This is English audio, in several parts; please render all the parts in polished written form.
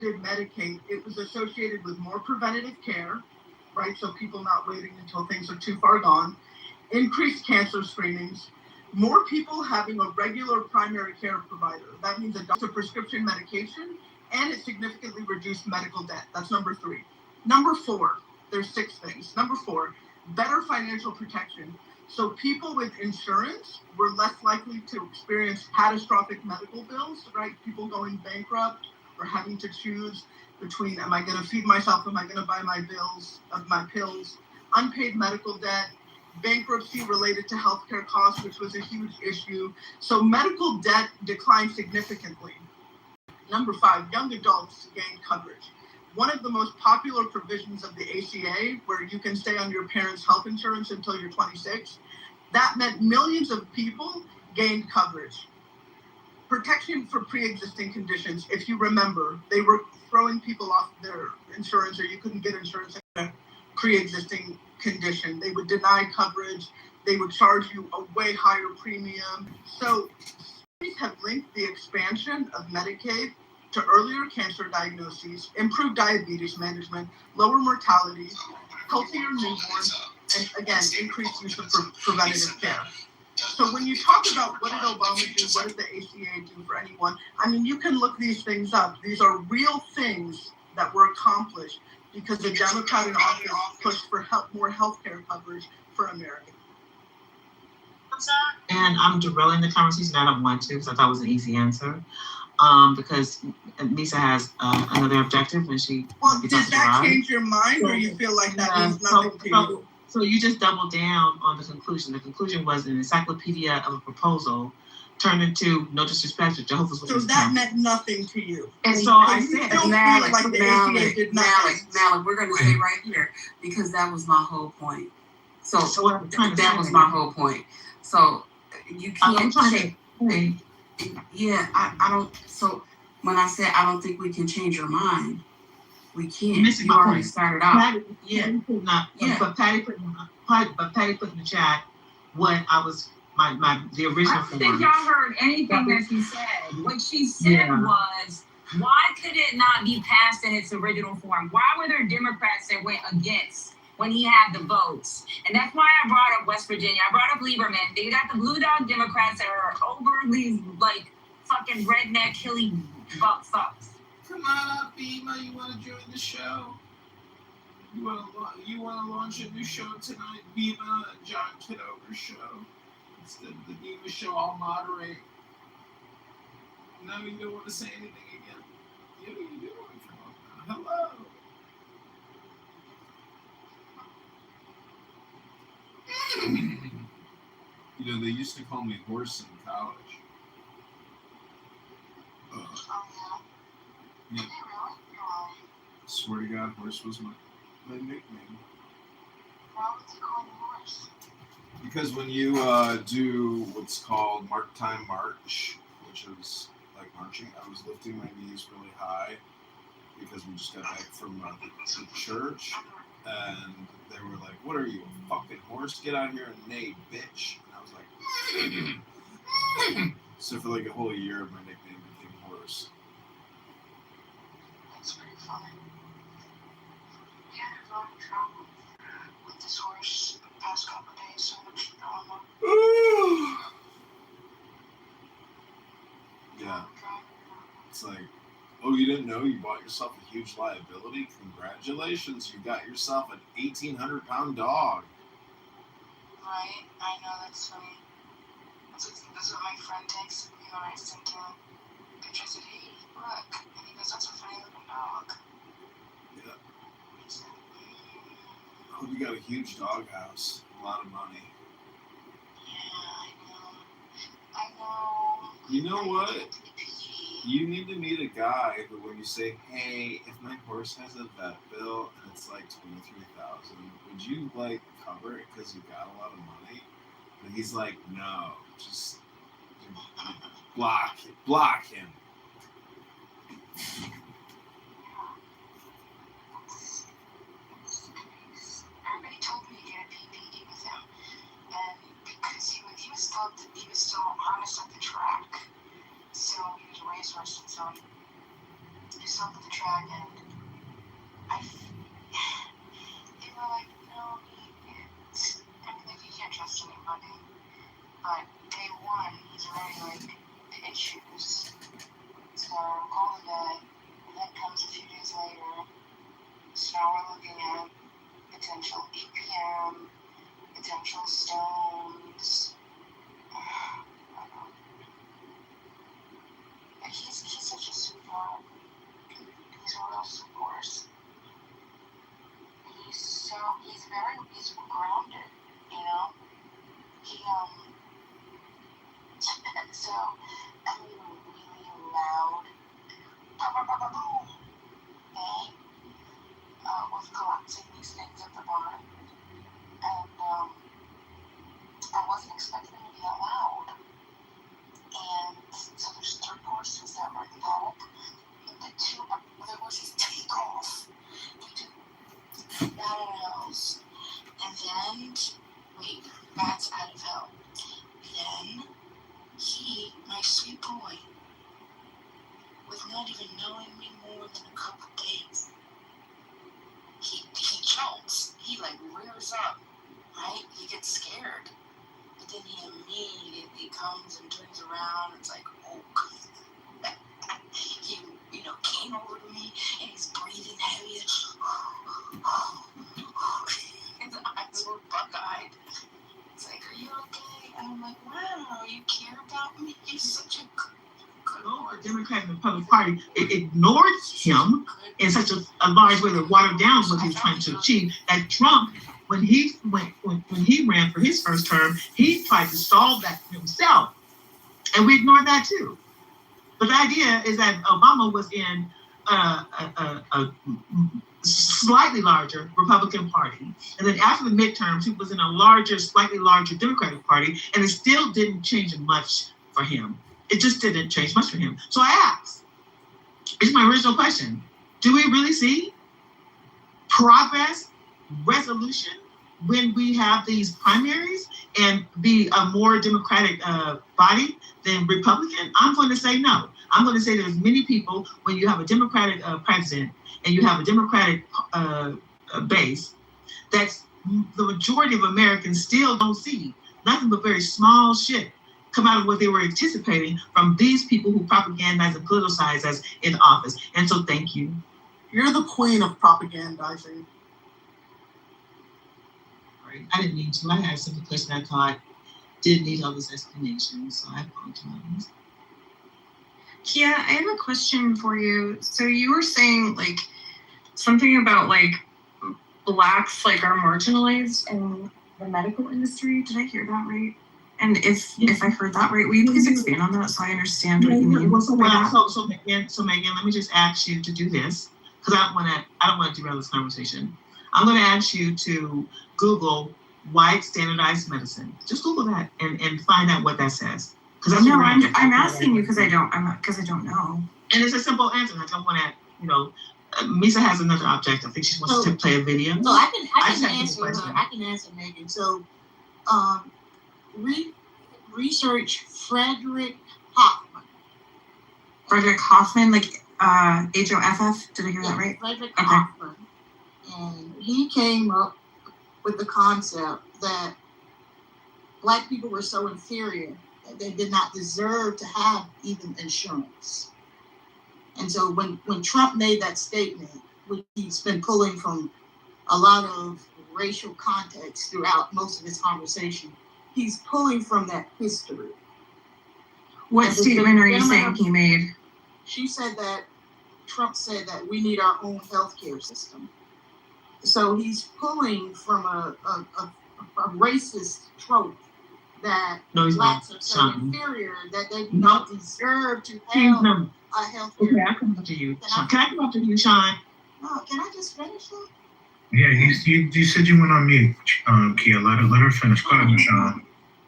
Medicaid, it was associated with more preventative care, right? So people not waiting until things are too far gone, increased cancer screenings, more people having a regular primary care provider. That means a doctor prescription medication, and it significantly reduced medical debt. That's number 3. Number 4, there's 6 things. Number 4, better financial protection. So people with insurance were less likely to experience catastrophic medical bills, right? People going bankrupt or having to choose between, am I going to feed myself? Am I going to buy my pills? Unpaid medical debt, bankruptcy related to healthcare costs, which was a huge issue. So medical debt declined significantly. Number 5, young adults gained coverage. One of the most popular provisions of the ACA, where you can stay on your parents' health insurance until you're 26, that meant millions of people gained coverage. Protection for pre-existing conditions. If you remember, they were throwing people off their insurance, or you couldn't get insurance in a pre-existing condition. They would deny coverage. They would charge you a way higher premium. So studies have linked the expansion of Medicaid to earlier cancer diagnoses, improved diabetes management, lower mortality, healthier newborns, and again, increased use of preventative care. So when you talk about what did Obama do, what did the ACA do for anyone, I mean, you can look these things up. These are real things that were accomplished because the Democrat in office pushed for more health care coverage for Americans. And I'm derailing the conversation. I don't want to because I thought it was an easy answer. Because Lisa has another objective when she. Well, did that change your mind, or you feel like that means nothing to you? So you just doubled down on the conclusion. The conclusion was an encyclopedia of a proposal turned into, no disrespect to Jehovah's Witnesses. So that meant nothing to you. And so I said, Malik, we're going to stay right here because that was my whole point. So that was my whole point. So you can't change. Yeah, I don't. So when I said I don't think we can change your mind, we can't. You already started out. Patty, But Patty put in the chat what I was the original. I don't think y'all heard anything that she said. What she said was, why could it not be passed in its original form? Why were there Democrats that went against when he had the votes? And that's why I brought up West Virginia. I brought up Lieberman. They got the blue dog Democrats that are overly like fucking redneck hilly fucks. Come on up, Bima. You want to join the show? You want to launch a new show tonight, Bima? John Kitover show. It's the Bima show. I'll moderate. Now you don't want to say anything again. What are you doing? Hello. You know, they used to call me Horse in college. Yeah. Swear to God, Horse was my nickname. Why would you call me Horse? Because when you do what's called Mark Time March, which is like marching, I was lifting my knees really high because we just got back from the church, and they were like, "What are you, a fucking horse? Get out here and neigh, bitch!" And I was like, so for like a whole year, my nickname became Horse. That's pretty funny. We had a lot of trouble with this horse the past couple of days, so much drama. Yeah. It's like, oh, you didn't know you bought yourself a huge liability? Congratulations, you got yourself an 1,800-pound dog. Right, I know, that's funny. That's what my friend texted me when I sent him pictures. I said, hey, look. And he goes, that's a funny looking dog. Yeah. Oh, you got a huge dog house. A lot of money. Yeah, I know. You know what? You need to meet a guy who, when you say, hey, if my horse has a vet bill and it's like $23,000, would you like cover it because you got a lot of money? And he's like, no, just block him. Everybody told me to get a PPD with him, and because he was still harnessed at the track, so he was a racehorse, and so he was still at the track, and they were like, no, you can't trust anybody. But day one, he's already like the issues. So call the vet. The vet comes a few days later. So now we're looking at potential EPM, potential stones. He's such a sweetheart. He's a real sweetheart. He's grounded, you know? He, so, I mean, really loud, boom, bang, with collapsing these things at the bottom. And, I wasn't expecting it to be that loud. And so there's 3 courses that were in panic. There was this takeoff. We did that in house. And then, that's out of hell. Then, my sweet boy, with not even knowing me more than a couple days, he jumps. He rears up, right? He gets scared. But then he immediately comes and turns around. It's like, oh, he, came over to me and he's breathing heavy. His eyes were bug-eyed. It's like, are you okay? And I'm like, wow, you care about me? You're such a good Lord. The Democratic and Republican Party ignored him in such a large way that watered down what he was trying to achieve. That Trump, when he ran for his first term, he tried to solve that himself, and we ignored that too. But the idea is that Obama was in a slightly larger Republican Party, and then after the midterms, he was in a slightly larger Democratic Party, and it still didn't change much for him. It just didn't change much for him. So I asked, it's my original question, do we really see progress, resolution, when we have these primaries and be a more Democratic body than Republican? I'm going to say no. I'm going to say there's many people, when you have a Democratic president and you have a Democratic base, that's the majority of Americans still don't see nothing but very small shit come out of what they were anticipating from these people who propagandize and politicize us in office. And so thank you. You're the queen of propagandizing. I didn't need to. I had a simple question I thought didn't need all this explanation, so I apologize. Kia, I have a question for you. So you were saying something about blacks are marginalized in the medical industry. Did I hear that right? And if I heard that right, will you please expand on that so I understand what you mean? So Megan, let me just ask you to do this, because I don't want to derail this conversation. I'm going to ask you to Google white standardized medicine. Just Google that and find out what that says. No, I'm asking you because I don't know. And it's a simple answer. I don't want to, Misa has another object. I think she wants to play a video. So I can answer her. I can answer Megan. So, research Frederick Hoffman. Frederick Hoffman, HOFF. Did I hear that right? Frederick Hoffman, and he came up with the concept that black people were so inferior that they did not deserve to have even insurance. And so when Trump made that statement, which he's been pulling from a lot of racial context throughout most of his conversation, he's pulling from that history. What statement are you saying he made? She said that Trump said that we need our own healthcare system. So he's pulling from a racist trope that blacks are so inferior that they do not deserve to have a healthcare. Okay, I'll come up to you. Can I come up to you, Sean? No, can I just finish that? Yeah, you said you went on mute, Kia. Let her finish. Go ahead, Sean.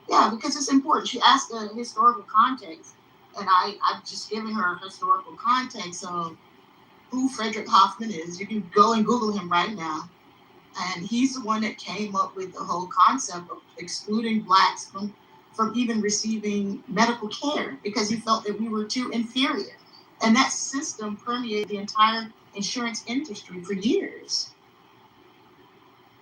Yeah, because it's important. She asked the historical context, and I'm just giving her historical context of who Frederick Hoffman is. You can go and Google him right now. And he's the one that came up with the whole concept of excluding blacks from even receiving medical care because he felt that we were too inferior. And that system permeated the entire insurance industry for years.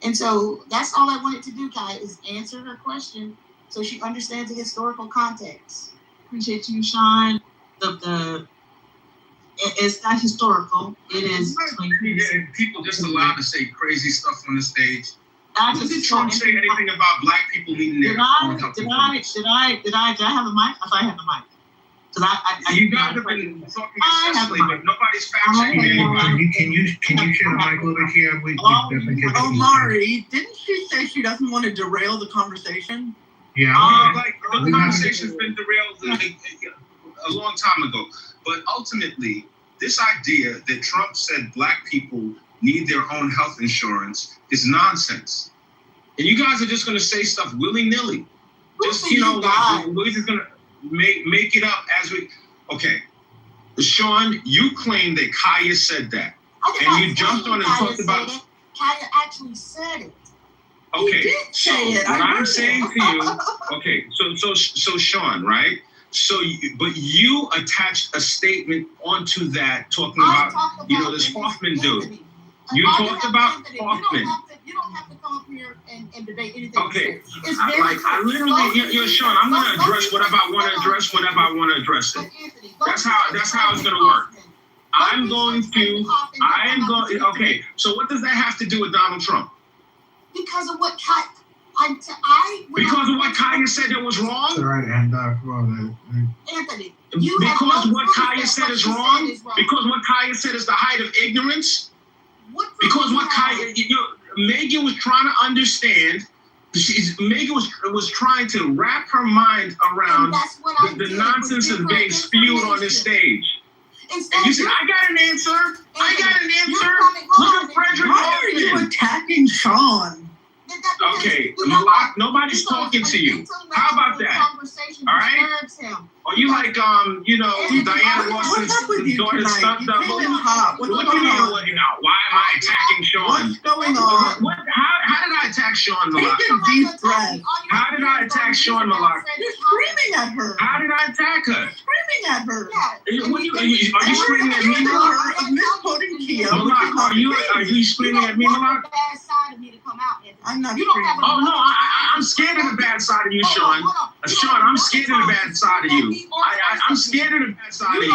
And so that's all I wanted to do, Kai, is answer her question so she understands the historical context. Appreciate you, Sean. It's not historical. It is. People just allowed to say crazy stuff on the stage. Did Trump say anything about black people needing their own health insurance? Did I have the mic? I thought I had the mic. Because You guys have been talking incessantly, but nobody's fact checking anybody. Can you share the mic a little bit here? We definitely get Oh, Mari, didn't she say she doesn't want to derail the conversation? Yeah. Like the conversation's been derailed a long time ago. But ultimately, this idea that Trump said black people need their own health insurance is nonsense. And you guys are just going to say stuff willy-nilly. Just, like, we're just going to make it up as we... Okay. Sean, you claim that Kaya said that. And you jumped on and talked about... Kaya actually said it. Okay. So what I'm saying to you... Okay. So Sean, right? But you attached a statement onto that talking about this Hoffman dude. You talked about Hoffman. You don't have to come up here and debate anything. Okay. I literally, Sean, I'm going to address whatever I want to address, whenever I want to address it. That's how it's going to work. Okay. So what does that have to do with Donald Trump? Because of what because of what Kaya said that was wrong? All right, and Anthony, because what Kaya said is wrong? Because what Kaya said is the height of ignorance? Because what Kaya, Megan was trying to understand, Megan was trying to wrap her mind around the nonsense that's being spewed on this stage. And you said, I got an answer. Look at Frederick. Why are you attacking Sean? Okay, Malak, nobody's talking to you. How about that? All right? Are you like, Diana Ross's daughter stuck up? Why am I attacking Sean? What's going on? How did I attack Sean, Malak? Take a deep breath. How did I attack Sean, Malak? You're screaming at her. How did I attack her? Screaming at her. Are you screaming at me, Malak? Of misquoting Kia. Malak, are you screaming at me, Malak? I'm not screaming. Oh, no, I'm scared of the bad side of you, Sean. Sean, I'm scared of the bad side of you. I'm scared of the bad side of you.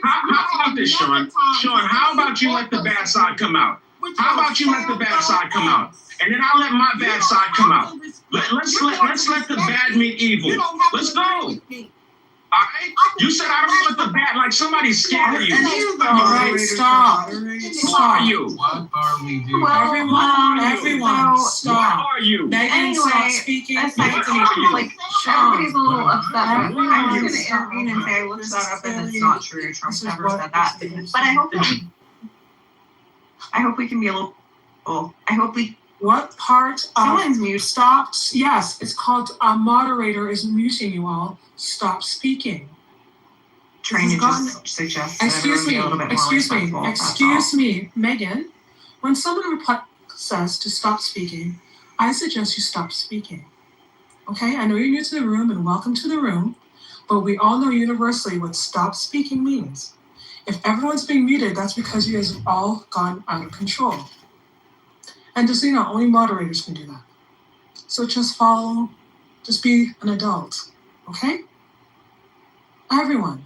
How about this, Sean? Sean, how about you let the bad side come out? How about you let the bad side come out? And then I'll let my bad side come out. Let's let the bad meet evil. Let's go. All right? You said I don't want the bad, like somebody's scared of you. All right, stop. Who are you? What are we doing? Everyone, stop. Who are you? Megan, stop speaking. Everybody's a little upset. I'm just going to intervene and say I looked that up and it's not true. Trump never said that. But I hope we can be a little. What part of Someone's mute. stopped? Yes, it's called a moderator is muting you all. Stop speaking. Trying to just suggest. Excuse me, Megan. When someone says to stop speaking, I suggest you stop speaking. Okay, I know you're new to the room and welcome to the room, but we all know universally what stop speaking means. If everyone's being muted, that's because you guys have all gone out of control. And just so you know, only moderators can do that. So just be an adult, okay? Everyone,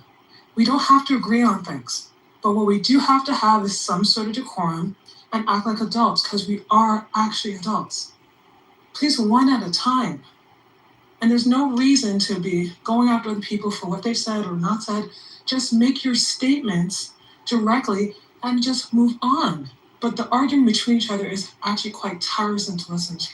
we don't have to agree on things, but what we do have to have is some sort of decorum and act like adults because we are actually adults. Please, one at a time. And there's no reason to be going after other people for what they've said or not said. Just make your statements directly and just move on. But the argument between each other is actually quite tiresome to listen to.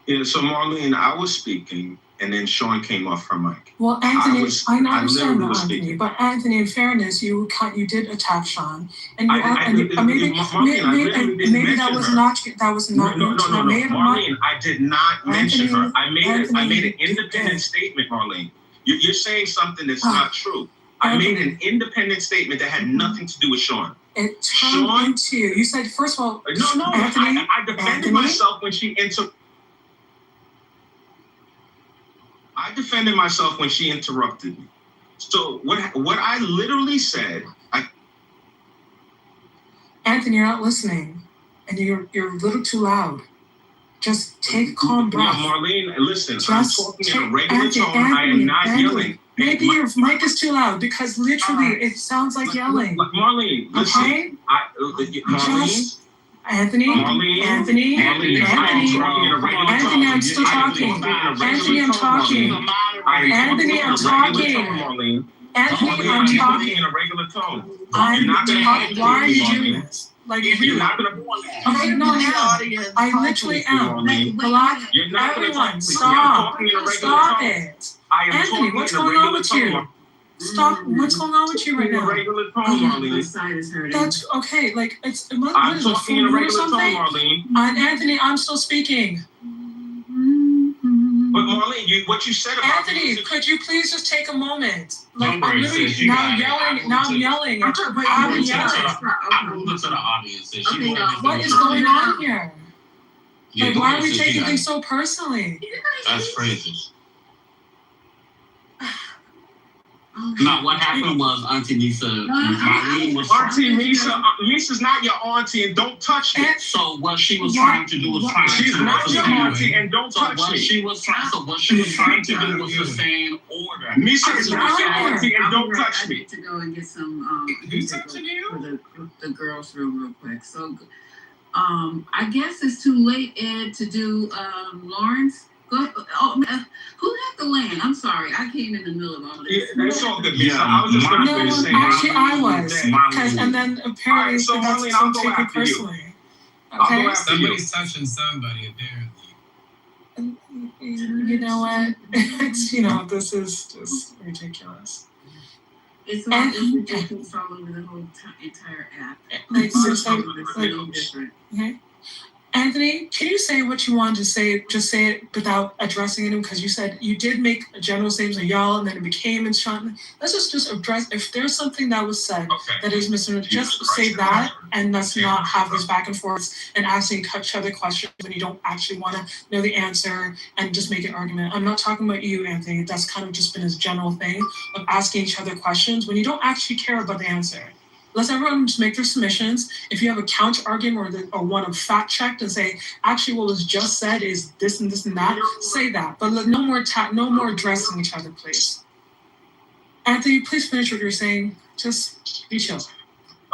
Yeah, so Marlene, I was speaking, and then Sean came off her mic. Well, Anthony, I understand that, Anthony. But Anthony, in fairness, you did attack Sean, and maybe that was not. No, Marlene, I did not mention her. I made an independent statement, Marlene. You're saying something that's not true. I made an independent statement that had nothing to do with Sean. It turned into, you said, first of all, no, Anthony, I defended myself when she interrupted me. So what I literally said, Anthony, you're not listening, and you're a little too loud. Just take a calm breath. Yeah, Marlene, listen, Just I'm talking in a regular tone. I am not yelling. Maybe your mic is too loud because literally it sounds like yelling. Marlene, listen. Okay? Marlene. Anthony, Anthony, I'm still talking. Anthony, I'm talking. Anthony, I'm talking. Anthony, I'm talking. In a regular tone. Why are you doing this? Like, really? Okay, no, I literally am. Everyone, stop. Stop it. Anthony, what's going on with you? Stop. What's going on with you right now? That's okay. Like, it's what is it, food or something? Anthony, I'm still speaking. But Marlene, what you said about Anthony, could you please just take a moment? Like, I'm literally now yelling. I'm yelling. I'm moving to the audience. What is going on here? Like, why are we taking things so personally? That's crazy. No, what happened was Auntie Lisa, Marlene was Auntie Lisa, Lisa's not your auntie, and don't touch me. So what she was trying to do was she's not your auntie, and don't touch me. What she was trying to do was the same order. Lisa is not your auntie, and don't touch me. I need to go and get some for the girls real quick. So I guess it's too late, Ed, to do Lawrence. Go ahead. Who had the land? I'm sorry, I came in the middle of all this. Yeah, that's all good. Yeah, I was just going to say. Actually, I was. And then apparently so that's Marlene, so taken personally. Okay. Somebody's touching somebody, apparently. You know what? It's, this is just ridiculous. It's ridiculous all over the whole entire app. Like, different. Okay. Anthony, can you say what you wanted to say? Just say it without addressing him, because you said you did make a general statement of y'all, and then it became in shot. Let's just address if there's something that was said that is misunderstood. Just say that, and let's not have this back and forth and asking each other questions when you don't actually want to know the answer and just make an argument. I'm not talking about you, Anthony. That's kind of just been his general thing of asking each other questions when you don't actually care about the answer. Let's everyone just make their submissions. If you have a counter argument or want to fact check and say, actually, what was just said is this and this and that, say that. But no more addressing each other, please. Anthony, please finish what you're saying. Just be chill.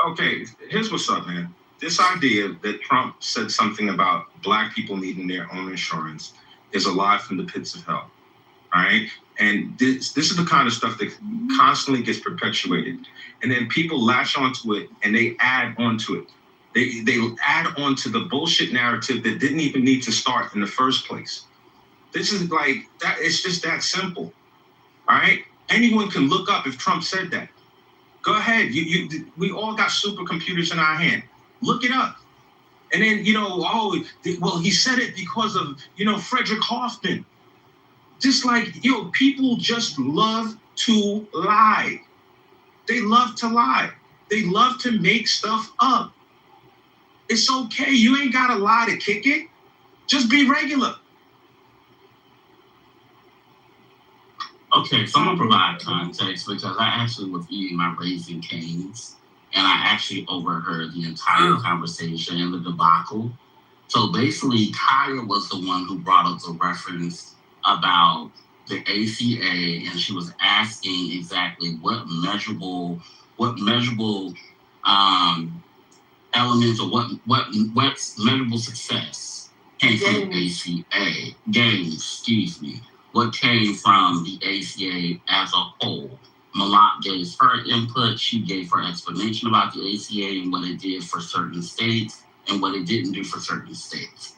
Okay, here's what's up, man. This idea that Trump said something about Black people needing their own insurance is a lie from the pits of hell. All right? And this is the kind of stuff that constantly gets perpetuated. And then people latch onto it and they add onto it. They add on to the bullshit narrative that didn't even need to start in the first place. This is like that. It's just that simple. All right. Anyone can look up if Trump said that. Go ahead. We all got supercomputers in our hand. Look it up. And then, he said it because of, Frederick Hoffman. Just like, people just love to lie. They love to lie. They love to make stuff up. It's okay. You ain't got to lie to kick it. Just be regular. Okay, so I'm going to provide context because I actually was eating my Raising Cane's and I actually overheard the entire conversation and the debacle. So basically, Kaya was the one who brought up the reference about the ACA, and she was asking exactly what measurable elements or what measurable success came from the ACA gains, what came from the ACA as a whole. Malak gave her input. She gave her explanation about the ACA and what it did for certain states and what it didn't do for certain states.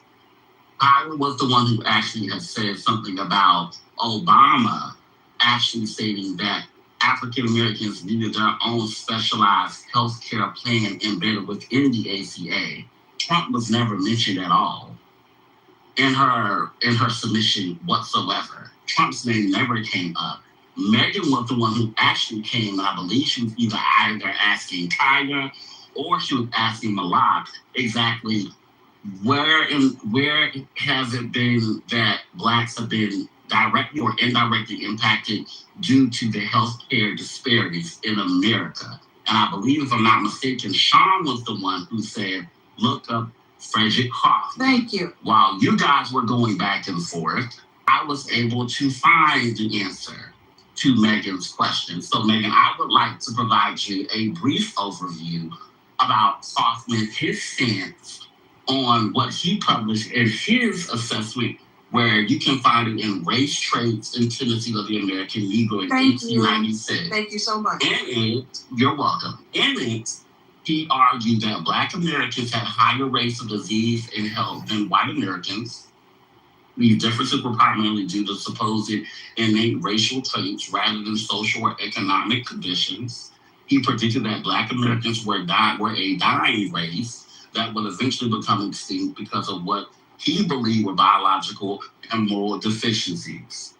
I was the one who actually had said something about Obama actually stating that African Americans needed their own specialized health care plan embedded within the ACA. Trump was never mentioned at all in her submission whatsoever. Trump's name never came up. Megan was the one who actually came. I believe she was either asking Kaya or she was asking Malak exactly where has it been that Blacks have been directly or indirectly impacted due to the healthcare disparities in America. And I believe, if I'm not mistaken, Sean was the one who said, look up Frederick Hoffman. Thank you. While you guys were going back and forth, I was able to find the answer to Megan's question. So, Megan, I would like to provide you a brief overview about Hoffman, his stance on what he published in his assessment, where you can find it in Race, Traits, and Tendencies of the American Negro in 1896. Thank you so much. In it, you're welcome. In it, he argued that Black Americans had higher rates of disease and health than white Americans. These differences were primarily due to supposed innate racial traits rather than social or economic conditions. He predicted that Black Americans were a dying race that would eventually become extinct because of what he believed were biological and moral deficiencies.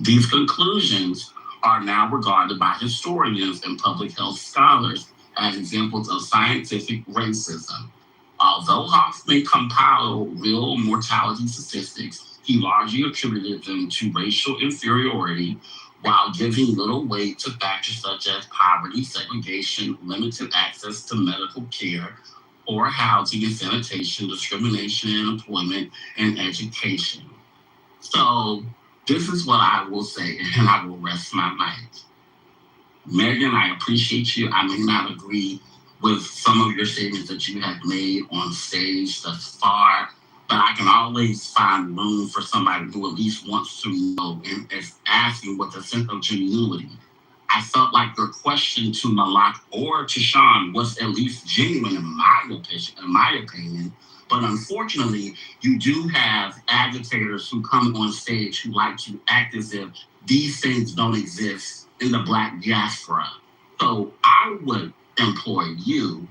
These conclusions are now regarded by historians and public health scholars as examples of scientific racism. Although Hoffman compiled real mortality statistics, he largely attributed them to racial inferiority while giving little weight to factors such as poverty, segregation, limited access to medical care, poor housing and sanitation, discrimination in employment, and education. So this is what I will say, and I will rest my mic. Megan, I appreciate you. I may not agree with some of your statements that you have made on stage thus far, but I can always find room for somebody who at least wants to know and is asking with a sense of genuinity. I felt like your question to Malak or to Sean was at least genuine in my opinion. But unfortunately, you do have agitators who come on stage who like to act as if these things don't exist in the Black diaspora. So I would implore you,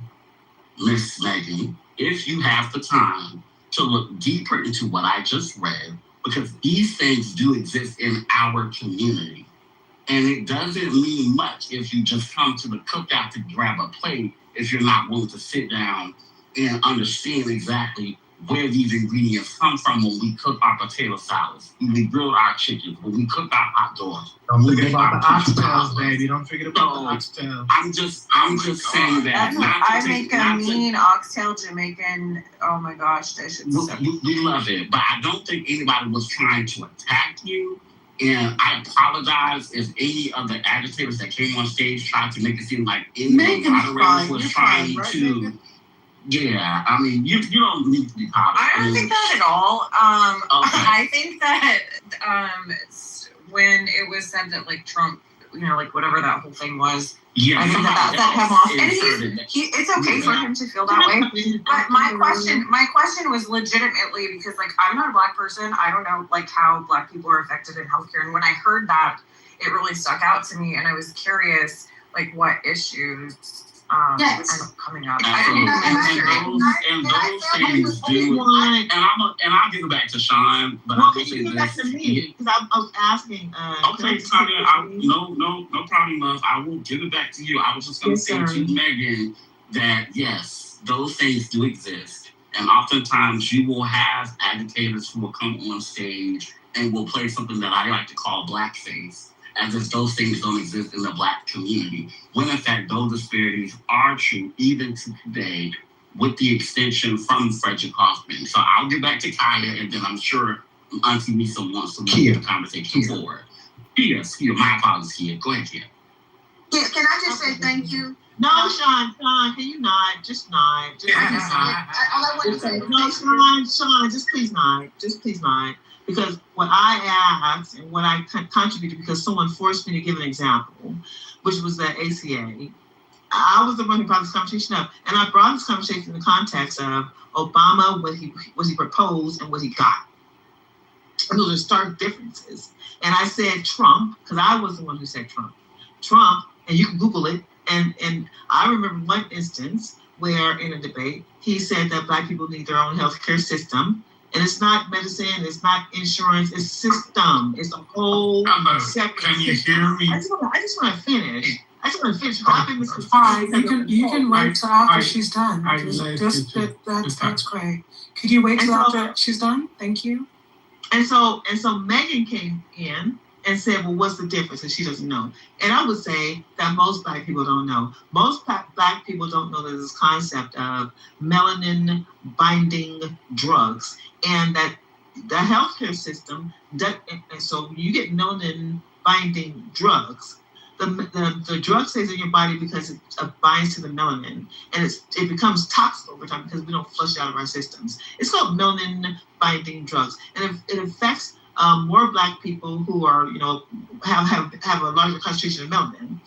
Miss Megan, if you have the time, to look deeper into what I just read, because these things do exist in our community. And it doesn't mean much if you just come to the cookout to grab a plate if you're not willing to sit down and understand exactly where these ingredients come from when we cook our potato salads, when we grill our chickens, when we cook our hot dogs. Don't forget about the oxtails, baby. Don't forget about the oxtails. I'm just saying that. I make a mean oxtail Jamaican. Oh my gosh, that should be. We love it, but I don't think anybody was trying to attack you. And I apologize if any of the agitators that came on stage tried to make it seem like any of the moderators was trying to. Megan? Yeah, I mean, you don't need to be popular. I don't think that at all. Okay. I think that when it was said that like Trump, like whatever that whole thing was, yeah, I think that came off. And it's okay for him to feel that way. But my question was legitimately because like I'm not a Black person. I don't know like how Black people are affected in healthcare. And when I heard that, it really stuck out to me, and I was curious like what issues. Coming up. And I'll give it back to Sean, but well, I will say this. Back to me because I was asking. Okay, Tanya, no problem, love. I will give it back to you. I was just going to say to Megan that yes, those things do exist, and oftentimes you will have agitators who will come on stage and will play something that I like to call blackface, as if those things don't exist in the Black community, when in fact those disparities are true even to today with the extension from Frederick Hoffman. So I'll get back to Kaya, and then I'm sure Auntie Misa wants to move the conversation forward. Kia, my apologies, Kia. Go ahead, Kia. Yeah, can I just say thank you? No, Sean, can you nod? Just nod. All I want to say. No, Sean, just please nod. Just please nod. Because what I asked and what I contributed, because someone forced me to give an example, which was the ACA. I was the one who brought this conversation up, and I brought this conversation in the context of Obama, what he proposed and what he got. And those are stark differences. And I said Trump, because I was the one who said Trump, and you can Google it. And I remember one instance where in a debate, he said that Black people need their own healthcare system. And it's not medicine, it's not insurance, it's system. It's a whole separate. Can you hear me? I just want to finish. All right, you can wait till after she's done. That's great. Could you wait till after she's done? Thank you. And so Megan came in and said, well, what's the difference? And she doesn't know. And I would say that most Black people don't know. Most Black people don't know that this concept of melanin binding drugs, and that the healthcare system, and so you get melanin binding drugs. The drug stays in your body because it binds to the melanin, and it becomes toxic over time because we don't flush it out of our systems. It's called melanin binding drugs, and it affects more Black people who are, have a larger concentration of melanin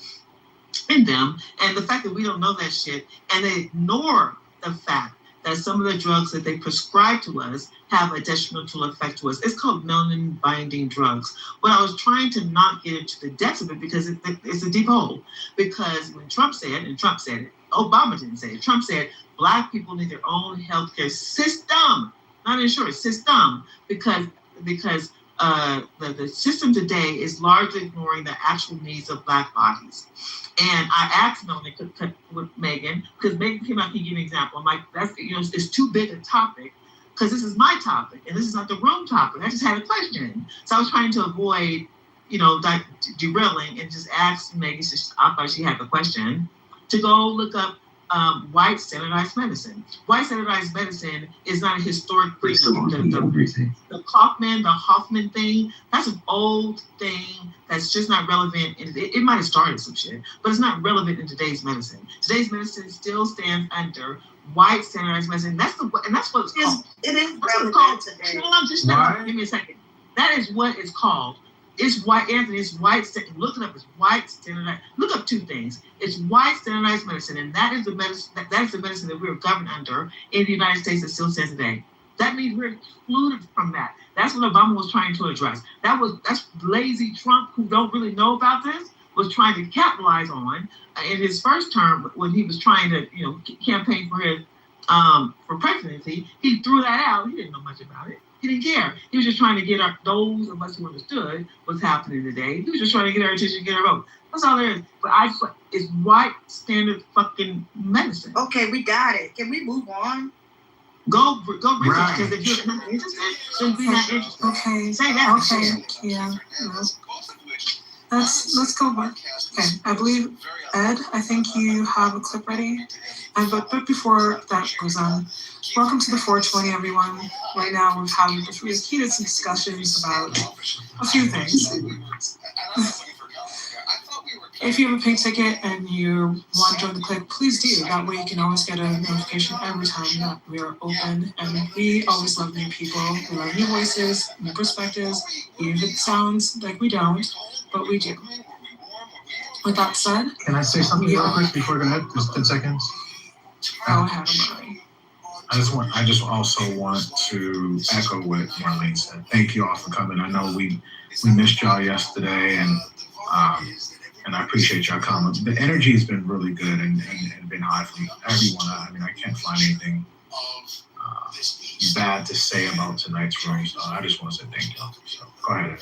in them. And the fact that we don't know that shit, and they ignore the fact that some of the drugs that they prescribe to us have a detrimental effect to us. It's called melanin binding drugs. But I was trying to not get into the depths of it because it's a deep hole. Because when Trump said it, Obama didn't say it. Trump said Black people need their own healthcare system, not insurance system, because the system today is largely ignoring the actual needs of Black bodies. And I asked Melanie with Megan, because Megan came out and gave an example. I'm like, it's too big a topic, because this is my topic, and this is not the room topic. I just had a question. So I was trying to avoid, derailing, and just asked Megan, I thought she had the question, to go look up white standardized medicine. White standardized medicine is not a historic thing. The Hoffman thing, that's an old thing that's just not relevant. It might have started some shit, but it's not relevant in today's medicine. Today's medicine still stands under white standardized medicine. And that's what it's called. It is relevant today. Hold on, just give me a second. That is what it's called. It's white, Anthony. It's white. Look it up. It's white standardized. Look up two things. It's white standardized medicine, and that is the medicine. That is the medicine that we're governed under in the United States that still stands today. That means we're excluded from that. That's what Obama was trying to address. That's lazy Trump, who don't really know about this, was trying to capitalize on in his first term when he was trying to, campaign for his for presidency. He threw that out. He didn't know much about it. He didn't care. He was just trying to get those of us who understood what's happening today. He was just trying to get our attention, get our vote. That's all there is. But it's white standard fucking medicine. Okay, we got it. Can we move on? Go research, because if you're not interested, then be not interested. Okay. Say that. Okay. Yeah. Let's go back. Okay. I believe, Ed, I think you have a clip ready. But before that goes on, welcome to the 420, everyone. Right now we've had heated some discussions about a few things. If you have a pink ticket and you want to join the clip, please do. That way you can always get a notification every time that we are open. And we always love new people. We love new voices, new perspectives, even if it sounds like we don't, but we do. With that said, Can I say something real quick before I go ahead? Just 10 seconds. Go ahead, Marlene. I just also want to echo what Marlene said. Thank you all for coming. I know we missed y'all yesterday, and I appreciate y'all coming. The energy has been really good and been high for everyone. I mean, I can't find anything bad to say about tonight's room, so I just want to say thank y'all. So go ahead.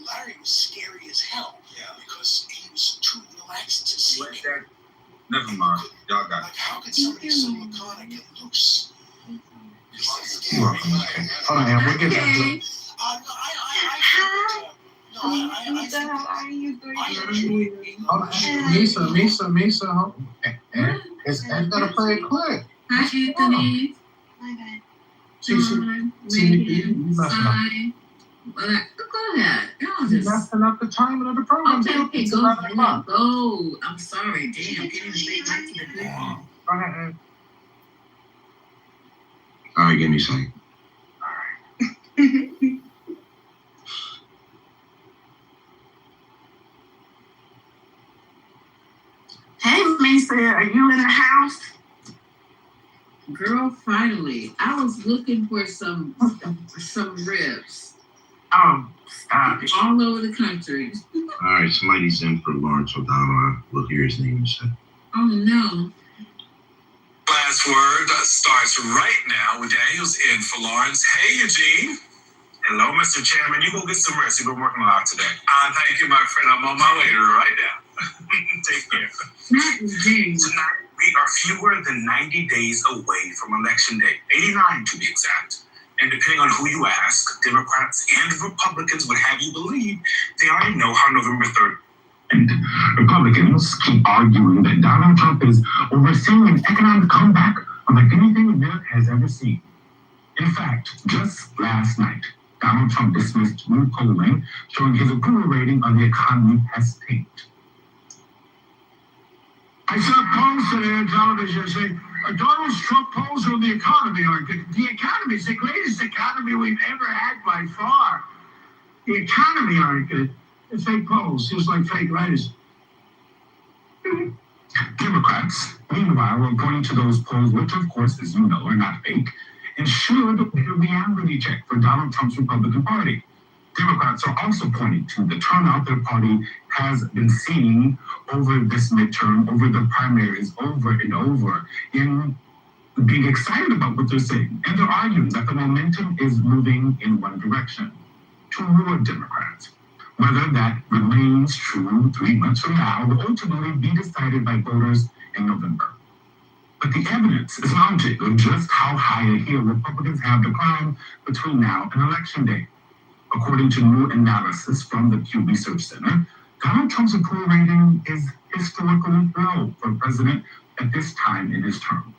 Larry was scary as hell because he was too relaxed to see me. Never mind. Y'all got it. How could somebody so iconic get loose? You're welcome. Okay. Hold on, Ann. We'll get back to it. Hold on. Misa. Ed got to play a clip. Hi, Anthony. See, you messing up. Go ahead. You're messing up the timing of the program. Okay, It's go. 11 o'clock. Go. I'm sorry. Damn, getting late right to the good. Go ahead, Ed. All right, give me a second. Hey, Lisa, are you in the house? Girl, finally. I was looking for some ribs. Stop it. All over the country. All right, somebody's in for Lawrence O'Donnell. We'll hear his name in a second. Oh, no. Last word starts right now with Daniels in for Lawrence. Hey, Eugene. Hello, Mr. Chairman. You go get some rest. You've been working a lot today. Thank you, my friend. I'm on my way to right now. Take care. Tonight, we are fewer than 90 days away from Election Day. 89 to be exact. And depending on who you ask, Democrats and Republicans would have you believe they already know how November 3rd. And Republicans keep arguing that Donald Trump is overseeing an economic comeback unlike anything America has ever seen. In fact, just last night, Donald Trump dismissed new polling showing his approval rating on the economy has tanked. I saw polls today on television saying Donald Trump polls on the economy aren't good. The economy is the greatest economy we've ever had by far. The economy aren't good. It's fake polls, just like fake writers. Democrats, meanwhile, are pointing to those polls, which of course, as you know, are not fake, and should be a reality check for Donald Trump's Republican Party. Democrats are also pointing to the turnout their party has been seeing over this midterm, over the primaries, over and over, in being excited about what they're saying. And they're arguing that the momentum is moving in one direction, toward Democrats. Whether that remains true 3 months from now will ultimately be decided by voters in November. But the evidence is mounting of just how high a hill Republicans have to climb between now and Election Day. According to new analysis from the Pew Research Center, Donald Trump's approval rating is historically low for a president at this time in his term.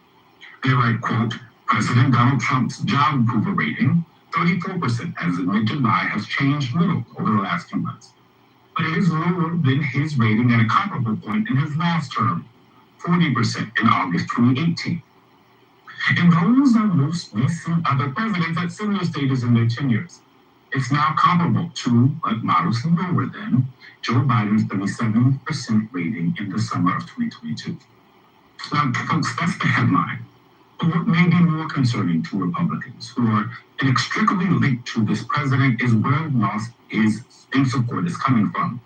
They write, quote, President Donald Trump's job approval rating, 34% as of mid-July, has changed little over the last few months. But it is lower than his rating at a comparable point in his last term, 40% in August 2018. And those are most recent other presidents at similar stages in their tenures. It's now comparable to, but modestly lower than, Joe Biden's 37% rating in the summer of 2022. Now, folks, that's the headline. But what may be more concerning to Republicans, who are inextricably linked to this president, is where loss is in support is coming from.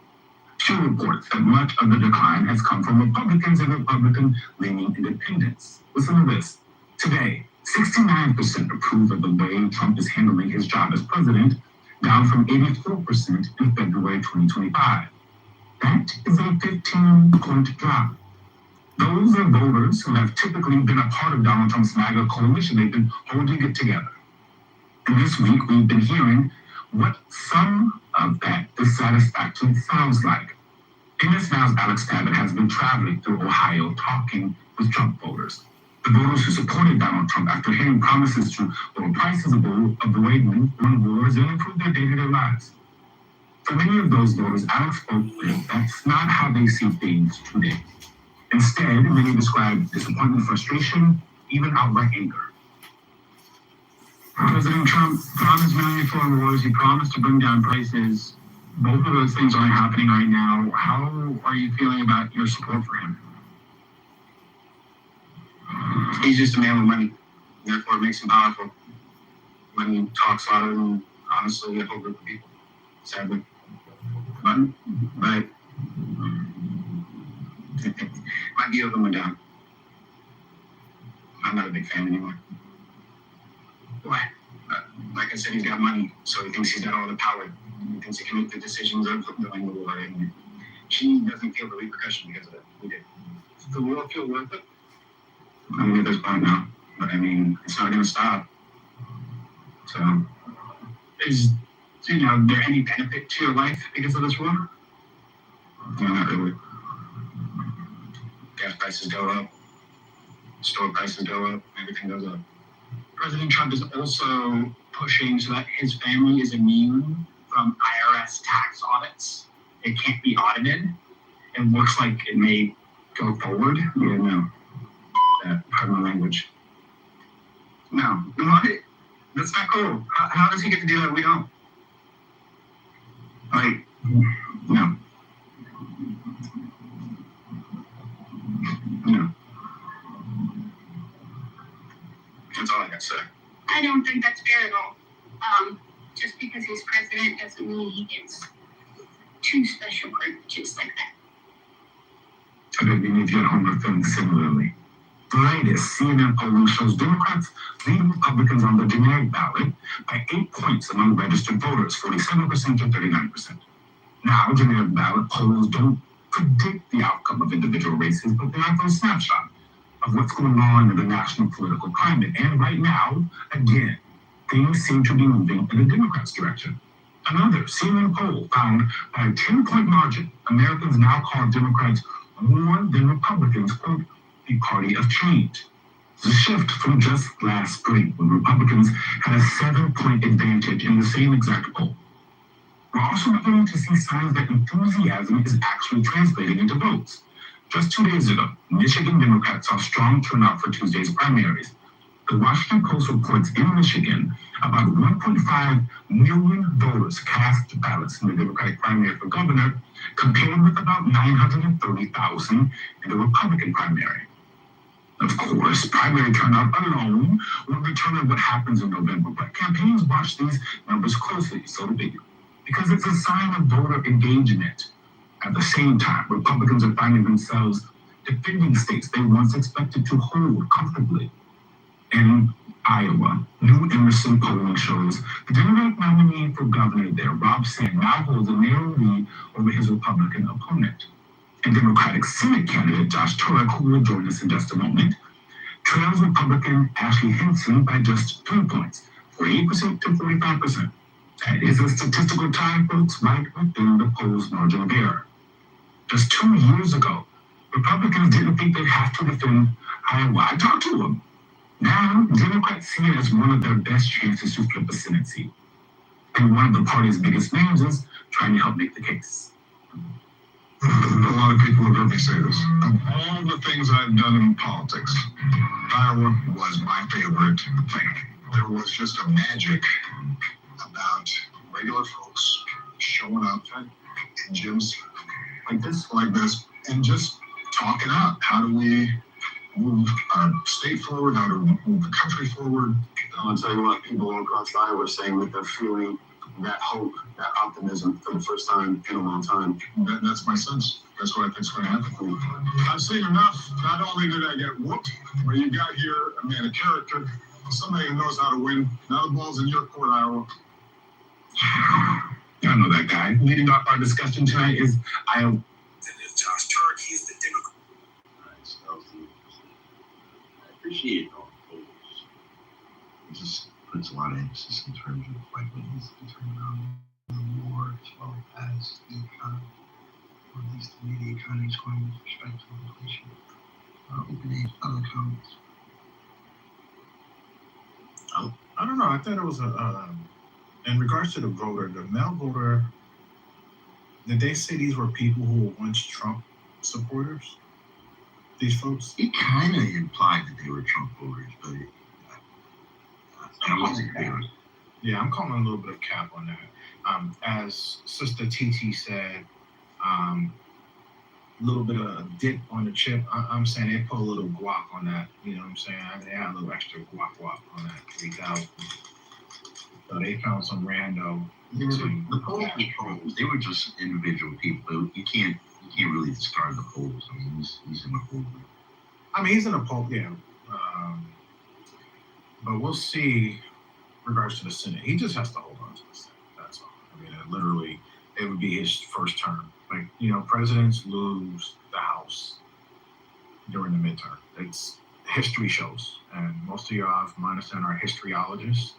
Pew reports that much of the decline has come from Republicans and Republican-leaning independents. Listen to this. Today, 69% approve of the way Trump is handling his job as president, down from 84% in February 2025. That is a 15-point drop. Those are voters who have typically been a part of Donald Trump's MAGA coalition. They've been holding it together. And this week, we've been hearing what some of that dissatisfaction sounds like. MS Now's Alex Tabbitt has been traveling through Ohio talking with Trump voters. The voters who supported Donald Trump after hearing promises to lower prices, avoid foreign wars, and improve their day-to-day lives. For many of those voters, Alex spoke with, that's not how they see things today. Instead, many describe disappointment, frustration, even outright anger. President Trump promised many foreign wars. He promised to bring down prices. Both of those things aren't happening right now. How are you feeling about your support for him? He's just a man with money. Therefore, it makes him powerful. Money talks louder than, honestly, a whole group of people, sadly. But my view of him went down. I'm not a big fan anymore. Why? Like I said, he's got money, so he thinks he's got all the power. He thinks he can make the decisions of going to war. And she doesn't feel the repercussion because of it. We did. Does the war feel worth it? I mean, at this point now. But I mean, it's not going to stop. So, is there any benefit to your life because of this war? No, not really. Gas prices go up. Store prices go up. Everything goes up. President Trump is also pushing so that his family is immune from IRS tax audits. It can't be audited. It looks like it may go forward. Yeah, no. Pardon my language. No. What? That's not cool. How does he get to do that? We don't. Like, no. No. That's all I got to say. I don't think that's fair at all. Just because he's president doesn't mean he gets two special privileges like that. I don't believe your homework feeling similarly. The latest CNN polling shows Democrats lead Republicans on the generic ballot by 8 points among registered voters, 47% to 39%. Now, generic ballot polls don't predict the outcome of individual races, but they offer a snapshot of what's going on in the national political climate. And right now, again, things seem to be moving in the Democrats' direction. Another CNN poll found by a 10-point margin, Americans now call Democrats more than Republicans, quote, the party of change. The shift from just last spring when Republicans had a 7-point advantage in the same exact poll. We're also beginning to see signs that enthusiasm is actually translating into votes. Just 2 days ago, Michigan Democrats saw strong turnout for Tuesday's primaries. The Washington Post reports in Michigan, about 1.5 million voters cast ballots in the Democratic primary for governor, compared with about 930,000 in the Republican primary. Of course, primary turnout alone won't determine what happens in November, but campaigns watch these numbers closely, so do we, because it's a sign of voter engagement. At the same time, Republicans are finding themselves defending states they once expected to hold comfortably. In Iowa, New Emerson polling shows the Democratic nominee for governor there, Rob Sand, now holds a narrow lead over his Republican opponent. And Democratic Senate candidate Josh Turek, who will join us in just a moment, trails Republican Ashley Hinson by just 3 points, 48% to 45%. That is a statistical tie, folks, right within the poll's margin of error. Just 2 years ago, Republicans didn't think they'd have to defend Iowa. I talked to them. Now, Democrats see it as one of their best chances to flip a Senate seat. And one of the party's biggest names is trying to help make the case. A lot of people have heard me say this. Of all the things I've done in politics, Iowa was my favorite thing. There was just a magic about regular folks showing up in gyms like this, and just talking up. How do we move our state forward? How do we move the country forward? I'll tell you what, people all across Iowa are saying that they're feeling that hope, that optimism for the first time in a long time. That's my sense. That's what I think is going to happen. I've seen enough. Not only did I get whooped, but you got here a man of character, somebody who knows how to win. Now the ball's in your court, Iowa. I know that guy. Leading off our discussion tonight is Iowa. Josh Turek, he's the Democrat. I appreciate all the polls. It just puts a lot of emphasis in terms of like what needs to be turned around in the war as well as the economy, or at least the way the economy is going with respect to inflation. Open other comments. I don't know. I thought it was in regards to the voter, the male voter. Did they say these were people who were once Trump supporters? These folks? It kind of implied that they were Trump voters, but I wasn't clear. Yeah, I'm calling a little bit of cap on that. As Sister TT said, a little bit of a dip on the chip. I'm saying they put a little guac on that. You know what I'm saying? They had a little extra guac on that 3,000. So they found some rando. The polls, they were just individual people. You can't really discard the polls. I mean, he's in the poll. I mean, he's in a poll, yeah. But we'll see. In regards to the Senate, he just has to hold on to the Senate. That's all. I mean, literally, it would be his first term. Like, you know, presidents lose the House during the midterm. It's history shows, and most of y'all, from my understanding, are historyologists.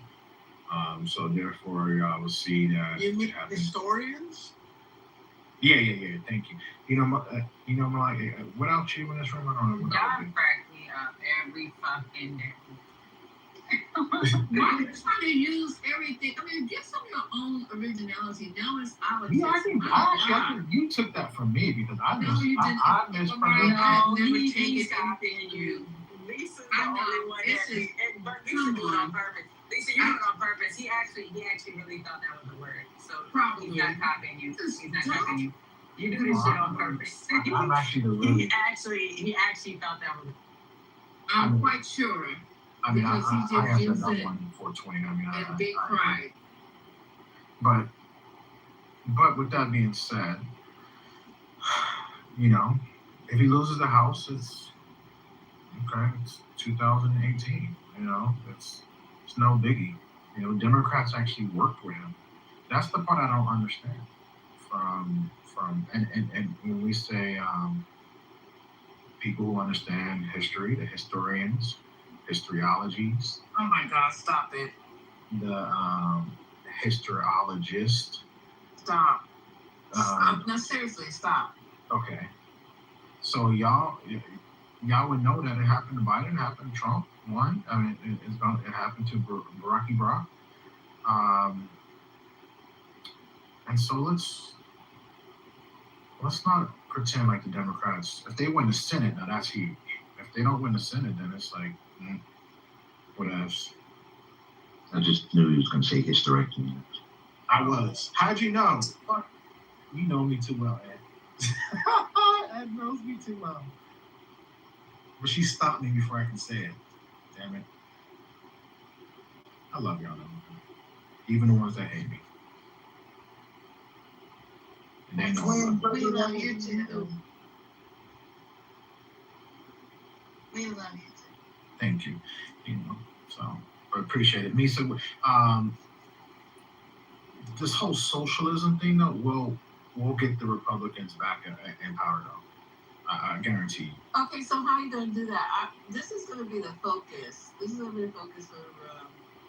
So therefore, y'all will see that. You mean historians? Yeah. Thank you. Without you in this room, I don't know. Y'all crack me up every fucking day. Why are you trying to use everything? I mean, get some of your own originality. Now it's politics. Yeah, I think you took that from me because I mispronounced. I've never taken copying you. Lisa's the I know. only one This that, is but Lisa did it on purpose. Lisa, you did it on purpose. He actually really thought that was the word. So probably he's not copying you. He's not copying you. You do this shit on purpose. I'm actually the really. He actually thought that was. I'm quite sure. I mean, because he I just have used that it 420. I mean, and big pride. But with that being said, you know, if he loses the House, it's okay. It's 2018. You know, it's no biggie. You know, Democrats actually worked with him. That's the part I don't understand. And when we say people who understand history, the historians, historyologies. Oh my God! Stop it. the historiologist. Stop. Um, No, seriously, stop. okay, so y'all would know that it happened to Biden, it happened to Trump, won. I mean, it happened to Barack Obama. And so let's not pretend like the Democrats, if they win the Senate, now that's huge. If they don't win the Senate, then it's like, what else? I just knew he was going to say hysterectomy. I was. How'd you know? You know me too well, Ed. Ed knows me too well. But she stopped me before I can say it. Damn it. I love y'all though. Even the ones that hate me. And they know I love We love you too. We love you too. Thank you. So I appreciate it. Misa, this whole socialism thing though, we'll get the Republicans back in power though. I guarantee you. Okay, so how are you going to do that? This is going to be the focus. This is going to be the focus for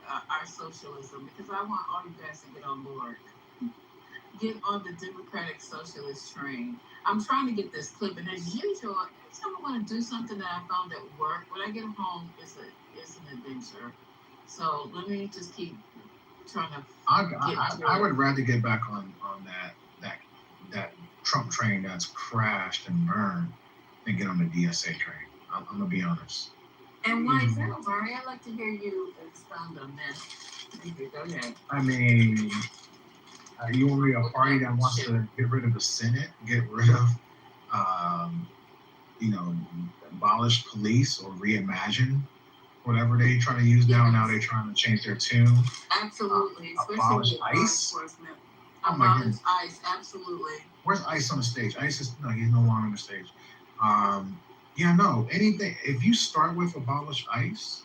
our socialism, because I want all you guys to get on board. Get on the Democratic Socialist train. I'm trying to get this clip, and as usual, every time I want to do something that I found at work, when I get home, it's an adventure. So let me just keep trying to. I would rather get back on that Trump train that's crashed and burned than get on the DSA train. I'm gonna be honest. And why is that, Mari? I'd like to hear you expound on that. Thank you. Go ahead. I mean, you want to be a party that wants to get rid of the Senate, get rid of, abolish police or reimagine whatever they try to use now. Now they're trying to change their tune. Absolutely. Abolish ICE. Oh my Abolish goodness. ICE. Absolutely. Where's ICE on the stage? ICE is he's no longer on the stage. Anything. If you start with abolish ICE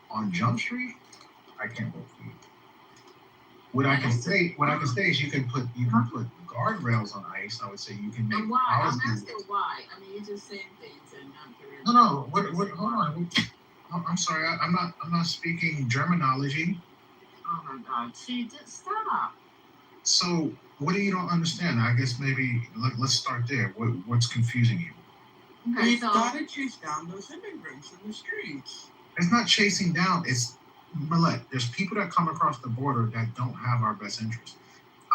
on Jump Street, I can't vote for you. What I can say is you can put guardrails on ICE. I would say you can make. And why? I'm asking why. I mean, you're just saying things and not hearing. No. What? Hold on. I'm sorry. I'm not speaking Germanology. Oh my God! She just stop. So what do you don't understand? I guess maybe let's start there. What's confusing you? Okay, We've got to chase down those immigrants in the streets. It's not chasing down. It's Millette. There's people that come across the border that don't have our best interest.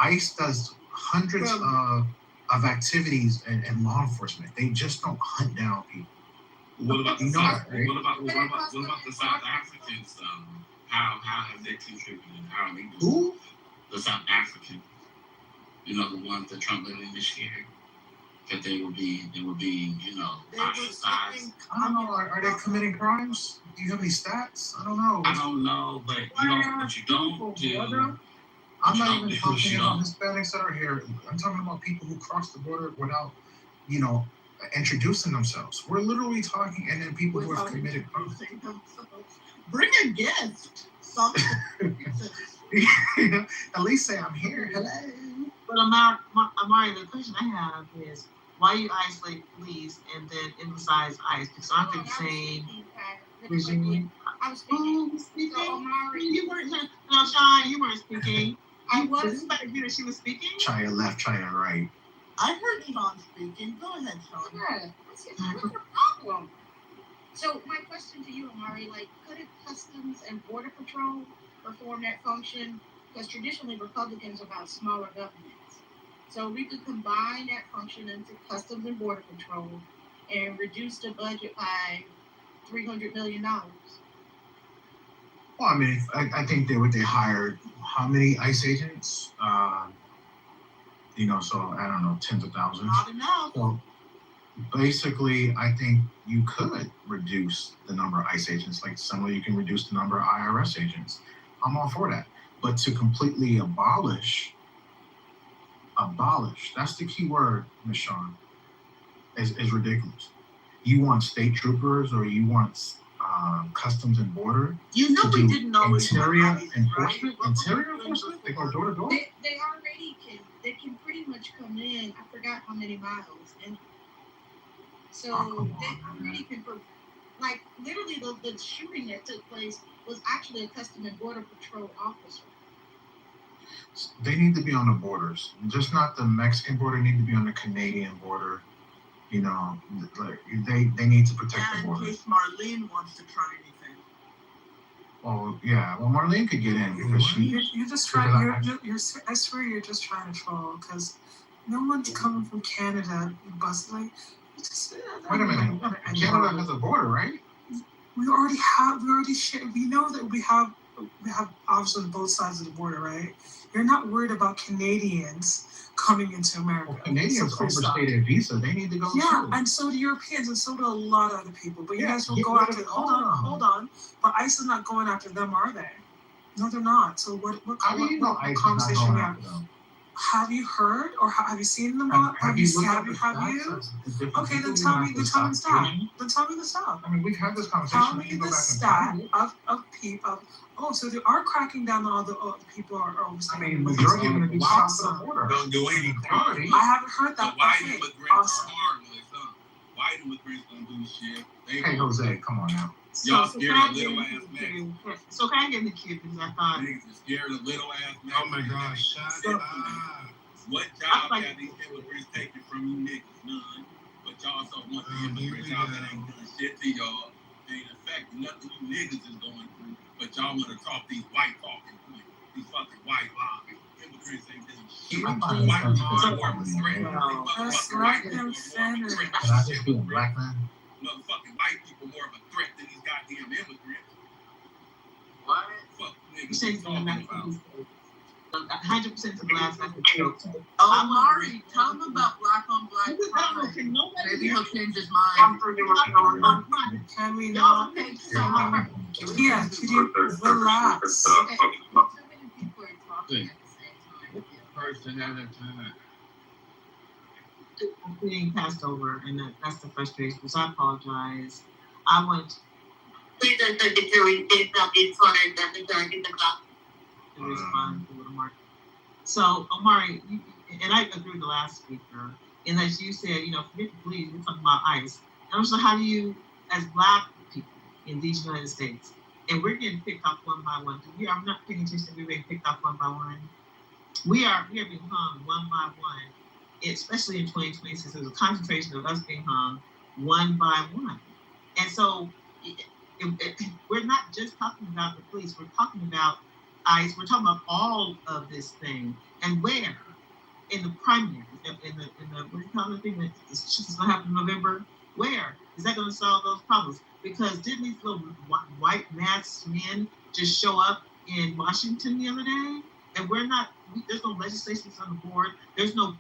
ICE does hundreds of activities and law enforcement. They just don't hunt down people. What about you the know South? that, right? What about the South Africans? How have they contributed? How are they doing? Who? The South African. The ones that Trump let in this year. That they will be ostracized. I don't know. Are they committing crimes? Do you have any stats? I don't know. I don't know, but what you don't do. I'm not even talking about Hispanics that are here. I'm talking about people who cross the border without, introducing themselves. We're literally talking, and then people who have committed crimes. Bring a gift. Something. At least say I'm here. Hello. But Amari, the question I have is, why you isolate police and then emphasize ICE? Because aren't they the same regime? I was speaking. So Amari, you weren't. No, Sean, you weren't speaking. I was. Does anybody agree that she was speaking? Chaya left, Chaya right. I heard Yvonne speaking. Go ahead, Sean. Yeah. What's your problem? So my question to you, Amari, couldn't Customs and Border Patrol perform that function? Because traditionally Republicans are about smaller governments. So we could combine that function into Customs and Border Patrol and reduce the budget by $300 million. Well, I mean, I think they hired how many ICE agents? So I don't know, tens of thousands. Not enough. So basically, I think you could reduce the number of ICE agents, like similar you can reduce the number of IRS agents. I'm all for that. But to completely abolish, that's the key word, Ms. Shawn, is ridiculous. You want state troopers or you want Customs and Border? You know we didn't always interior enforcement? Interior enforcement? They go door to door? They already can pretty much come in. I forgot how many miles. And so they already can Like literally, the shooting that took place was actually a Customs and Border Patrol officer. They need to be on the borders, just not the Mexican border. Need to be on the Canadian border. You know, like they need to protect the In borders. case Marlene wants to try anything. Oh yeah, well Marlene could get in because You're just trying. I swear you're just trying to troll because no one's coming from Canada bustling. Wait a minute, Canada has a border, right? We already share. We know that we have officers on both sides of the border, right? You're not worried about Canadians coming into America. Well, Canadians overstayed a visa. They need to go. Yeah, too. and so do Europeans, and so do a lot of other people. But you guys will go after. Hold on. But ICE is not going after them, are they? No, they're not. So what conversation we have? Have you heard or have you seen them? Have you? Okay, then tell me the stop. Then tell me the stop. I mean, we've had this conversation. Tell me the stat of people. Oh, so they are cracking down on all the people are overstaying. I mean, majority of them be south of the border. Don't do any crime. I haven't heard that. White immigrants are harmless, huh? White immigrants don't do shit. Hey, Jose, come on now. Y'all scared of little ass niggas. So can I get in the queue because I thought Niggas are scared of little ass niggas. Oh my gosh, shut it up. What job have these immigrants taken from you niggas? None. But y'all so want the immigrants out that ain't doing shit to y'all. Ain't affecting nothing you niggas is going through. But y'all want to talk these white talking points. These fucking white lies. Immigrants ain't doing shit. White laws are more of a threat. Motherfucking white people are more of a threat. Can I just be a black man? Motherfucking white people more of a threat than these goddamn immigrants. What? Fuck niggas talking about. 100% to blast like a joke. Oh, Mari, tell them about black on black crime. Maybe he'll change his mind. Can we not? Yeah, could you relax? Too many people are talking at the same time. Person at a time. I'm being passed over, and that's the frustration. So I apologize. I want Please don't take it to it's funny that the guy get the clock. to respond to Omari. So Omari, and I agree with the last speaker, in that you said, forget the police, we're talking about ICE. And also, how do you, as black people in these United States, and we're getting picked off one by one. We are not paying attention. We're being picked off one by one. We are being hung one by one, especially in 2026. There's a concentration of us being hung one by one. And so we're not just talking about the police. We're talking about ICE. We're talking about all of this thing. And where? In the primaries, in the what do you call the thing that's going to happen in November? Where is that going to solve those problems? Because didn't these little white masked men just show up in Washington the other day? And we're not. There's no legislation on the board. There's no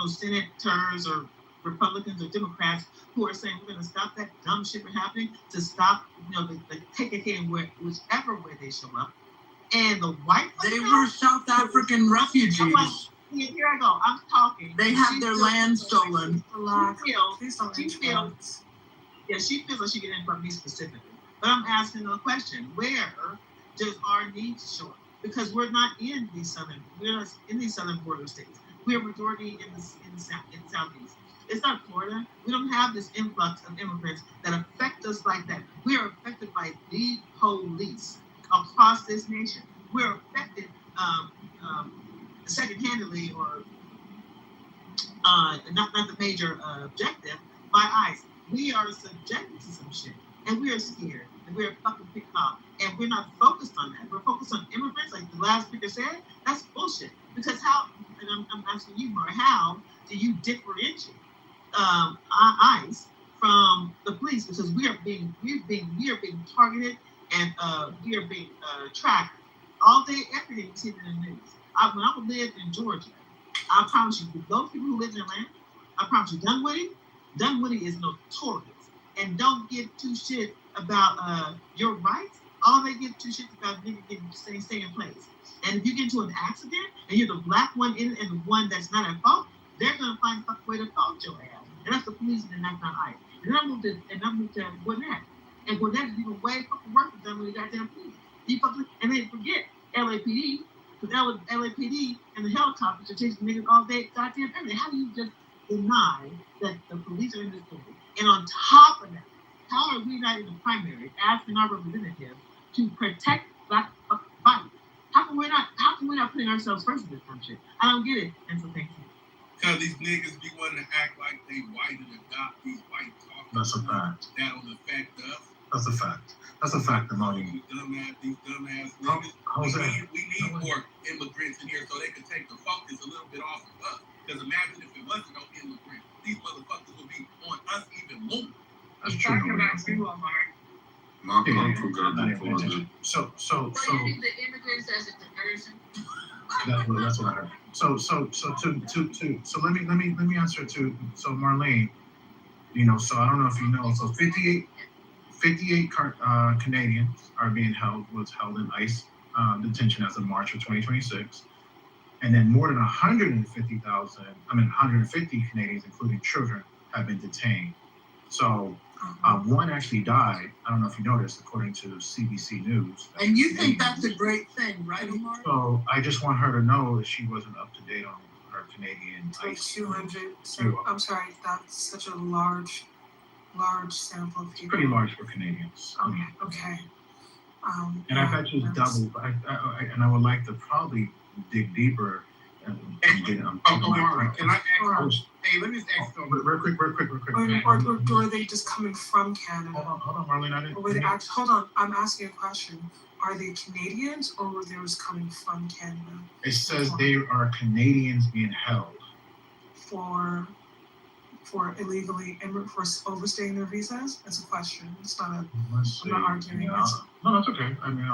senators or Republicans or Democrats who are saying we're going to stop that dumb shit from happening. To stop, the KKK whichever way they show up. And the white. They were South African refugees. Here I go. I'm talking. They have their land stolen. She feels like she can interrupt me specifically. But I'm asking a question. Where does our need to show up? Because we're not in these southern border states. We're majority in the southeast. It's not Florida. We don't have this influx of immigrants that affect us like that. We are affected by the police across this nation. We're affected second-handedly or not the major objective by ICE. We are subjected to some shit, and we are scared, and we are fucking picked off, and we're not focused on that. We're focused on immigrants, like the last speaker said. That's bullshit. Because how? And I'm asking you, Mara, how do you differentiate ICE from the police? Because we are being targeted, and we are being tracked all day, every day. You see it in the news. When I lived in Georgia, I promise you, those people who live in Atlanta, I promise you, Dunwoody is notorious and don't give two shit about your rights. All they give two shit about niggas stay in place. And if you get into an accident and you're the black one in it and the one that's not at fault, they're gonna find a way to fault your ass. And that's the police, and that's not ICE. And I moved to Gwinnett. And Gwinnett is even way fucking worse than the goddamn police. And they forget LAPD. Because LAPD and the helicopters are chasing niggas all day, goddamn everything. How do you just deny that the police are in this country? And on top of that, how are we not in the primary asking our representative to protect black bodies? How come we're not putting ourselves first in this country? I don't get it. And so thank you. Because these niggas be wanting to act like they white and adopt these white talkers. That's a fact. That don't affect us. That's a fact. That's a fact, Amoni. These dumbass niggas. We need more immigrants in here so they can take the focus a little bit off of us. Because imagine if it wasn't no immigrants, these motherfuckers would be on us even more. That's true. Talking about you, Omar. My uncle got the point. So. You think the immigrants as a diversion? That's what I heard. So let me answer to Marlene. So I don't know if you know. So 58 Canadians was held in ICE detention as of March of 2026, and then more than 150 Canadians, including children, have been detained. So one actually died. I don't know if you noticed, according to CBC News. And you think that's a great thing, right, Omar? So I just want her to know that she wasn't up to date on her Canadian ICE. 200. So I'm sorry, that's such a large sample of people. Pretty large for Canadians. Okay. And I've actually doubled. I would like to probably dig deeper. Omar, can I ask? Hey, let me just ask something. Real quick. Or are they just coming from Canada? Hold on, Marlene. Hold on, I'm asking a question. Are they Canadians or were those coming from Canada? It says they are Canadians being held. For illegally for overstaying their visas? That's a question. It's not I'm not arguing. Yeah. No, that's okay. I mean,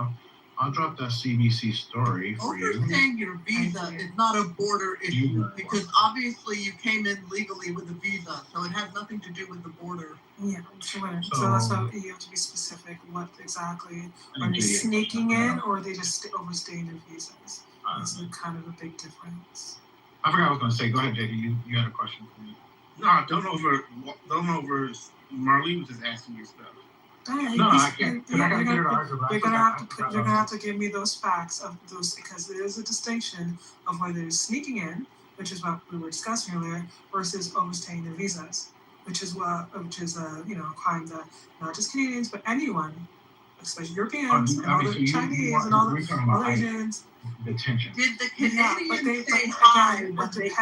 I'll drop that CBC story for you. Overstaying your visa is not a border issue because obviously you came in legally with a visa, so it has nothing to do with the border. Yeah, sure. So that's why you have to be specific. What exactly are they sneaking in, or are they just overstaying their visas? It's kind of a big difference. I forgot what I was going to say. Go ahead, JD. You had a question for me. No, don't over. Marlene was just asking you stuff. No, I can't. You're gonna have to give me those facts of those because there is a distinction of whether it's sneaking in, which is what we were discussing earlier, versus overstaying their visas, which is a crime that not just Canadians but anyone, especially Europeans and all the Chinese and all the Asians. Detention. Did the Canadians say hi? Which one do you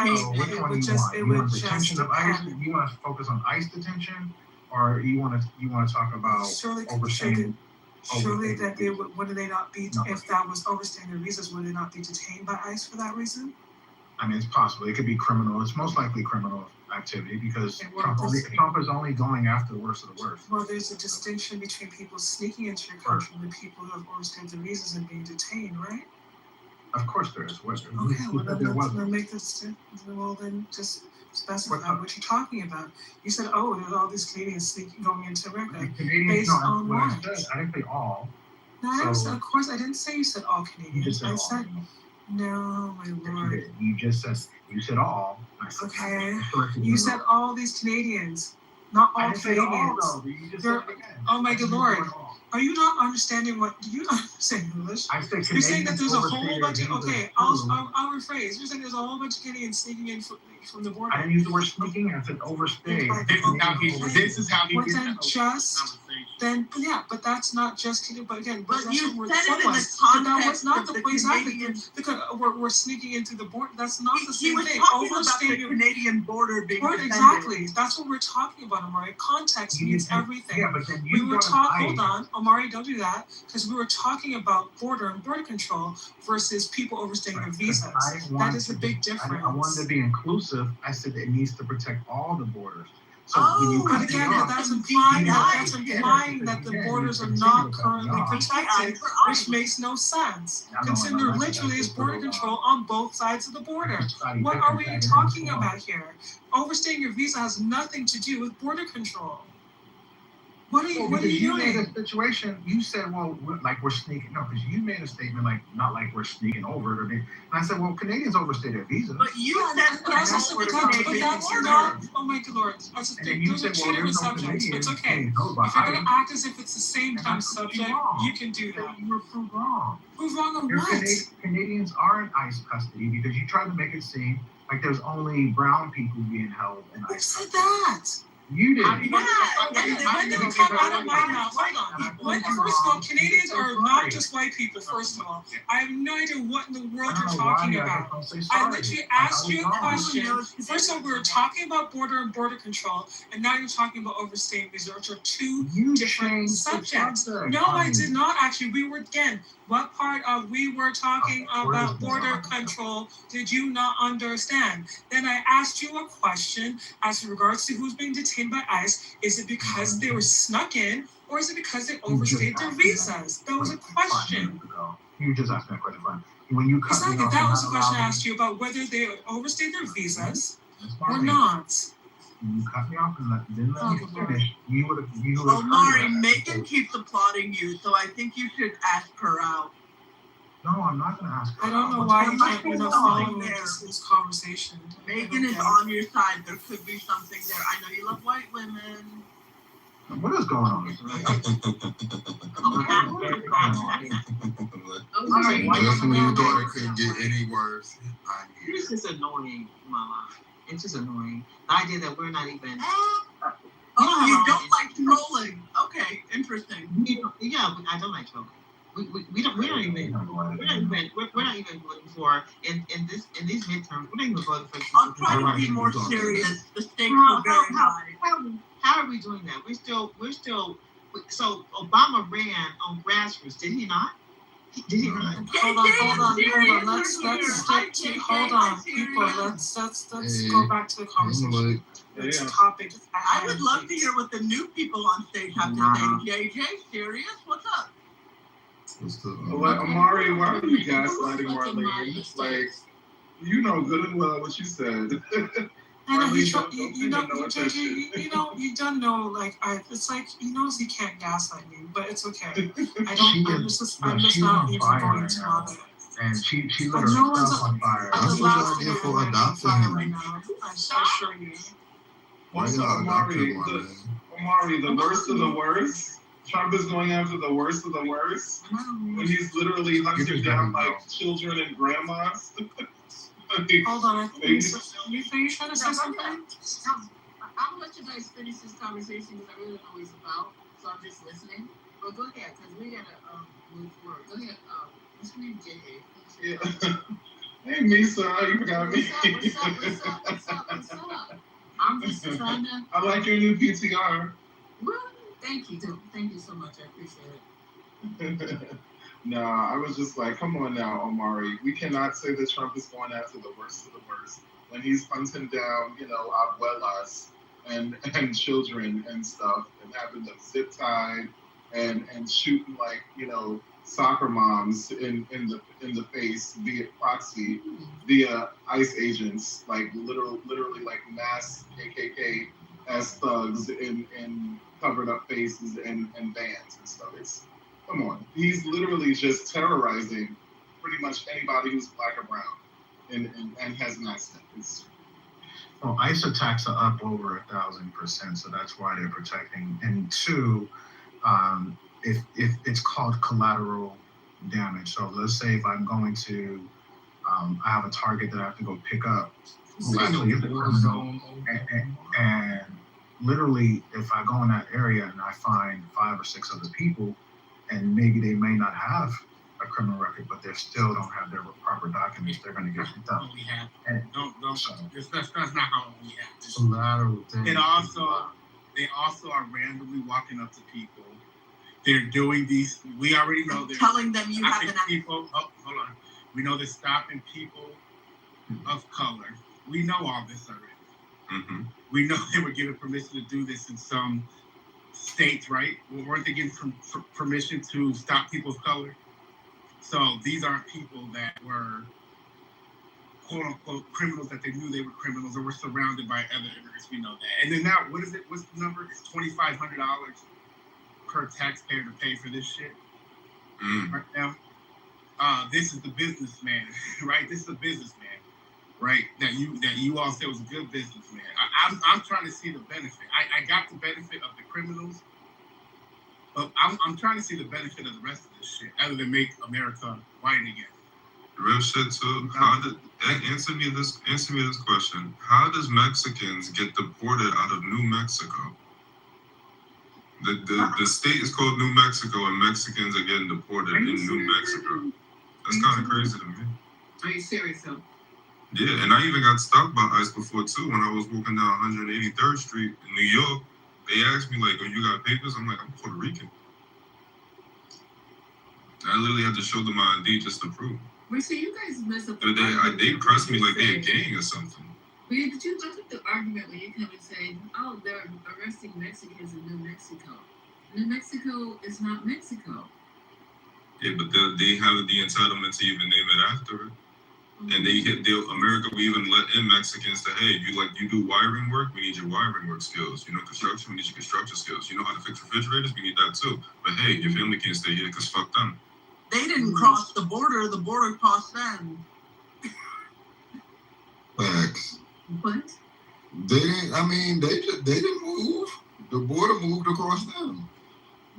want? You want detention of ICE? You want to focus on ICE detention? Or you want to talk about overstaying? Surely that they would they not be if that was overstaying their visas? Would they not be detained by ICE for that reason? I mean, it's possible. It could be criminal. It's most likely criminal activity because Trump is only going after the worst of the worst. Well, there's a distinction between people sneaking into your country and the people who have overstayed their visas and being detained, right? Of course, there is. Okay, well then make this. Well, then just specify what you're talking about. You said, "Oh, there's all these Canadians going into America." Canadians, on what I said. I didn't say all. No, of course, I didn't say you said all Canadians. I said, no, my lord. You said all. Okay. You said all these Canadians, not all Canadians. Oh my good lord. Are you not understanding do you not understand English? You're saying that there's a whole bunch of, I'll rephrase. You're saying there's a whole bunch of Canadians sneaking in from the border. I didn't use the word sneaking, I said overstay. This is how he gets but that's not just Canadian, but again, but you said it in the context not of the the place Canadians. Because we're sneaking into the border. That's not the same thing. He was talking about the Canadian border being defended. Exactly. That's what we're talking about, Amari. Context means everything. Yeah, but then hold on, Amari, don't do that, because we were talking about border and border control versus people overstaying their visas. That is a big difference. I wanted to be inclusive. I said it needs to protect all the borders. So but again, that's implying that the borders are not currently protected, which makes no sense. Considering there literally is border control on both sides of the border. What are we talking about here? Overstaying your visa has nothing to do with border control. What are you doing? You made a situation, you said, well, we're sneaking. No, because you made a statement not like we're sneaking over. And I said, well, Canadians overstay their visas. But you said that's not, oh my good lord. Those are two different subjects. It's okay. If you're going to act as if it's the same time subject, you can do that. You were proved wrong. Proved wrong on what? Canadians are in ICE custody because you tried to make it seem like there's only brown people being held in ICE. Who said that? You did. When did it come out of my mouth? Hold on. First of all, Canadians are not just white people, first of all. I have no idea what in the world you're talking about. I literally asked you a question. First of all, we were talking about border and border control, and now you're talking about overstaying visas, which are two different subjects. No, I did not actually. We were, again, what part of we were talking about border control did you not understand? Then I asked you a question as regards to who's being detained by ICE. Is it because they were snuck in, or is it because they overstayed their visas? That was a question. You just asked me a question, Brian. When you cut me Exactly, off, that you're was not the question I allowed asked you about whether they overstayed their visas or me. not. When you cut me off and didn't let me finish, you would have. Omari, Megan keeps applauding you, so I think you should ask her out. No, I'm not going to ask her. I don't know why you're not following this conversation. Megan is on your side. There could be something there. I know you love white women. What is going on? Just when you thought it couldn't get any worse. It's just annoying, Mama. It's just annoying. The idea that we're not even. Oh, you don't like trolling? Okay, interesting. Yeah, I don't like trolling. We're not even voting for in these midterms. We're not even voting for. I'll try to be more serious. The stakes are very high. How are we doing that? We're still. So Obama ran on grassroots, did he not? Did he not? Hold on. Let's stick to. Hold on, people. Let's go back to the conversation. It's a topic. I would love to hear what the new people on stage have to say. JJ, serious? What's up? Amari, why are you gaslighting Marlene? Like, you know good and well what you said. I know you don't know. Like, it's like he knows he can't gaslight me, but it's okay. I'm just not even going to bother. And she lit herself on fire. That's what y'all get for adopting him. I assure you. Also, Amari, the worst of the worst. Trump is going after the worst of the worst when he's literally hunting down like children and grandmas. Hold on, I think you trying to say something? I'll let you guys finish this conversation because I really don't know what it's about, so I'm just listening. But go ahead, because we gotta move forward. Go ahead. What's your name, JJ? Yeah. Hey, Misa, you forgot me. What's up? I'm just trying to. I like your new PTR. Well, thank you so much. I appreciate it. Nah, I was just like, come on now, Omari. We cannot say that Trump is going after the worst of the worst when he's hunting down, abuelas and children and stuff and having them zip tied and shooting like, soccer moms in the face via proxy, via ICE agents, like literally like mass KKK as thugs in covered up faces and vans and stuff. Come on. He's literally just terrorizing pretty much anybody who's black or brown and has an accent. Well, ICE attacks are up over 1,000%, so that's why they're protecting. And two, if it's called collateral damage. So let's say if I'm going to, I have a target that I have to go pick up, who actually is a criminal, and literally, if I go in that area and I find 5 or 6 other people, and maybe they may not have a criminal record, but they still don't have their proper documents, they're going to get picked up. That's not how we have. Collateral damage. They also are randomly walking up to people. They're doing these. We already know they're telling them you have an people. Oh, hold on. We know they're stopping people of color. We know all this already. Mm-hmm. We know they were given permission to do this in some states, right? Well, weren't they given permission to stop people of color? So these aren't people that were quote unquote criminals that they knew they were criminals or were surrounded by other immigrants. We know that. And then now, what is it? What's the number? It's $2,500 per taxpayer to pay for this shit right now. This is the businessman, right? This is a businessman, right? That you all said was a good businessman. I'm trying to see the benefit. I got the benefit of the criminals, but I'm trying to see the benefit of the rest of this shit, other than make America white again. Real shit too. How did answer me this question? How does Mexicans get deported out of New Mexico? The state is called New Mexico, and Mexicans are getting deported in New Mexico. That's kind of crazy to me. Are you serious though? Yeah, and I even got stopped by ICE before too. When I was walking down 183rd Street in New York, they asked me like, "Oh, you got papers?" I'm like, "I'm Puerto Rican." I literally had to show them my ID just to prove. But see, you guys mess up. They pressed me like they a gang or something. But did you look at the argument when you come and say, "Oh, they're arresting Mexicans in New Mexico"? New Mexico is not Mexico. Yeah, but they have the entitlement to even name it after it. And America will even let in Mexicans say, hey, you do wiring work, we need your wiring work skills. You know, construction, we need your construction skills. You know how to fix refrigerators, we need that too. But hey, your family can't stay here because fuck them. They didn't cross the border crossed them. Facts. What? They didn't move. The border moved across them.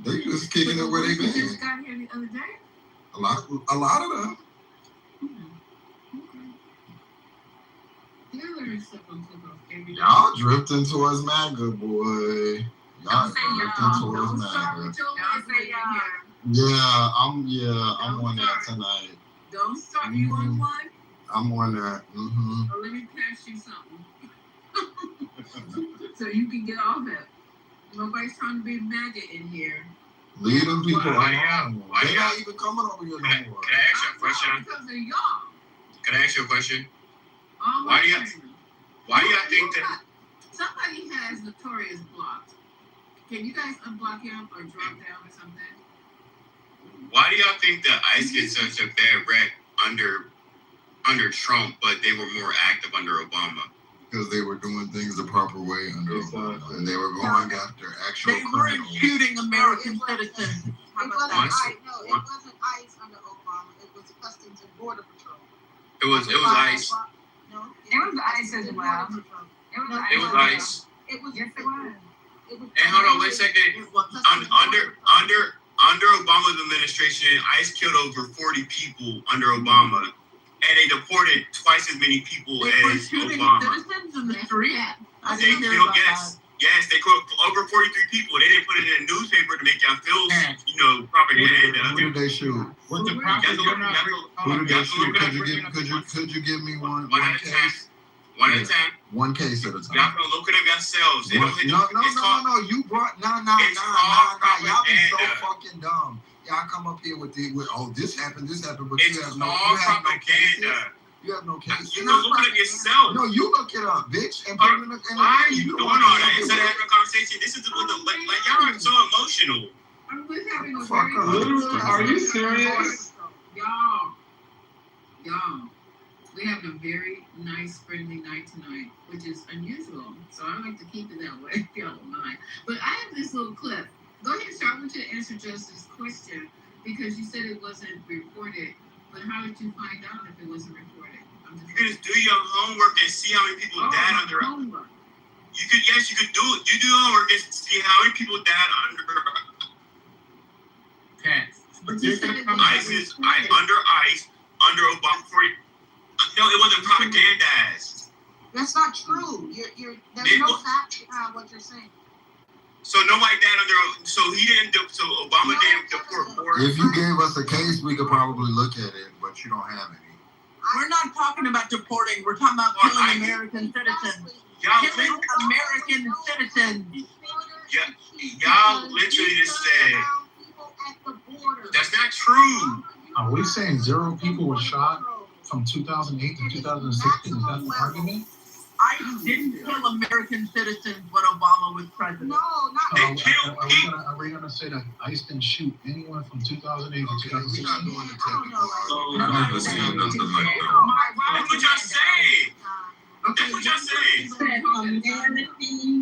They just kicking it where they been. Just got here the other day? A lot of them. Y'all drifting towards MAGA, boy. Y'all drifting towards MAGA. Yeah, I'm on that tonight. Don't start. You on one? I'm on that. Oh, let me pass you something. So you can get off it. Nobody's trying to be MAGA in here. Leave them people alone. They're not even coming over here no more. Can I ask you a question? Because of y'all. Can I ask you a question? Why do you think that? Somebody has Notorious blocked. Can you guys unblock him or drop down or something? Why do y'all think that ICE gets such a bad rep under Trump, but they were more active under Obama? Because they were doing things the proper way under Obama, and they were going after actual They were criminals. imputing American citizens. It wasn't ICE under Obama. It was Customs and Border Patrol. It was ICE. No, It was ICE as well. It was ICE. It was. Yes, it was. And hold on, wait a second. Under Obama's administration, ICE killed over 40 people under Obama, and they deported twice as many people as Obama. Citizens in the street. They killed, yes, they killed over 43 people. They didn't put it in a newspaper to make y'all feel, propaganda. Who did they shoot? What's the propaganda? Who did they shoot? Could you give me one case? One at a time. One case at a time. Y'all can look it up yourselves. No. You brought nah. Y'all be so fucking dumb. Y'all come up here with this happened, but you have no cases. You have no cases. You can look it up yourself. No, you look it up, bitch. And put it in the why are you doing all that instead of having a conversation? This is y'all are so emotional. We're having a Fuck very up. Are you serious? Y'all. We're having a very nice, friendly night tonight, which is unusual. So I like to keep it that way, if y'all don't mind. But I have this little clip. Go ahead, sir. I want you to answer Justice's question because you said it wasn't reported. But how did you find out if it wasn't reported? You can just do your homework and see how many people died under. Homework. You could do it. You do your homework and see how many people died under. But you said it under ICE, under Obama. No, it wasn't propagandized. That's not true. There's no fact behind what you're saying. So nobody died under. So he didn't. So Obama didn't deport more. If you gave us a case, we could probably look at it, but you don't have any. We're not talking about deporting. We're talking about killing American citizens. Killing American citizens. Y'all literally just said. That's not true. Are we saying 0 people were shot from 2008 to 2016? Is that the argument? ICE didn't kill American citizens when Obama was president. No, not. Are we gonna say that ICE didn't shoot anyone from 2008 to 2016? That's what y'all saying. That's what y'all saying.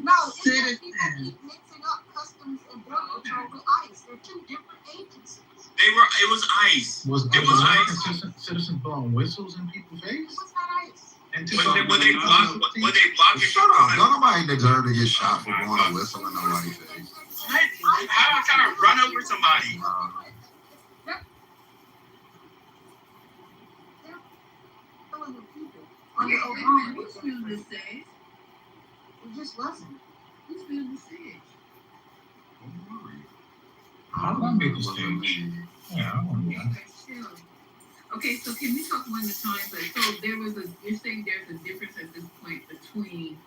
No, people keep mixing up Customs and Border Patrol with ICE. They're two different agencies. It was ICE. Was American citizens blowing whistles in people's face? It was not ICE. When they block it. Shut up. Nobody deserve to get shot for blowing a whistle in nobody's face. How am I trying to run over somebody? under Obama. Who's feeling the stage? It just wasn't. Who's feeling the stage? I want to be the stage. Yeah, I want to be. Okay, so can we talk one at a time? So you're saying there's a difference at this point between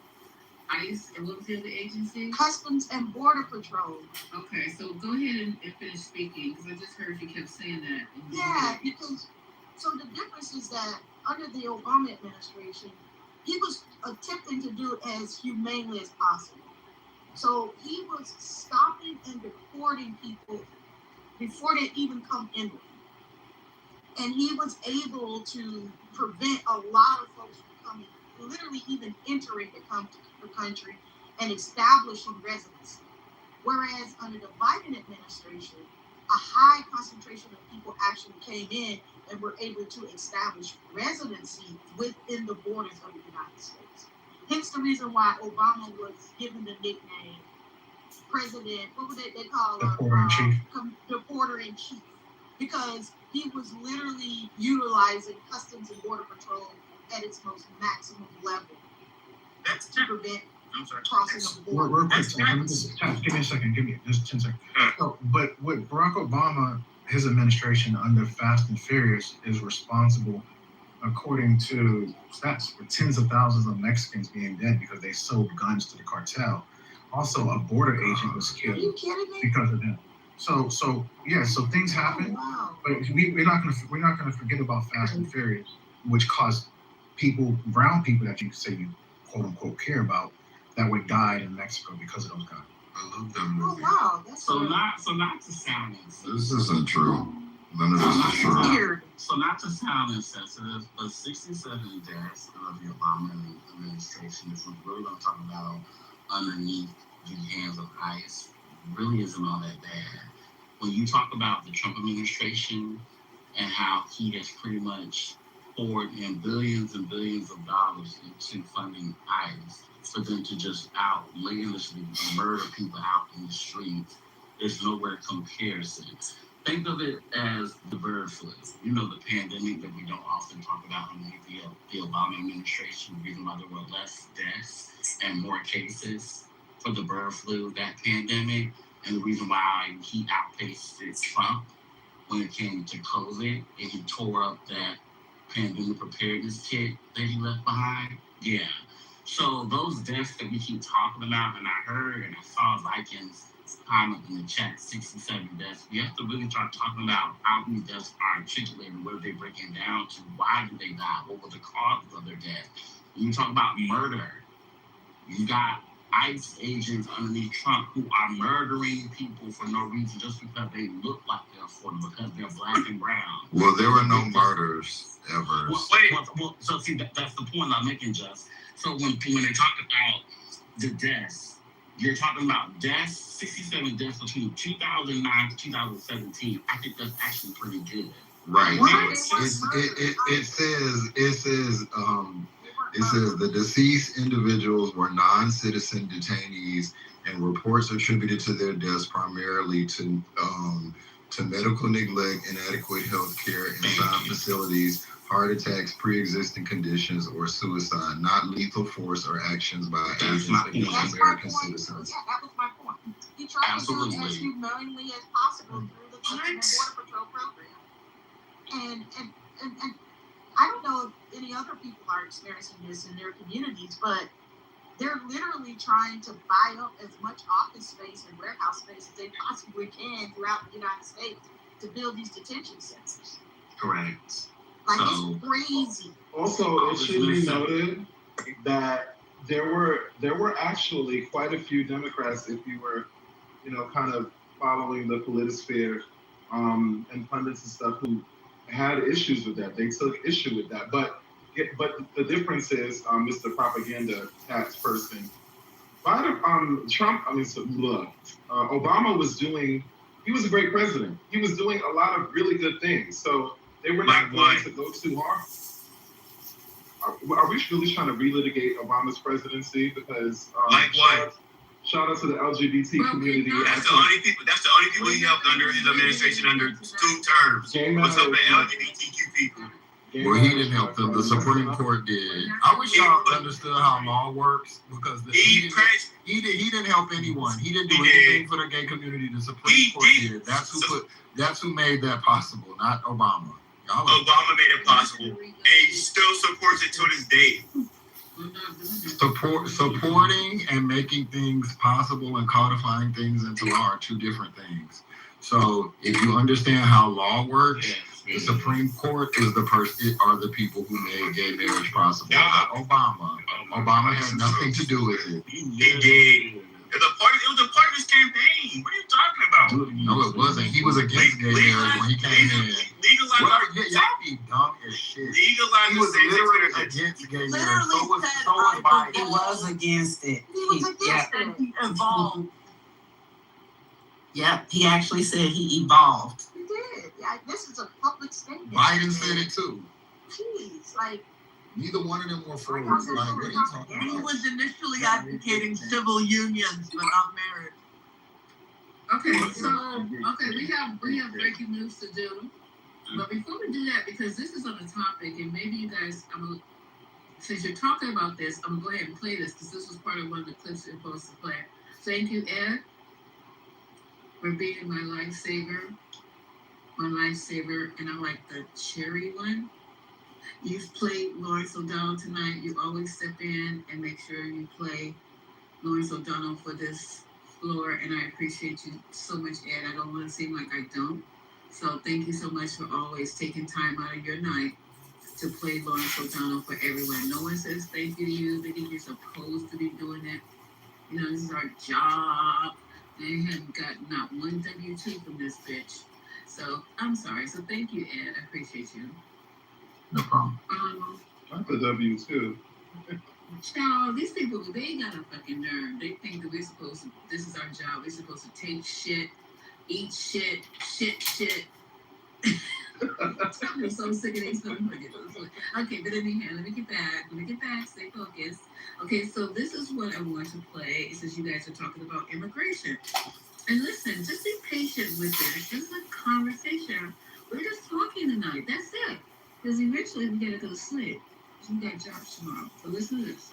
ICE and what was the other agency? Customs and Border Patrol. Okay, so go ahead and finish speaking, because I just heard you kept saying that. Yeah, because, so the difference is that under the Obama administration, he was attempting to do it as humanely as possible. So he was stopping and deporting people before they even come in. And he was able to prevent a lot of folks from coming, literally even entering the country and establishing residency. Whereas under the Biden administration, a high concentration of people actually came in and were able to establish residency within the borders of the United States. Hence the reason why Obama was given the nickname President, what would they call him? Deporter-in-Chief. Because he was literally utilizing Customs and Border Patrol at its most maximum level to prevent crossing of the border. Real quick, give me a second. Give me just 10 seconds. So, but with Barack Obama, his administration under Fast and Furious is responsible, according to stats, for tens of thousands of Mexicans being dead because they sold guns to the cartel. Also, a border agent was killed because of them. So things happen, but we're not gonna forget about Fast and Furious, which caused brown people that you say you quote unquote care about, that would die in Mexico because of those guys. I love that movie. Oh wow, that's so not to sound insensitive. This isn't true. None of this is true. So not to sound insensitive, but 67 deaths of the Obama administration, if we're really gonna talk about underneath the hands of ICE, really isn't all that bad. When you talk about the Trump administration and how he has pretty much poured in billions and billions of dollars into funding ICE for them to just outlandishly murder people out in the streets, there's nowhere comparison. Think of it as the bird flu. You know, the pandemic that we don't often talk about underneath the Obama administration, the reason why there were less deaths and more cases for the bird flu, that pandemic, and the reason why he outpaced Trump when it came to COVID, and he tore up that pandemic preparedness kit that he left behind. Yeah. So those deaths that we keep talking about, and I heard and I saw Vikings comment in the chat, 67 deaths. We have to really start talking about how these deaths are articulated, what are they breaking down to, why did they die, what were the causes of their death. When you talk about murder, you got ICE agents underneath Trump who are murdering people for no reason, just because they look like they're for them, because they're black and brown. Well, there were no murders ever. Well, so see, that's the point I'm making, Just. So when they talk about the deaths, you're talking about deaths, 67 deaths between 2009 to 2017. I think that's actually pretty good. Right. It says the deceased individuals were non-citizen detainees, and reports attributed to their deaths primarily to medical neglect, inadequate health care inside facilities, heart attacks, pre-existing conditions, or suicide, not lethal force or actions by agents against American citizens. Yeah, that was my point. He tried to do it as humanely as possible through the Customs and Border Patrol program. And I don't know if any other people are experiencing this in their communities, but they're literally trying to buy up as much office space and warehouse space as they possibly can throughout the United States to build these detention centers. Correct. Like, it's crazy. Also, it should be noted that there were actually quite a few Democrats, if you were, kind of following the politosphere and pundits and stuff, who had issues with that. They took issue with that. But the difference is, Mr. Propaganda Tax person, Obama he was a great president. He was doing a lot of really good things. So they were not going to go too hard. Are we really trying to relitigate Obama's presidency? Because shout out to the LGBT community. That's the only people he helped under his administration under 2 terms. What's up with LGBTQ people? Well, he didn't help them. The Supreme Court did. I wish y'all understood how law works because he didn't help anyone. He didn't do anything for the gay community. The Supreme Court did. That's who made that possible, not Obama. Obama made it possible, and he still supports it to this day. Supporting and making things possible and codifying things into law are two different things. So if you understand how law works, the Supreme Court is are the people who made gay marriage possible. Not Obama. Obama had nothing to do with it. He did. It was a part of his campaign. What are you talking about? No, it wasn't. He was against gay marriage when he came in. Y'all be dumb as shit. He was literally against gay marriage. So was Biden. He was against it. He was against it. He evolved. Yep, he actually said he evolved. He did. Yeah, this is a public statement. Biden said it too. Jeez, like. Neither one of them were for it. Like, what are you talking about? He was initially advocating civil unions, but not marriage. Okay, so we have breaking news to do. But before we do that, because this is on the topic, and maybe you guys, since you're talking about this, I'm gonna go ahead and play this because this was part of one of the clips you're supposed to play. Thank you, Ed, for being my lifesaver, and I like the cherry one. You've played Lawrence O'Donnell tonight. You always step in and make sure you play Lawrence O'Donnell for this floor, and I appreciate you so much, Ed. I don't want to seem like I don't. So thank you so much for always taking time out of your night to play Lawrence O'Donnell for everyone. No one says thank you to you. They think you're supposed to be doing it. You know, this is our job. They haven't gotten not one W-2 from this bitch. So I'm sorry. So thank you, Ed. I appreciate you. No problem. I'm the W2. Child, these people, they ain't got a fucking nerve. They think that this is our job. We're supposed to take shit, eat shit. I'm so sick of these motherfuckers. Okay, but anyhow, let me get back, stay focused. Okay, so this is what I want to play, since you guys are talking about immigration. And listen, just be patient with this. This is a conversation. We're just talking tonight. That's it. Because eventually we gotta go to sleep. We got jobs tomorrow. So listen to this.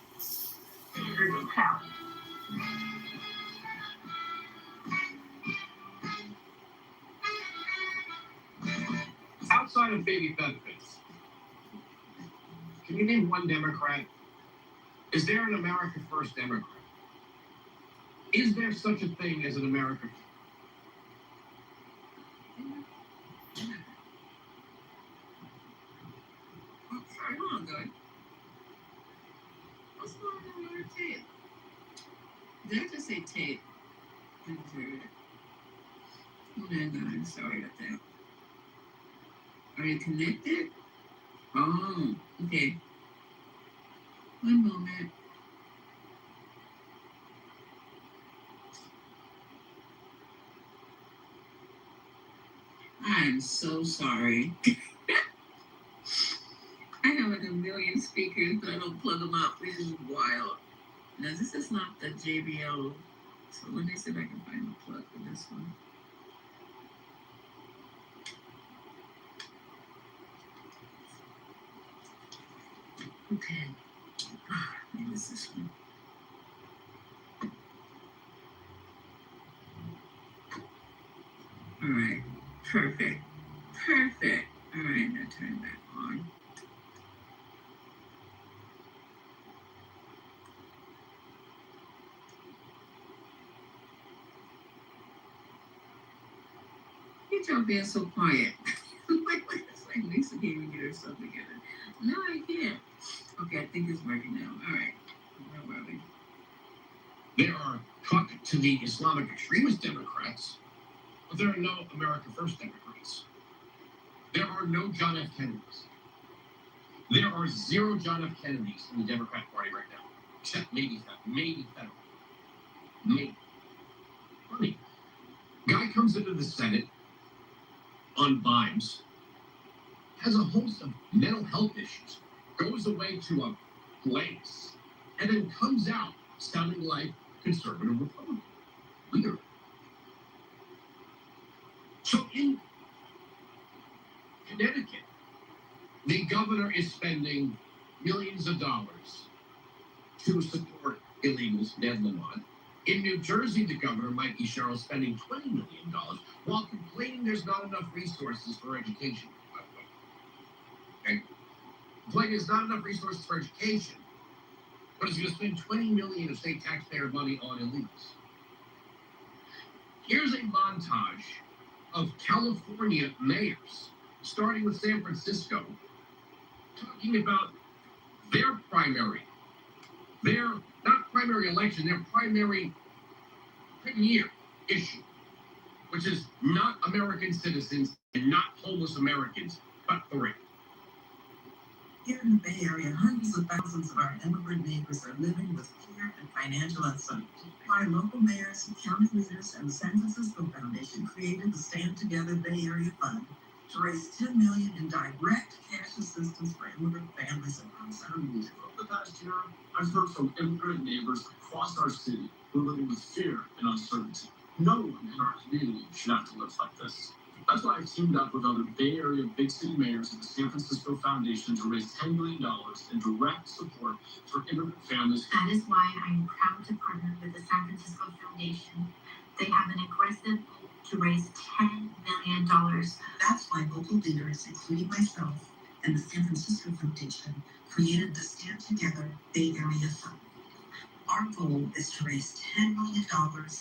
Outside of baby benefits, can you name one Democrat? Is there an America First Democrat? Is there such a thing as an America First? Sorry, hold on, guys. What's going on with our tape? Did I just say tape? I just heard it. Oh my God, I'm sorry about that. Are you connected? Oh, okay. One moment. I'm so sorry. I have like a million speakers, but I don't plug them up. This is wild. Now, this is not the JBL. So let me see if I can find the plug for this one. Okay. Maybe it's this one. All right. Perfect. All right, now turn that on. Y'all being so quiet. It's like Lisa can't even get herself together. No, I can't. Okay, I think it's working now. All right. Where were we? There are talk to the Islamic extremist Democrats, but there are no America First Democrats. There are no John F. Kennedys. There are 0 John F. Kennedys in the Democrat Party right now, except maybe federal. Maybe. Funny. Guy comes into the Senate on vibes, has a host of mental health issues, goes away to a place, and then comes out sounding like conservative Republican. Weird. So in Connecticut, The governor is spending millions of dollars to support illegals, Ned Lamont. In New Jersey, the governor, Mikey Sherrill, spending $20 million while complaining there's not enough resources for education, by the way. Okay? Complaining there's not enough resources for education, but is going to spend $20 million of state taxpayer money on illegals. Here's a montage of California mayors, starting with San Francisco, talking about their not primary election, their primary year issue, which is not American citizens and not homeless Americans, but three. Here in the Bay Area, hundreds of thousands of our immigrant neighbors are living with fear and financial uncertainty. Our local mayors, county leaders, and the San Francisco Foundation created the Stand Together Bay Area Fund to raise $10 million in direct cash assistance for immigrant families across our region. Over the past year, I've heard from immigrant neighbors across our city who are living with fear and uncertainty. No one in our community should have to live like this. That's why I teamed up with other Bay Area big city mayors at the San Francisco Foundation to raise $10 million in direct support for immigrant families. That is why I'm proud to partner with the San Francisco Foundation. They have an aggressive goal to raise $10 million. That's why local leaders, including myself and the San Francisco Foundation, created the Stand Together Bay Area Fund. Our goal is to raise $10 million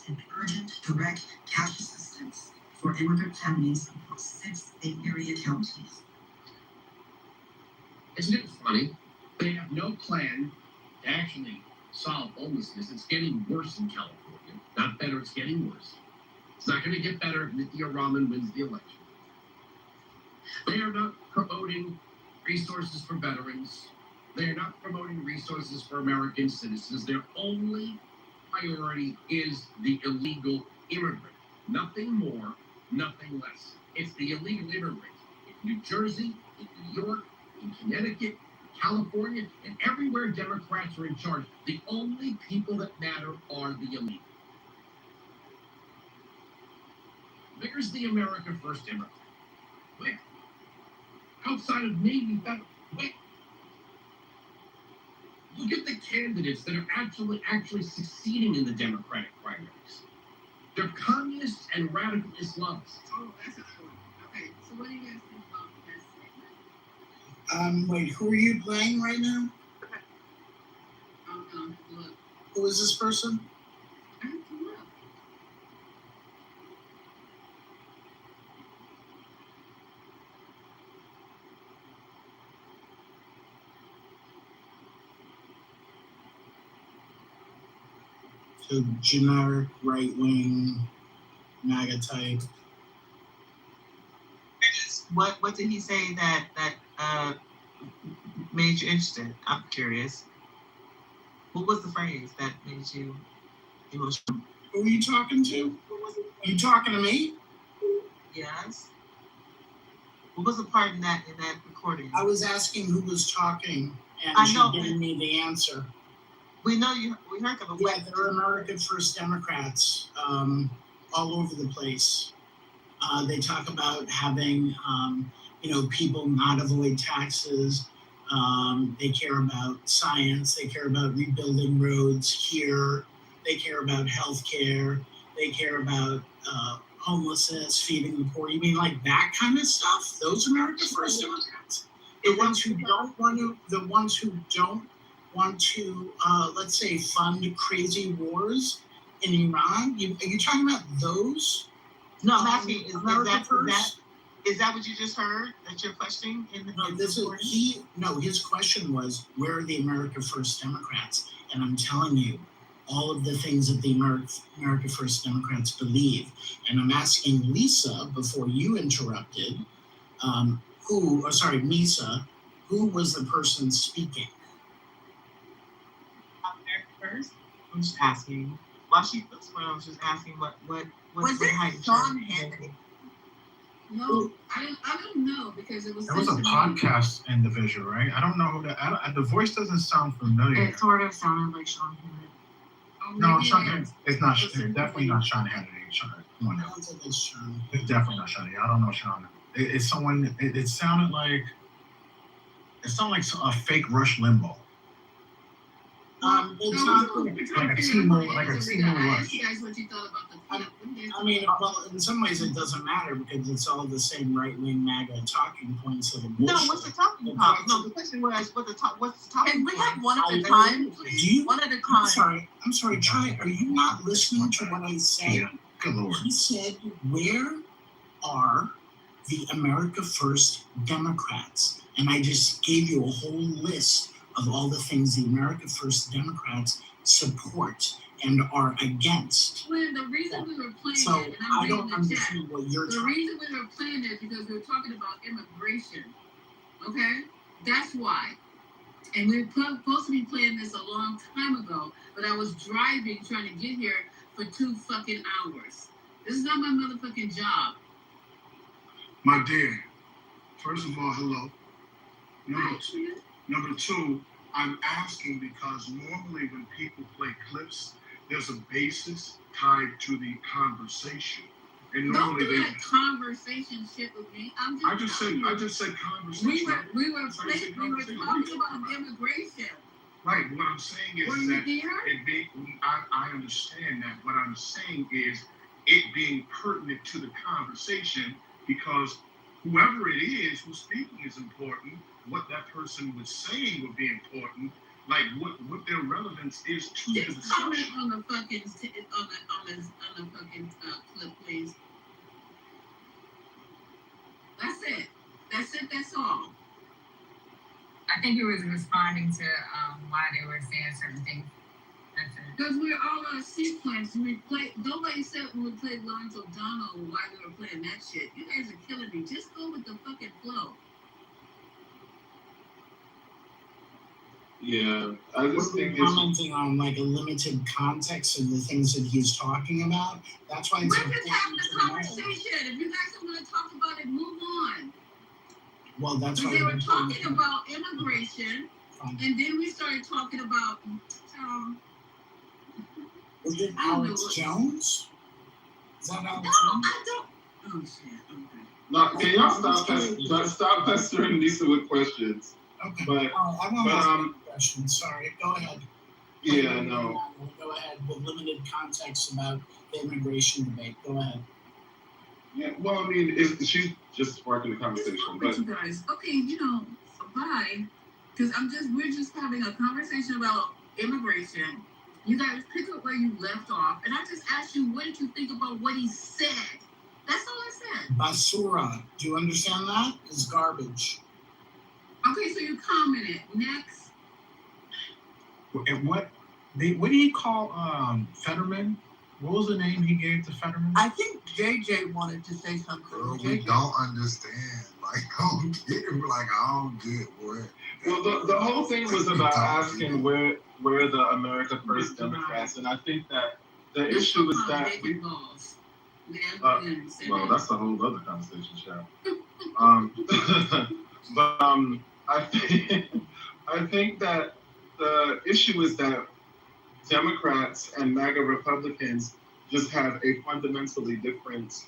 in urgent direct cash assistance for immigrant families across 6 Bay Area counties. Isn't it funny? They have no plan to actually solve homelessness. It's getting worse in California. Not better, it's getting worse. It's not going to get better if Nithya Raman wins the election. They are not promoting resources for veterans. They are not promoting resources for American citizens. Their only priority is the illegal immigrant. Nothing more, nothing less. It's the illegal immigrant in New Jersey, in New York, in Connecticut, California, and everywhere Democrats are in charge. The only people that matter are the elite. Where's the America First Democrat? Where? Outside of maybe that. Where? Look at the candidates that are actually succeeding in the Democratic primaries. They're communists and radical Islamists. Oh, that's a cool. Okay, so what do you guys think about that segment? Wait, who are you playing right now? Look. Who is this person? I have to look. So generic, right-wing, MAGA type. What did he say that made you interested? I'm curious. What was the phrase that made you emotional? Who are you talking to? You talking to me? Yes. What was the part in that recording? I was asking who was talking, and I know. she gave me the answer. We know you. We heard of them. Yeah, they're American First Democrats all over the place. They talk about having, people not avoid taxes. They care about science. They care about rebuilding roads here. They care about healthcare. They care about homelessness, feeding the poor. You mean like that kind of stuff? Those American First Democrats. The ones who don't want to, let's say, fund crazy wars in Iran? Are you talking about those? No, I'm asking, is that what you just heard? That's your question? His question was, where are the America First Democrats? And I'm telling you, all of the things that the America First Democrats believe. And I'm asking Lisa, before you interrupted, Misa, who was the person speaking? First, I'm just asking. While she was I was just asking what Was it Sean Hannity? No, I don't know because it was. That was a podcast individual, right? I don't know who that. The voice doesn't sound familiar. It sort of sounded like Sean Hannity. Oh, No, Sean. It's not. It's definitely not Sean Hannity. Come on now. It's Sean. It's definitely not Sean. I don't know Sean. It's someone. It sounded like. It sounds like a fake Rush Limbaugh. It's No, not. Like a T-Mobile I asked Rush. you guys what you thought about the clip. I mean, well, in some ways it doesn't matter because it's all the same right-wing MAGA talking points of the bullshit. No, what's the talking point? No, the question was, what's the talking Can we point? have one at a I time, Do please? you? One at a I'm time. sorry, Charlie, are you not listening to what I said? Yeah, good Lord. He said, where are the America First Democrats? And I just gave you a whole list of all the things the America First Democrats support and are against. Well, the reason we were playing So it, and I'm I reading don't the understand chat. what you're The talking reason we were playing it because we were talking about immigration. Okay, that's why. And we were supposed to be playing this a long time ago, but I was driving trying to get here for 2 fucking hours. This is not my motherfucking job. My dear, first of all, hello. Right. Number two, I'm asking because normally when people play clips, there's a basis tied to the conversation. And Don't normally do that conversation shit with me. I just said conversation. We were talking about immigration. Right. What I'm saying is Were that you there? I understand that. What I'm saying is it being pertinent to the conversation because whoever it is who's speaking is important. What that person was saying would be important. Like what their relevance is to the Just comment discussion. on the fucking on the fucking clip, please. That's it. That's all. I think he was responding to why they were saying certain things. That's it. Because we're all on a sequence. Nobody said when we played Lawrence O'Donnell why we were playing that shit. You guys are killing me. Just go with the fucking flow. Yeah, I just think We're it's commenting on like a limited context of the things that he's talking about. That's why it's We're just having important a to know. conversation. If you guys don't want to talk about it, move on. Well, that's Because why they were we're talking about immigration, Fine. and then we started talking about. Was it I don't Alex know. Jones? Is that Alex No, Jones? I don't. Oh shit. Okay. no. Can y'all stop pestering Lisa with questions? Okay. But I won't ask any questions. Sorry. Go ahead. yeah, no. Go ahead with limited context about the immigration debate. Go ahead. Yeah, well, I mean, she's just sparking the conversation. With you guys. Okay, bye. Because we're just having a conversation about immigration. You guys pick up where you left off, and I just asked you, what did you think about what he said? That's all I said. Basura. Do you understand that? It's garbage. Okay, so you commented. Next. And what do you call Fetterman? What was the name he gave to Fetterman? I think JJ wanted to say something. Girl, we don't understand. Like, I don't get what. Well, the whole thing was about asking where the America First Democrats, and I think that the issue is that we. Well, that's a whole other conversation, child. But I think that the issue is that Democrats and MAGA Republicans just have a fundamentally different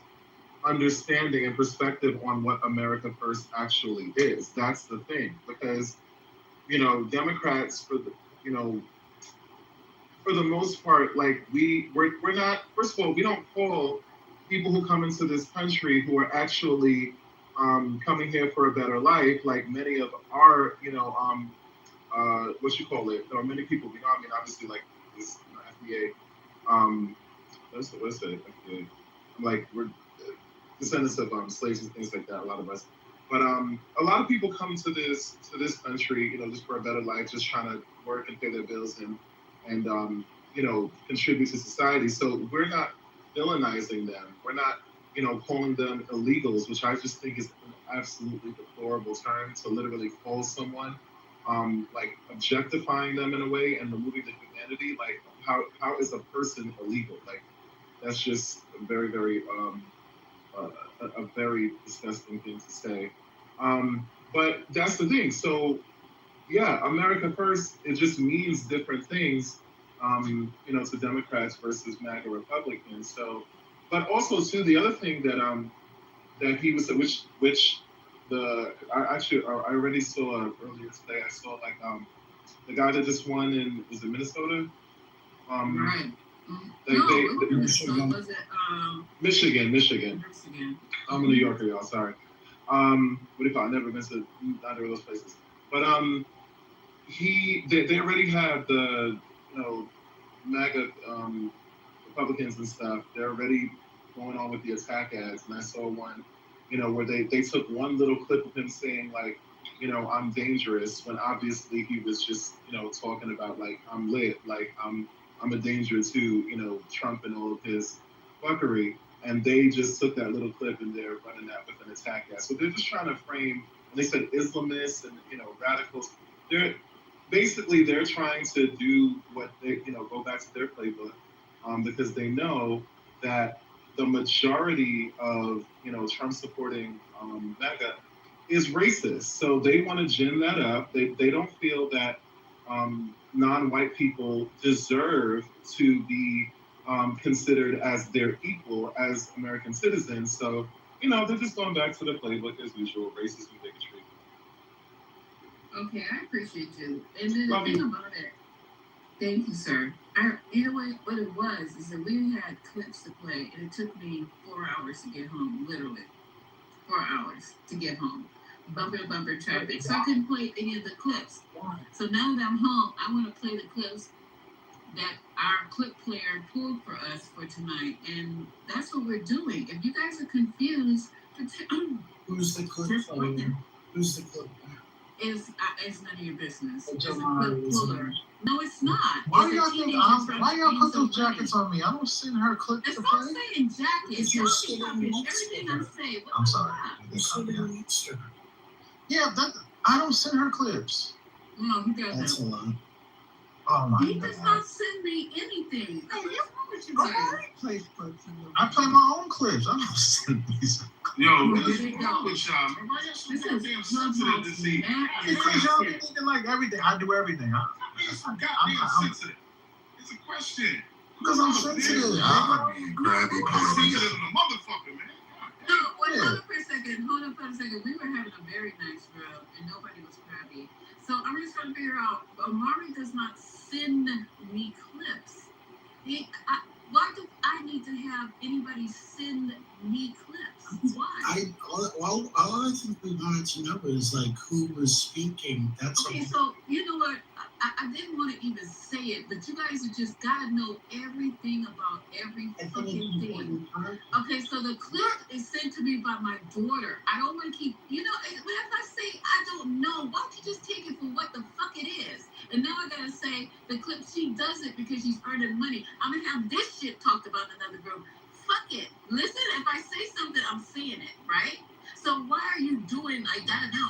understanding and perspective on what America First actually is. That's the thing, because Democrats for the most part, like we're not. First of all, we don't call people who come into this country who are actually coming here for a better life, like many of our, there are many people, obviously, like this FBA, what's it, FBA? Like, we're descendants of slaves and things like that, a lot of us. But a lot of people come to this country, just for a better life, just trying to work and pay their bills and contribute to society. So we're not villainizing them. We're not, calling them illegals, which I just think is an absolutely deplorable term to literally call someone, like objectifying them in a way and removing the humanity. Like, how is a person illegal? Like, that's just a very, very, a very disgusting thing to say. But that's the thing. So, yeah, America First, it just means different things, to Democrats versus MAGA Republicans. So, but also too, the other thing that he was, which I already saw earlier today. I saw like the guy that just won in was it Minnesota? Right. Michigan. Was it Michigan. I'm a New Yorker, y'all. Sorry. What do you call it? I've never been to either of those places. But they already have the MAGA Republicans and stuff. They're already going on with the attack ads, and I saw one, where they took one little clip of him saying like, I'm dangerous, when obviously he was just talking about like I'm lit, like I'm a danger to Trump and all of his fuckery. And they just took that little clip and they're running that with an attack ad. So they're just trying to frame, and they said Islamists and radicals. They're trying to do what they go back to their playbook, because they know that the majority of Trump supporting MAGA is racist. So they want to gin that up. They don't feel that non-white people deserve to be considered as their equal as American citizens. So, they're just going back to the playbook as usual, racism, bigotry. Okay, I appreciate you. And then the thing about it, thank you, sir. What it was is that we had clips to play, and it took me 4 hours to get home, literally. 4 hours to get home. Bumper to bumper traffic. So I couldn't play any of the clips. So now that I'm home, I want to play the clips that our clip player pulled for us for tonight, and that's what we're doing. If you guys are confused, Who's the clip player? Who's the clip player? It's none of your business. It's a clip puller. No, it's not. Why y'all put those jackets on me? I don't send her clips to play. It's not saying jackets. You're sitting Everything I'm saying. I'm sorry. You're sitting next to her. Yeah, I don't send her clips. No, he doesn't. That's a lot. Oh my He does not send me anything. Hey, what's wrong with you guys? I play my own clips. I'm not sending these. Yo, what's wrong with y'all? Man, why y'all so goddamn sensitive to see? Because y'all be thinking like everything. I do everything. Why you so goddamn sensitive? It's a question. Because I'm sensitive. Y'all be grabby I'm sensitive to the motherfucker, man. No, wait, hold on for a second. We were having a very nice grill, and nobody was crabby. So I'm just trying to figure out, Amari does not send me clips. Why do I need to have anybody send me clips? Why? All I think we wanted to know is like who was speaking. That's okay. all. So you know what? I didn't want to even say it, but you guys are just gotta know everything about every fucking thing. Okay, so the clip is sent to me by my daughter. I don't want to keep, if I say I don't know, why don't you just take it for what the fuck it is? And now I gotta say the clip, she does it because she's earning money. I'm gonna have this shit talked about in another group. Fuck it. Listen, if I say something, I'm saying it, right? So why are you doing like I gotta know?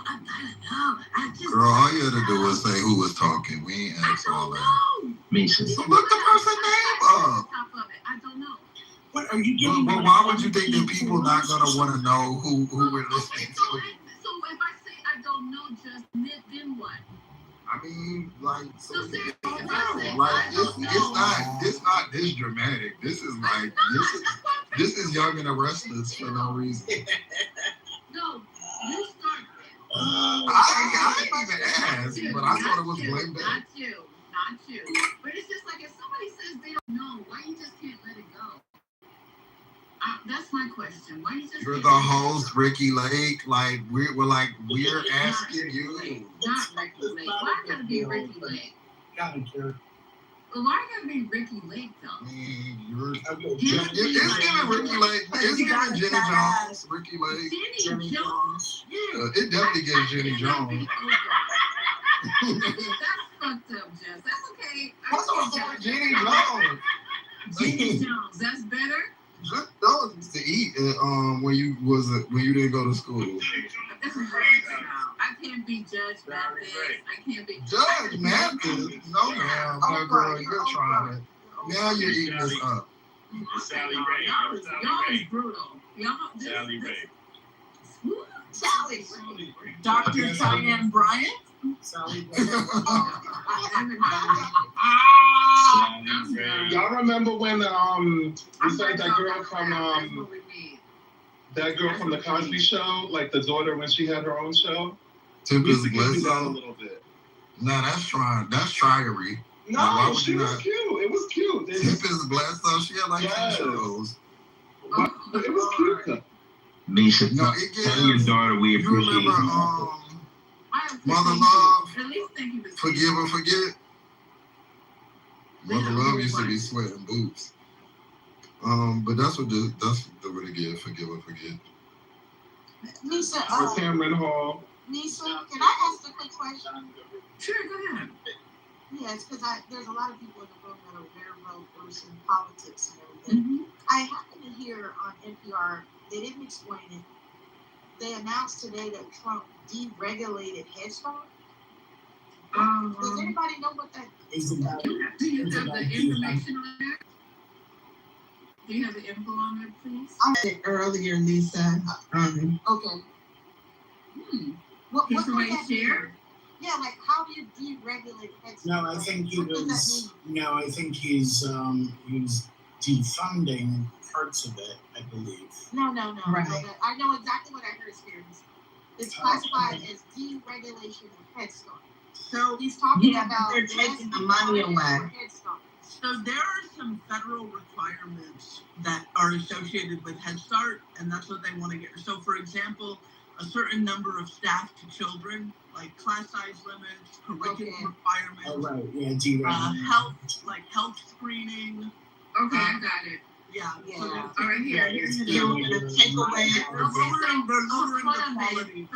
Girl, all you had to do was say who was talking. We ain't asked all that. Misha. So look the person's name up. I don't know. What are you doing? But why would you think that people not gonna want to know who we're listening to? So if I say I don't know, just then what? I mean, like, So seriously, if I say like I don't know, it's not this dramatic. This is like this is Young and the Restless for no reason. No, you started it. I didn't even ask, but I thought it was blamed back. Not you. But it's just like if somebody says they don't know, why you just can't let it go? That's my question. Why you just? You're the host, Ricky Lake. Like we're asking you. Not Ricky Lake. Why gotta be Ricky Lake? Gotta care. Well, why gotta be Ricky Lake though? It's giving Ricky Lake. It's giving Jenny Jones. Ricky Lake. Jenny Jones? Yeah, it definitely gives Jenny Jones. That's fucked up, Jess. That's okay. What's wrong with Jenny Jones? Jenny Jones. That's better. Those used to eat when you didn't go to school. This is right now. I can't be Judge Mathis. I can't be Judge Mathis. No, ma'am, no girl, you're trying it. Now you're eating this up. Sally Ray. Y'all is brutal. Sally Ray. Sally. Dr. Diane Bryant. Sally. Y'all remember when we said that girl from That girl from the Cosby Show, like the daughter when she had her own show. Tempest Give me that a Bledsoe. little bit. Nah, that's trickery. No, why would she you was not? cute. It was cute. Tempest Bledsoe, she had like Yes. 2 shows. It was cute though. Nisha, No, tell your daughter we You appreciate remember her. Mother Love? At least think he was Forgive or Forget? Mother Love used to be sweating boots. But that's what it is. Forgive or Forget. Nisa, With Cameron Hall. Nisa, can I ask a quick question? Sure, go ahead. Yes, because there's a lot of people in the room that are very well versed in politics and everything. I happened to hear on NPR, they didn't explain it. They announced today that Trump deregulated Head Start. Does anybody know what that is about? Do you have the information on that? Do you have the info on that, please? I said earlier, Lisa. Okay. What Can somebody that share? mean? Yeah, like how do you deregulate Head Start? No, I think he What does that was. mean? No, I think he's defunding parts of it. I believe. No. Right. I know exactly what I heard, Spears. It's classified as deregulation of Head Start. So he's talking about they're taking the money away. Head Start. So there are some federal requirements that are associated with Head Start, and that's what they want to get. So, for example, a certain number of staff to children, like class size limits, curriculum requirements. Oh right, yeah, deregulation. Health screening. Okay, I got it. Yeah. So All right, here. here's the deal. Take away. They're lowering the quality.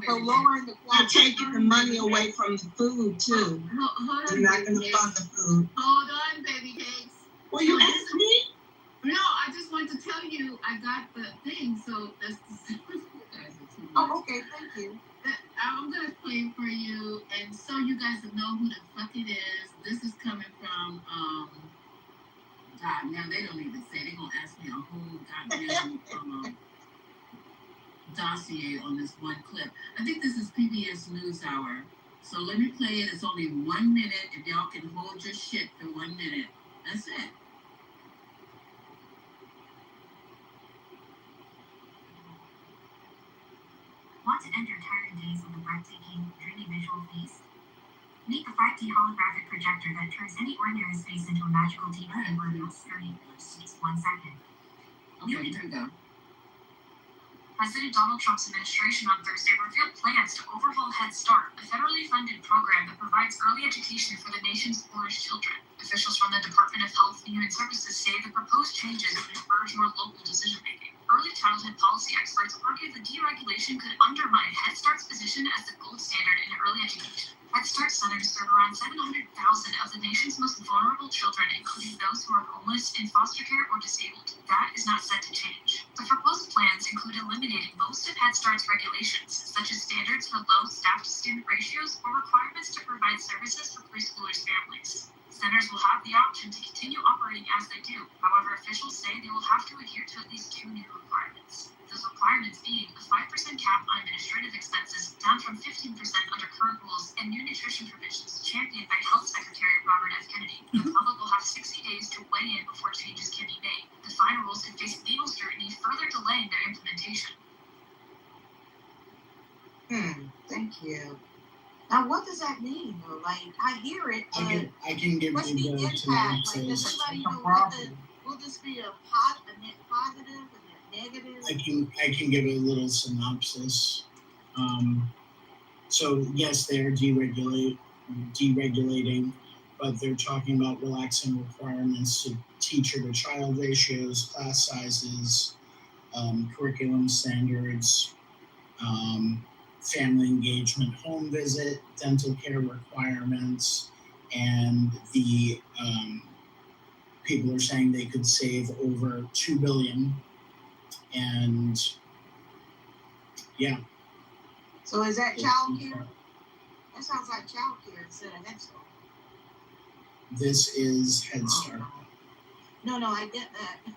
So lowering the They're quality. taking the money away from the food too. Hold They're on, not going to fund the food. Hold on, baby cakes. Well, you asked me. No, I just wanted to tell you I got the thing, so that's the you guys are too much. Oh, okay, thank you. I'm gonna play it for you, and so you guys know who the fuck it is. This is coming from God. Now they don't even say. They're gonna ask me a whole goddamn dossier on this one clip. I think this is PBS NewsHour. So let me play it. It's only 1 minute. If y'all can hold your shit for 1 minute, that's it. Want to end your tiring days with a breathtaking, dreamy visual feast? Meet the 5D holographic projector that turns any ordinary space into a magical TV and video screen in just 1 second. Okay, here we go. President Donald Trump's administration on Thursday revealed plans to overhaul Head Start, a federally funded program that provides early education for the nation's poorest children. Officials from the Department of Health and Human Services say the proposed changes would encourage more local decision-making. Early childhood policy experts argue the deregulation could undermine Head Start's position as the gold standard in early education. Head Start centers serve around 700,000 of the nation's most vulnerable children, including those who are homeless, in foster care, or disabled. That is not set to change. The proposed plans include eliminating most of Head Start's regulations, such as standards for low staff-to-student ratios or requirements to provide services for preschoolers' families. Centers will have the option to continue operating as they do. However, officials say they will have to adhere to at least 2 new requirements. Those requirements being a 5% cap on administrative expenses, down from 15% under current rules, and new nutrition provisions championed by Health Secretary Robert F. Kennedy. The public will have 60 days to weigh in before changes can be made. The final rules could face legal scrutiny, further delaying their implementation. Thank you. Now, what does that mean, though? Like, I hear it, but I can give what's you the the impact? Like, does synopsis. anybody know what will this be a net positive, a net negative? I can give a little synopsis. So yes, they are deregulating, but they're talking about relaxing requirements to teacher-to-child ratios, class sizes, curriculum standards, family engagement, home visit, dental care requirements, and the people are saying they could save over $2 billion. And yeah. So is that child care? That sounds like child care instead of Head Start. This is Head Start. No, I get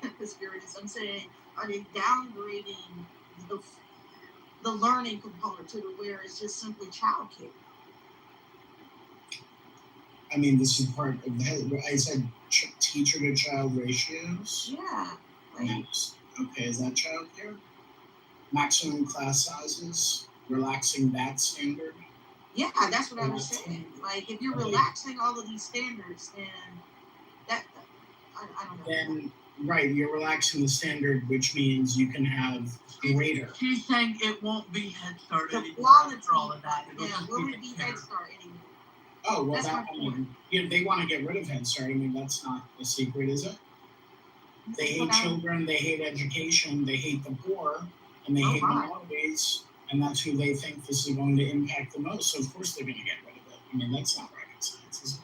that, Conspiracy. I'm saying, are they downgrading the learning component to where it's just simply child care? I mean, this is part of the, I said teacher to child ratios. Yeah. Like, Okay, is that childcare? Maximum class sizes, relaxing that standard. Yeah, that's what I was saying. Like, if you're relaxing all of these standards, then I don't know. Then, right, you're relaxing the standard, which means you can have greater. She's saying it won't be Head Start The anymore quality, after all of that. It'll yeah, just will be it be Head Head Start. Start anymore? Oh, well, That's that, my point. they want to get rid of Head Start. I mean, that's not a secret, is it? They hate children, they hate education, they hate the poor, and they hate minorities, and that's who they think this is going to impact the most. So, of course, they're going to get rid of it. I mean, that's not rocket science, is it?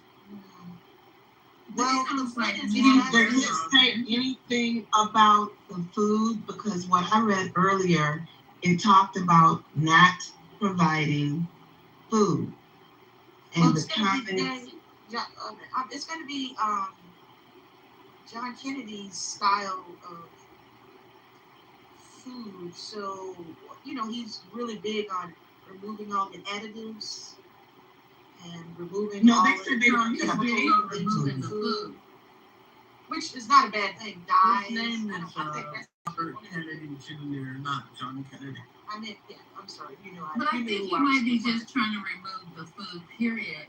Well, Did it say anything about the food? Because what I read earlier, it talked about not providing food. And well, the it's going comments. to be John Kennedy's style of food. So, he's really big on removing all the additives and removing No, all they said they don't chemicals removing the food. Which is not a bad thing. Dyes. His name is Robert Kennedy Jr., not John Kennedy. I mean, yeah, I'm sorry. But I think he might be just trying to remove the food, period.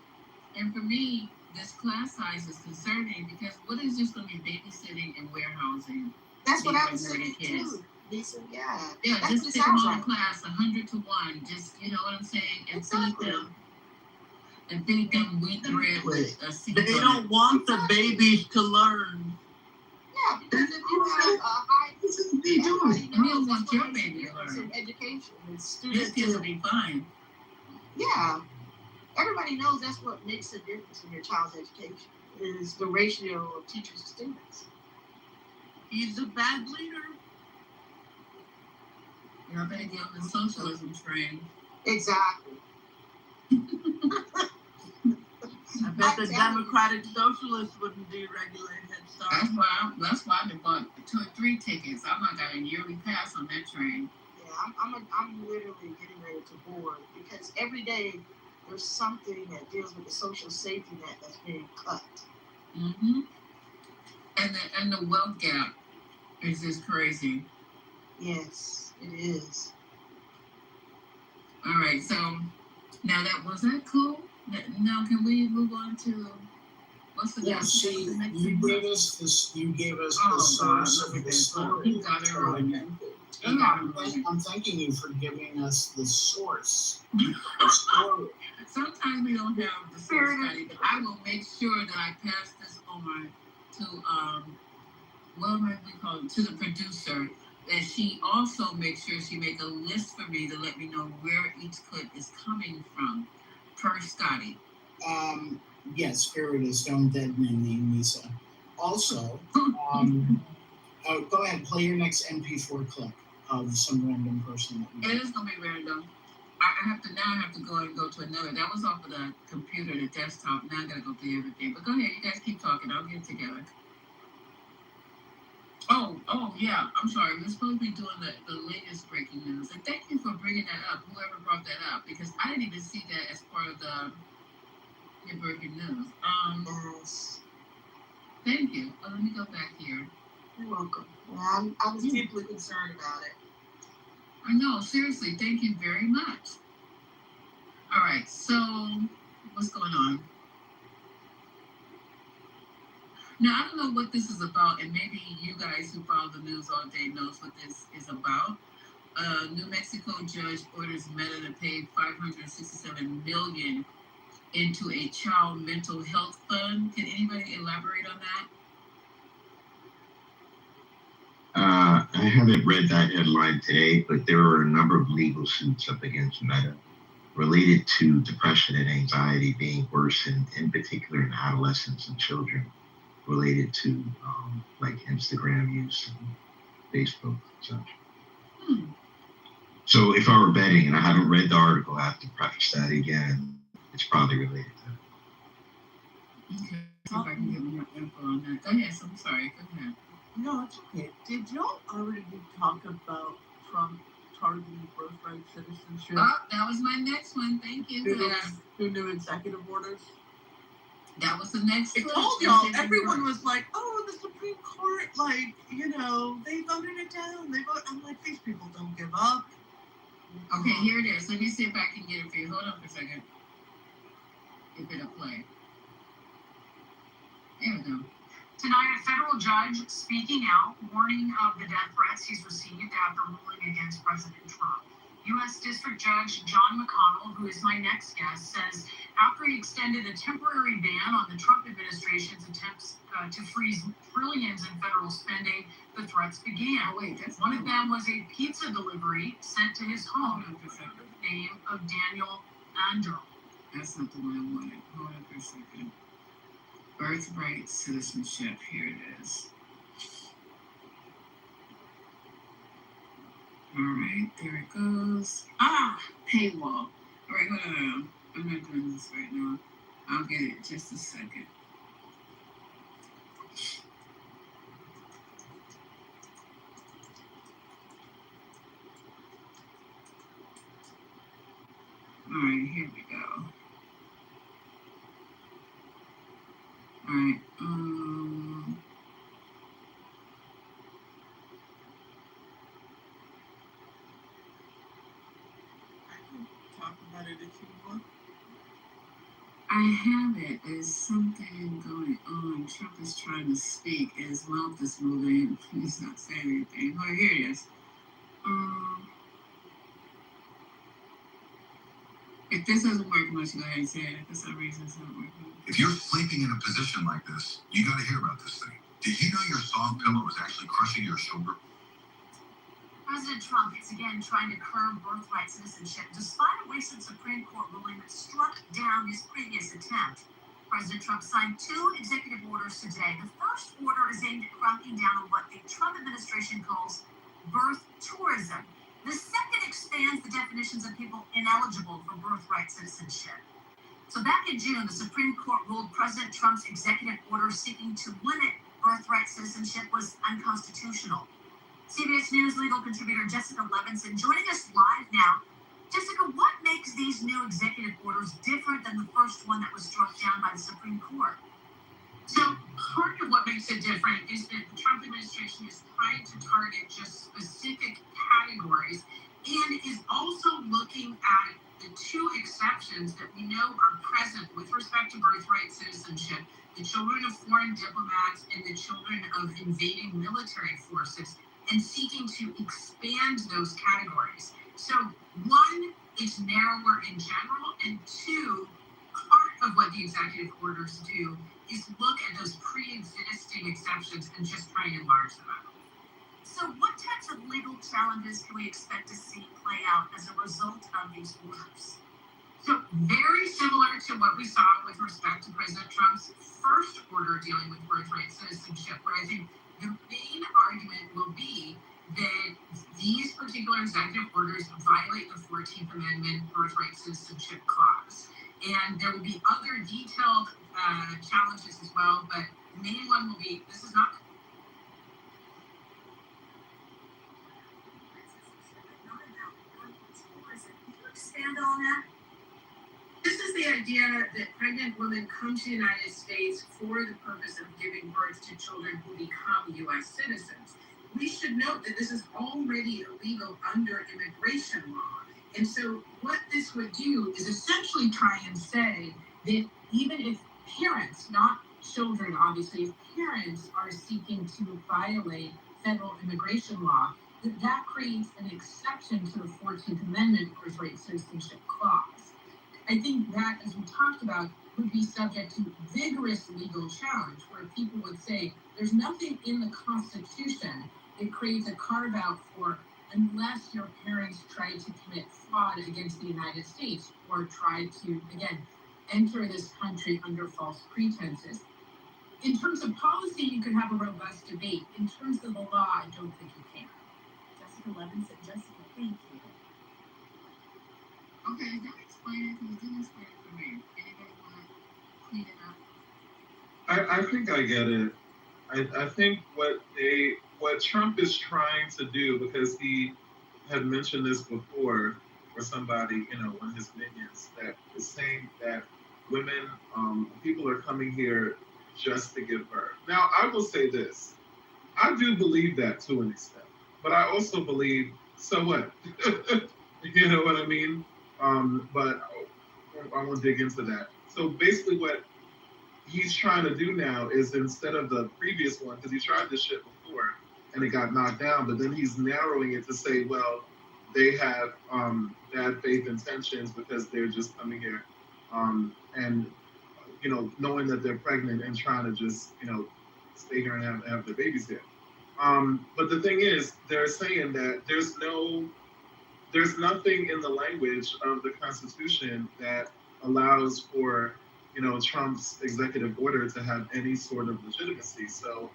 And for me, this class size is concerning because what is just going to be babysitting and warehousing? That's what I was saying too, Lisa. Yeah. Yeah, that's just what it pick them sounds on like. class 100 to 1. Just, you know what I'm saying? And Exactly. feed them wheat bread with a seed. They don't want the babies to learn. Yeah, because if you have a high, they doing it. And you want your baby to learn. Education and This students kids will be fine. Yeah, everybody knows that's what makes a difference in your child's education is the ratio of teachers to students. He's a bad leader. You're better get on the socialism train. Exactly. I bet the Democratic Socialists wouldn't deregulate Head Start. That's why I bought 2 or 3 tickets. I'm not got a yearly pass on that train. Yeah, I'm literally getting ready to board because every day there's something that deals with the social safety net that's being cut. Mm-hmm. And the wealth gap is just crazy. Yes, it is. All right, so now was that cool? Now can we move on to what's the next? You gave us the source of the story. He got it wrong. I'm thanking you for giving us the source. The story. Sometimes we don't have the source, Patty, but I will make sure that I pass this on to what am I call it? To the producer. That she also makes sure she make a list for me to let me know where each clip is coming from per Scotty. Yes, here it is. Don't deaden me, Lisa. Also, go ahead, play your next MP4 clip of some random person. It is gonna be random. I have to go to another. That was off of the computer, the desktop. Now I gotta go through everything. But go ahead, you guys keep talking. I'll get it together. Oh yeah. I'm sorry. We're supposed to be doing the latest breaking news. And thank you for bringing that up. Whoever brought that up, because I didn't even see that as part of the breaking news. Yes. Thank you. Let me go back here. You're welcome. Yeah, I was deeply concerned about it. I know, seriously, thank you very much. All right, so what's going on? Now, I don't know what this is about, and maybe you guys who follow the news all day knows what this is about. New Mexico judge orders Meta to pay $567 million into a child mental health fund. Can anybody elaborate on that? I haven't read that headline today, but there are a number of legal suits up against Meta related to depression and anxiety being worse, in particular in adolescents and children, related to like Instagram use and Facebook and such. So if I were betting, and I haven't read the article, I have to preface that again, it's probably related to that. Okay, see if I can get more info on that. Go ahead, I'm sorry, go ahead. No, it's okay. Did y'all already talk about Trump targeting birthright citizenship? Oh, that was my next one. Thank you. Through new executive orders? That was the next I clip. told y'all, everyone was like, oh, the Supreme Court, like, they voted it down. I'm like, these people don't give up. Okay, here it is. Let me see if I can get it for you. Hold on for a second. If it'll play. There we go. Tonight, a federal judge speaking out, warning of the death threats he's received after ruling against President Trump. U.S. District Judge John McConnell, who is my next guest, says after he extended a temporary ban on the Trump administration's attempts to freeze trillions in federal spending, the threats began. Oh, wait, that's one of them was a pizza delivery sent to his home under the name of Daniel Andro. That's not the one I wanted. Hold on for a second. Birthright citizenship. Here it is. All right, there it goes. Paywall. All right, hold on. I'm not doing this right now. I'll get it in just a second. All right, here we go. All right. Talk about it if you want. I have it. There's something going on. Trump is trying to speak. His mouth is moving. He's not saying anything. Oh, here it is. If this doesn't work, I'm just go ahead and say it. If for some reason it's not working. If you're sleeping in a position like this, you got to hear about this thing. Did you know your soft pillow is actually crushing your shoulder? President Trump is again trying to curb birthright citizenship, despite a recent Supreme Court ruling that struck down his previous attempt. President Trump signed 2 executive orders today. The first order is aimed at cracking down on what the Trump administration calls birth tourism. The second expands the definitions of people ineligible for birthright citizenship. So back in June, the Supreme Court ruled President Trump's executive order seeking to limit birthright citizenship was unconstitutional. CBS News legal contributor Jessica Levinson joining us live now. Jessica, what makes these new executive orders different than the first one that was struck down by the Supreme Court? So part of what makes it different is that the Trump administration is trying to target just specific categories and is also looking at the 2 exceptions that we know are present with respect to birthright citizenship, the children of foreign diplomats and the children of invading military forces, and seeking to expand those categories. So 1, it's narrower in general, and 2, part of what the executive orders do is look at those pre-existing exceptions and just try and enlarge them out. So what types of legal challenges can we expect to see play out as a result of these orders? So very similar to what we saw with respect to President Trump's first order dealing with birthright citizenship, where I think the main argument will be that these particular executive orders violate the 14th Amendment birthright citizenship clause. And there will be other detailed challenges as well, but the main one will be, this is not... Can you expand on that? This is the idea that pregnant women come to the United States for the purpose of giving birth to children who become U.S. citizens. We should note that this is already illegal under immigration law. And so what this would do is essentially try and say that even if parents, not children obviously, if parents are seeking to violate federal immigration law, that creates an exception to the 14th Amendment birthright citizenship clause. I think that, as we talked about, would be subject to vigorous legal challenge, where people would say there's nothing in the Constitution that creates a carve-out for unless your parents try to commit fraud against the United States or try to, again, enter this country under false pretenses. In terms of policy, you can have a robust debate. In terms of the law, I don't think you can. Jessica Levinson, Jessica, thank you. Okay, that explain it, because it didn't explain it for me. Anybody want to clean it up? I think I get it. I think what Trump is trying to do, because he had mentioned this before, or somebody, one of his minions, that is saying that women, people are coming here just to give birth. Now, I will say this. I do believe that to an extent, but I also believe, so what? You know what I mean? But I won't dig into that. So basically what he's trying to do now is, instead of the previous one, because he tried this shit before and it got knocked down, but then he's narrowing it to say, well, they have bad faith intentions because they're just coming here and, you know, knowing that they're pregnant and trying to just, you know, stay here and have their babies here. But the thing is, they're saying that there's nothing in the language of the Constitution that allows for, you know, Trump's executive order to have any sort of legitimacy. So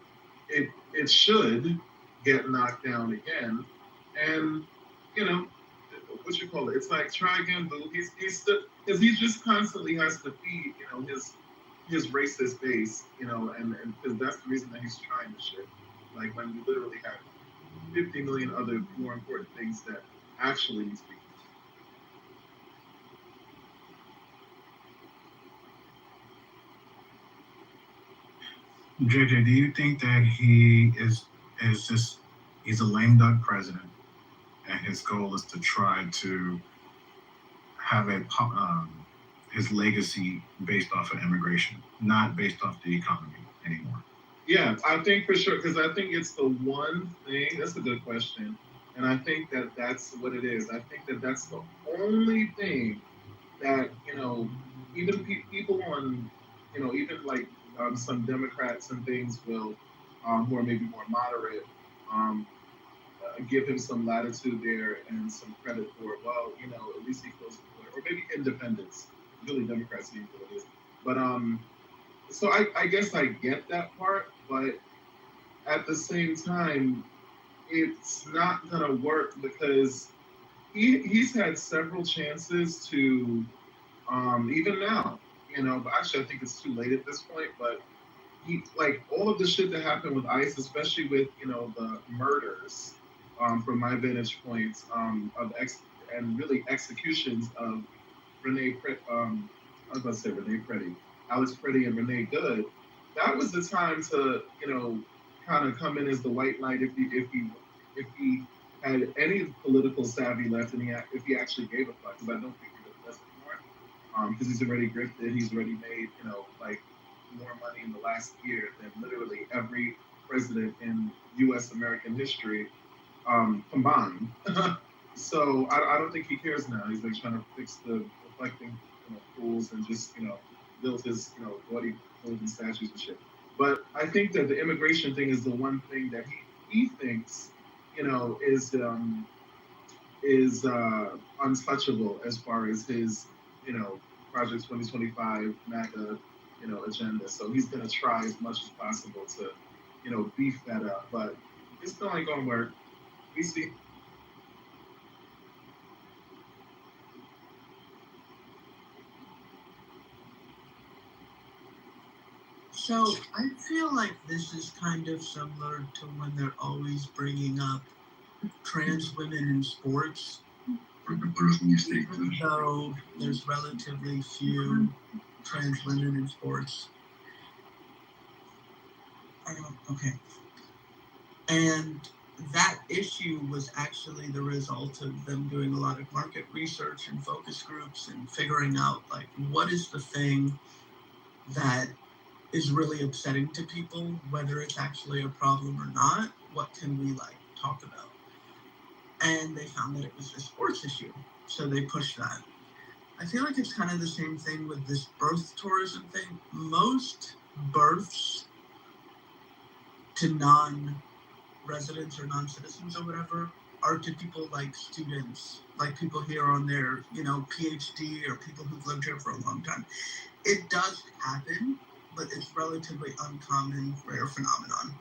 it should get knocked down again. And, you know, what you call it? It's like, try again, boo. He's still, because he just constantly has to feed, you know, his racist base, you know, and because that's the reason that he's trying this shit. Like, when we literally have 50 million other more important things that actually need to be. JJ, do you think that he is just he's a lame duck president, and his goal is to try to have his legacy based off of immigration, not based off the economy anymore? Yeah, I think for sure, because I think it's the one thing. That's a good question, and I think that that's what it is. I think that that's the only thing that, you know, even people on, you know, even like some Democrats and things will, who are maybe more moderate, give him some latitude there and some credit for, well, you know, at least he closed the border, or maybe independents. Really, Democrats need what it is, but so I guess I get that part, but at the same time, it's not gonna work because he's had several chances to, even now, you know, but actually I think it's too late at this point, but he, like, all of the shit that happened with ICE, especially with, you know, the murders, from my vantage point, and really executions of I was about to say Renee Preddy, Alex Preddy and Renee Good. That was the time to, you know, kind of come in as the white knight if he had any political savvy left, and if he actually gave a fuck, because I don't think he does anymore. Because he's already grifted, he's already made, you know, like, more money in the last year than literally every president in U.S. American history combined. So I don't think he cares now. He's like trying to fix the reflecting, you know, pools and just, you know, build his, you know, gaudy golden statues and shit. But I think that the immigration thing is the one thing that he thinks, you know, is untouchable as far as his, you know, Project 2025 MAGA, you know, agenda. So he's gonna try as much as possible to, you know, beef that up. But it still ain't gonna work. We see. So I feel like this is kind of similar to when they're always bringing up trans women in sports. Even though there's relatively few trans women in sports. Okay. And that issue was actually the result of them doing a lot of market research and focus groups and figuring out, like, what is the thing that is really upsetting to people, whether it's actually a problem or not. What can we, like, talk about? And they found that it was a sports issue, so they pushed that. I feel like it's kind of the same thing with this birth tourism thing. Most births to non-residents or non-citizens or whatever are to people like students, like people here on their, you know, PhD or people who've lived here for a long time. It does happen, but it's relatively uncommon, rare phenomenon.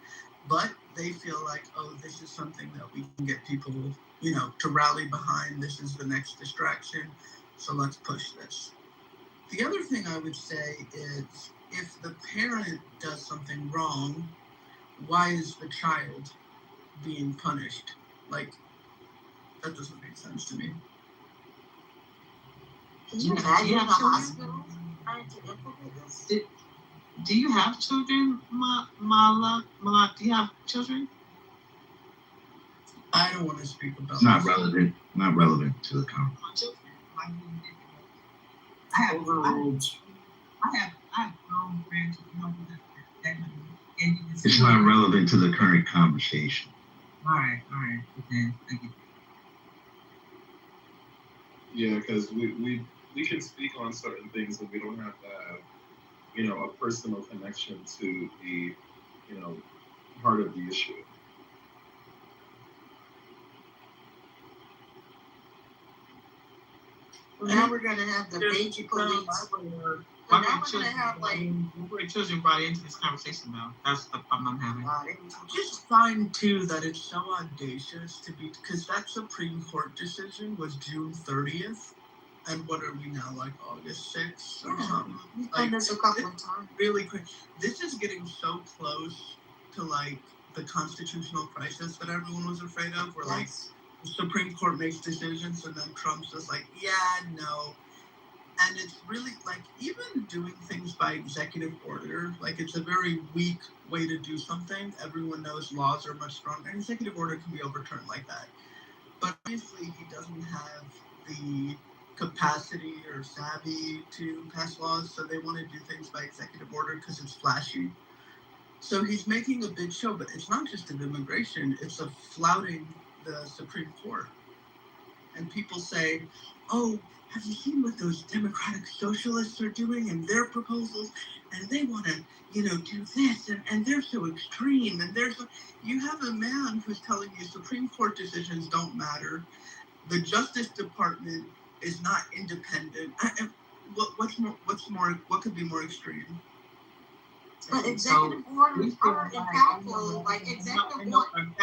But they feel like, oh, this is something that we can get people, you know, to rally behind. This is the next distraction, so let's push this. The other thing I would say is, if the parent does something wrong, why is the child being punished? Like, that doesn't make sense to me. Can you imagine in a hospital? trying to implement this. Do you have children, Mala? Do you have children? I don't want to speak about It's not relevant. Not relevant to the conversation. I have grown grandchildren. It's not relevant to the current conversation. All right. Okay, thank you. Yeah, because we can speak on certain things, but we don't have to have, a personal connection to the, part of the issue. Well, now we're going to have the baby police. Why were children brought into this conversation though? That's the problem I'm having. Just find too that it's so audacious to be, because that Supreme Court decision was June 30th, and what are we now, like August 6th or something? We've done this a couple of times. Really quick. This is getting so close to like the constitutional crisis that everyone was afraid of, where like the Supreme Court makes decisions and then Trump's just like, yeah, no. And it's really like even doing things by executive order, like it's a very weak way to do something. Everyone knows laws are much stronger. An executive order can be overturned like that. But obviously he doesn't have the capacity or savvy to pass laws, so they want to do things by executive order because it's flashy. So he's making a big show, but it's not just of immigration, it's of flouting the Supreme Court. And people say, oh, have you seen what those democratic socialists are doing and their proposals? And they want to, do this, and they're so extreme. And you have a man who's telling you Supreme Court decisions don't matter. The Justice Department is not independent. What could be more extreme? But executive orders are impactful, like executive orders. I'm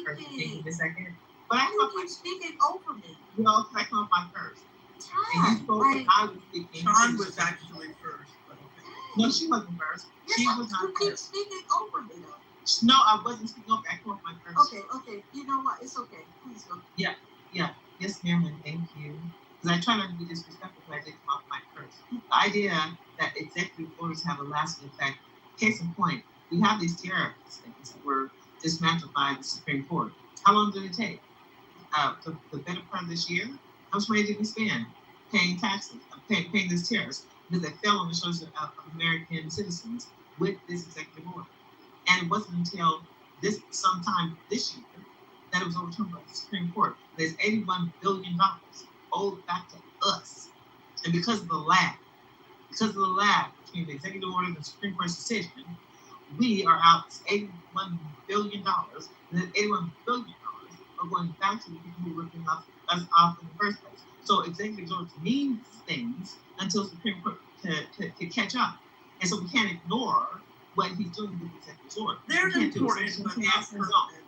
speaking. But you keep speaking over me. Well, I come off my first. Time. I was speaking. Sean was actually first. But okay. No, she wasn't first. Yes, She was not you keep first. speaking over me though. No, I wasn't speaking over. I come off my first. Okay. You know what? It's okay. Please go. Yeah. Yes, ma'am, and thank you. Because I try not to be disrespectful, but I did come off my first. The idea that executive orders have a lasting effect. Case in point, we have these tariffs things that were dismantled by the Supreme Court. How long did it take? The better part of this year, how much money did we spend paying taxes, paying these tariffs? Because they fell on the shoulders of American citizens with this executive order. And it wasn't until sometime this year that it was overturned by the Supreme Court. There's $81 billion owed back to us. And because of the lag between the executive order and the Supreme Court's decision, we are out $81 billion. And that $81 billion are going back to the people who were ripping us off in the first place. So executive orders mean things until the Supreme Court to catch up. And so we can't ignore what he's doing with the executive order. They're important, but not permanent.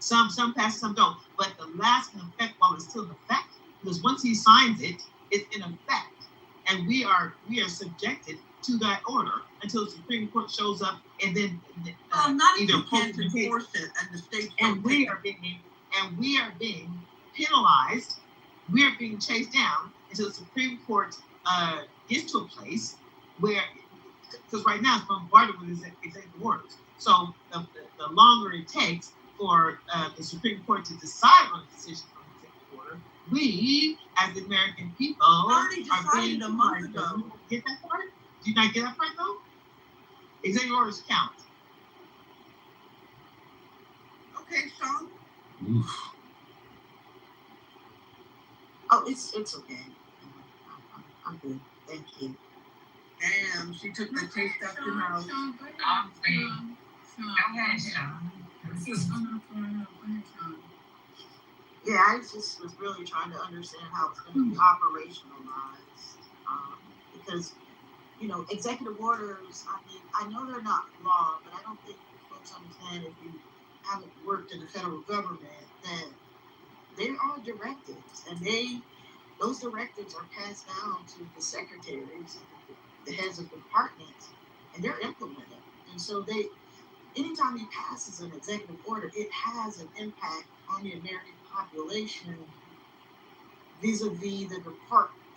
Some pass, some don't. But the lasting effect, while it's still in effect, because once he signs it, it's in effect. And we are subjected to that order until the Supreme Court shows up and then not either can't enforce it and the states and we are being penalized. We are being chased down until the Supreme Court gets to a place where, because right now it's bombarded with executive orders. So the longer it takes for the Supreme Court to decide on a decision from the executive order, we, as the American people, are being a month ago. Get that part? Do you not get that part though? Executive orders count. Okay, Sean. Oof. Oh, it's okay. I'm good. Thank you. Damn, she took the taste out your mouth. Yeah, I just was really trying to understand how it's going to be operationalized. Because, executive orders, I know they're not law, but I don't think folks understand if you haven't worked in the federal government that they are directives. And those directives are passed down to the secretaries, the heads of departments, and they're implemented. And so anytime he passes an executive order, it has an impact on the American population vis-a-vis the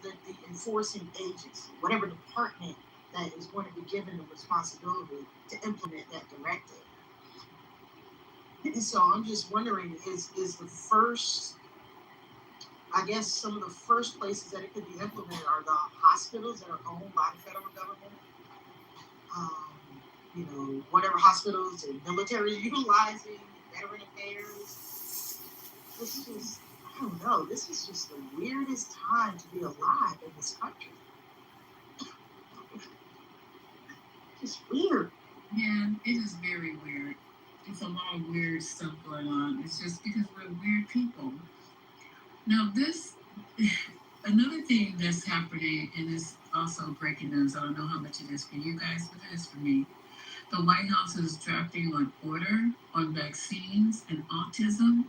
the enforcing agency, whatever department that is going to be given the responsibility to implement that directive. And so I'm just wondering, is the first, I guess some of the first places that it could be implemented are the hospitals that are owned by the federal government. Whatever hospitals and military is utilizing, veteran affairs. This is just, I don't know, this is just the weirdest time to be alive in this country. It's weird. Yeah, it is very weird. It's a lot of weird stuff going on. It's just because we're weird people. Now another thing that's happening, and it's also breaking news, I don't know how much it is for you guys, but it is for me. The White House is drafting an order on vaccines and autism.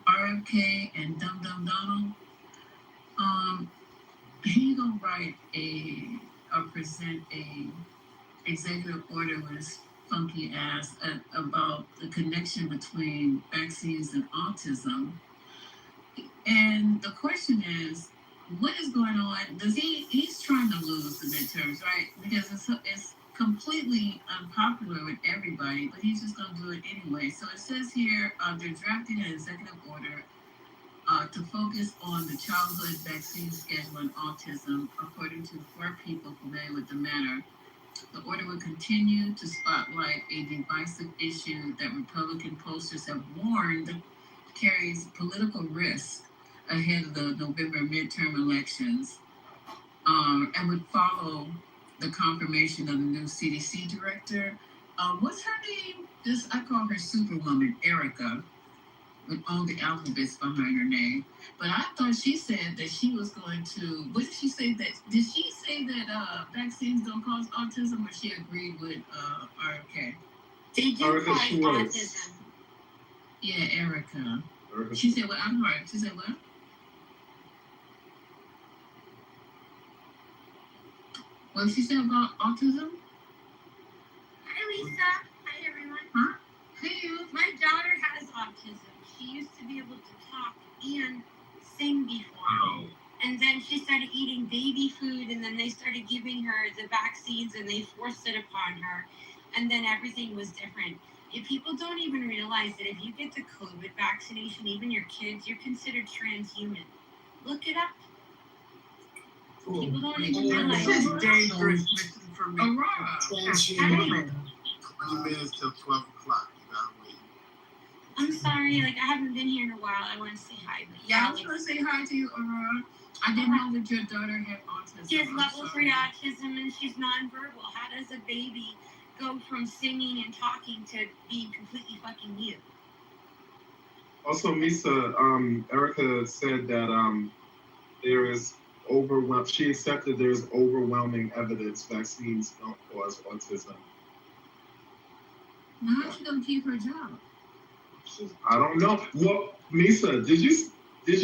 RFK and Dum Dum Donald. He gonna write present a executive order with his funky ass about the connection between vaccines and autism. And the question is, what is going on? He's trying to lose the midterms, right? Because it's completely unpopular with everybody, but he's just going to do it anyway. So it says here, they're drafting an executive order to focus on the childhood vaccine schedule and autism, according to 4 people familiar with the matter. The order will continue to spotlight a divisive issue that Republican pollsters have warned carries political risk ahead of the November midterm elections, and would follow the confirmation of the new CDC director. What's her name? I call her Superwoman, Erica, with all the alphabets behind her name. But I thought she said that she was going to. What did she say that? Did she say that vaccines don't cause autism, or she agreed with RFK? They do cause autism. Yeah, Erica. She said, "Well, I'm right." She said, "What?" What did she say about autism? Hi, Lisa. Hi, everyone. Huh? Hey. My daughter has autism. She used to be able to talk and sing before. Oh. And then she started eating baby food, and then they started giving her the vaccines, and they forced it upon her. And then everything was different. If people don't even realize that if you get the COVID vaccination, even your kids, you're considered transhuman. Look it up. People don't even realize. This is dangerous misinformation. Transhuman. 20 minutes till 12 o'clock. You gotta wait. I'm sorry, I haven't been here in a while. I want to say hi. But Yeah, I was going to say hi to you, Aurora. I didn't know that your daughter had autism. She has level 3 autism, and she's nonverbal. How does a baby go from singing and talking to being completely fucking mute? Also, Misa, Erica said that there is she accepted there's overwhelming evidence vaccines don't cause autism. Now, how's she going to keep her job? I don't know. Well, Misa, did you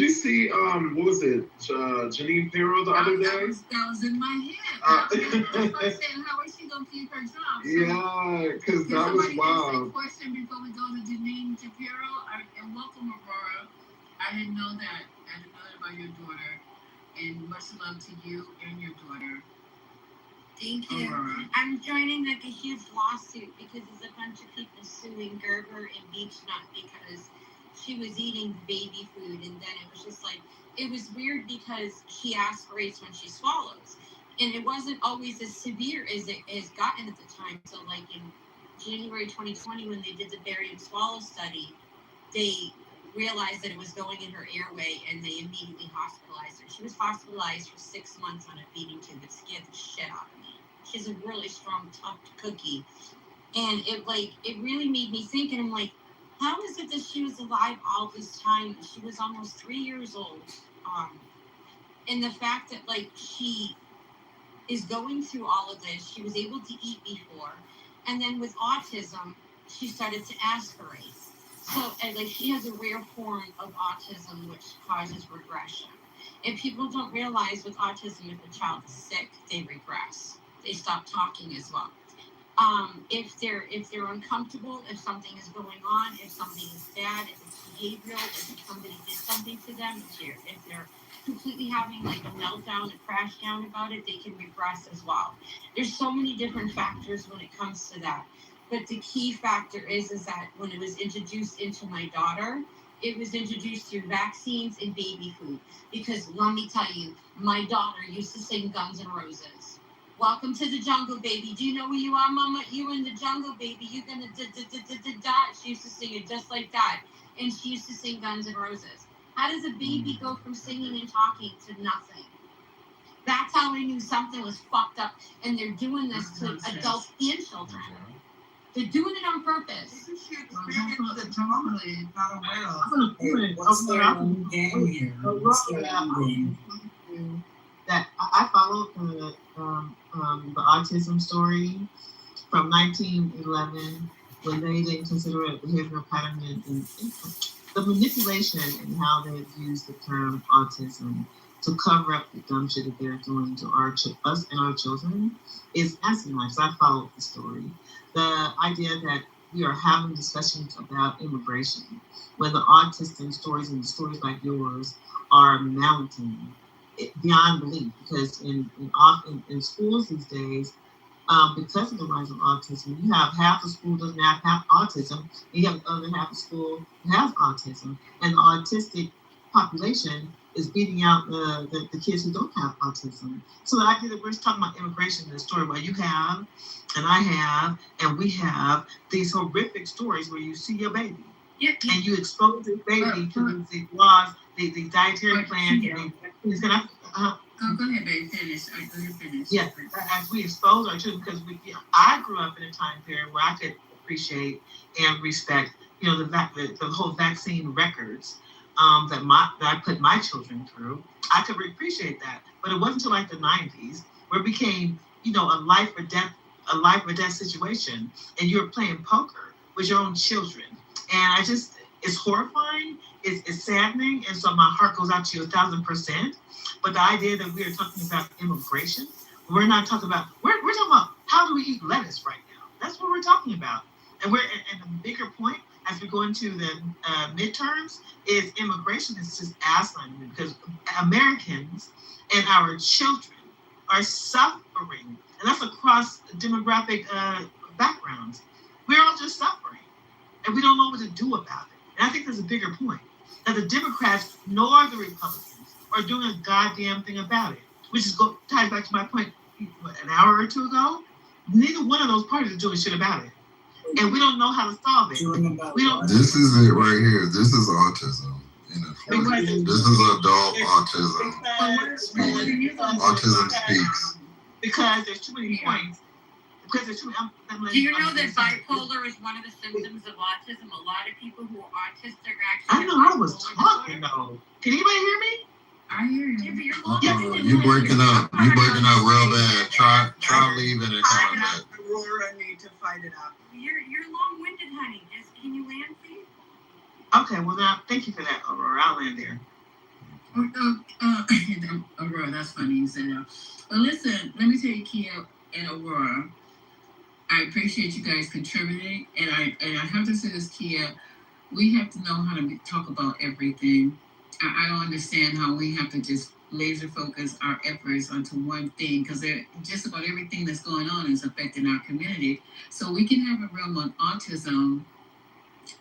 see what was it, Janine Pirro the other day? That was in my head. I was saying, how is she gonna keep her job? So, yeah, because that was wild. A question before we go to Janine Shapiro, and welcome, Aurora. I didn't know that. I didn't know that about your daughter, and much love to you and your daughter. Thank you. Aurora. I'm joining a huge lawsuit because there's a bunch of people suing Gerber and Beechnut because she was eating baby food, and then it was just it was weird because she aspirates when she swallows, and it wasn't always as severe as it has gotten at the time. So in January 2020, when they did the barium swallow study, they realized that it was going in her airway, and they immediately hospitalized her. She was hospitalized for 6 months on a feeding tube. It scared the shit out of me. She's a really strong, tough cookie, and it really made me think, and I'm like, how is it that she was alive all this time? She was almost 3 years old. And the fact that she is going through all of this, she was able to eat before. And then with autism, she started to aspirate. So she has a rare form of autism which causes regression. And people don't realize with autism, if a child is sick, they regress. They stop talking as well. if they're uncomfortable, if something is going on, if something is bad, if it's behavioral, if somebody did something to them, if they're completely having like a meltdown, a crash down about it, they can regress as well. There's so many different factors when it comes to that. But the key factor is that when it was introduced into my daughter, it was introduced through vaccines and baby food. Because let me tell you, my daughter used to sing Guns N' Roses. Welcome to the jungle, baby. Do you know where you are, mama? You in the jungle, baby. You're gonna die. She used to sing it just like that. And she used to sing Guns N' Roses. How does a baby go from singing and talking to nothing? That's how I knew something was fucked up. And they're doing this to adults and children. They're doing it on purpose. She experienced the trauma they're not aware of. What's their own game here? What's their own game? That I followed the autism story from 1911 when they didn't consider it behavioral pattern and the manipulation and how they've used the term autism to cover up the dumb shit that they're doing to us and our children is asinine. So I followed the story. The idea that we are having discussions about immigration when the autistic stories and stories like yours are mounting beyond belief, because in schools these days, because of the rise of autism, you have half the school doesn't have autism, and you have the other half of school who has autism, and the autistic population is beating out the kids who don't have autism. So the idea that we're talking about immigration in the story where you have, and I have, and we have these horrific stories where you see your baby, and you expose this baby to these laws, the dietary plan. Go ahead, babe. Finish. Go ahead, finish. Yeah, as we expose our children, because I grew up in a time period where I could appreciate and respect, the whole vaccine records that I put my children through. I could appreciate that, but it wasn't until like the 90s where it became, a life or death situation, and you're playing poker with your own children, and it's horrifying. It's saddening, and so my heart goes out to you 1,000%. But the idea that we are talking about immigration, we're not talking about. We're talking about how do we eat lettuce right now. That's what we're talking about. And a bigger point as we go into the midterms is immigration is just asinine, because Americans and our children are suffering, and that's across demographic backgrounds. We're all just suffering, and we don't know what to do about it. And I think there's a bigger point, that the Democrats nor the Republicans are doing a goddamn thing about it, which ties back to my point an hour or two ago. Neither one of those parties are doing shit about it, and we don't know how to solve it. We don't. This is it right here. This is autism. This is adult autism. Autism speaks. Because there's too many points. Because there's too many. Do you know that bipolar is one of the symptoms of autism? A lot of people who are autistic are actually. I don't know. I was talking though. Can anybody hear me? I hear you. You breaking up. You breaking up real bad. Try leaving and coming back. Aurora need to fight it out. You're long-winded, honey. Can you land, please? Okay. Well, now thank you for that, Aurora. I'll land there. Aurora, that's funny you said that. But listen, let me tell you, Kia and Aurora, I appreciate you guys contributing, and I have to say this, Kia, we have to know how to talk about everything. I don't understand how we have to just laser focus our efforts onto one thing, because just about everything that's going on is affecting our community. So we can have a room on autism.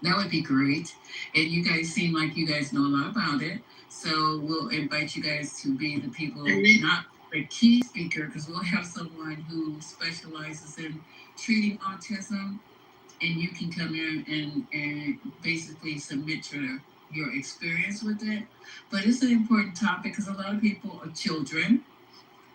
That would be great. And you guys seem like you guys know a lot about it. So we'll invite you guys to be the people, not the key speaker, because we'll have someone who specializes in treating autism, and you can come in and basically submit your experience with it. But it's an important topic because a lot of people, children,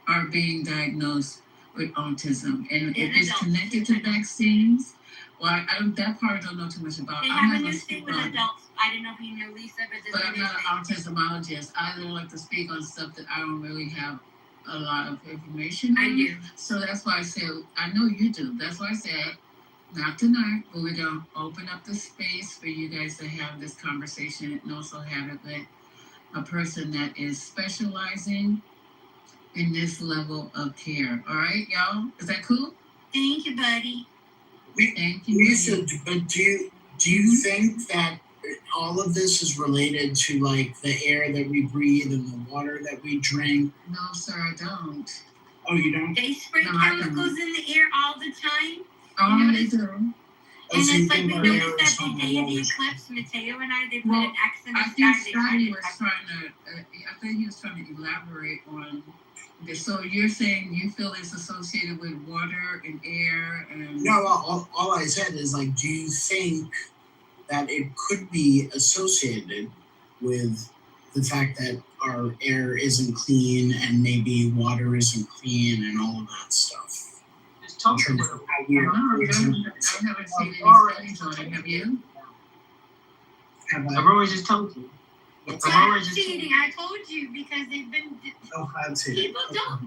are being diagnosed with autism. And if it's connected to vaccines, well, that part I don't know too much about. They have a new thing with adults. I don't know if you know, Lisa, but I'm not an autismologist. I don't like to speak on stuff that I don't really have a lot of information on. I do. So that's why I said, I know you do. That's why I said, not tonight, but we're going to open up the space for you guys to have this conversation and also have it with a person that is specializing in this level of care. All right, y'all? Is that cool? Thank you, buddy. Thank you. Lisa, but do you think that all of this is related to like the air that we breathe and the water that we drink? No, sir, I don't. Oh, you don't? They spray No, I chemicals in the air all the time. Oh, they do. And it's like we noticed that the day of the eclipse, Mateo and I, they put an X in the I sky. think They Scotty tried was trying to. I think he was trying to elaborate on this. So you're saying you feel it's associated with water and air and. No, all I said is like, do you think that it could be associated with the fact that our air isn't clean and maybe water isn't clean and all of that stuff? In terms of how we are I haven't seen any studies on it. Have you? I've always just told you. It's not cheating. I told you because they've been. Oh, I'd say People don't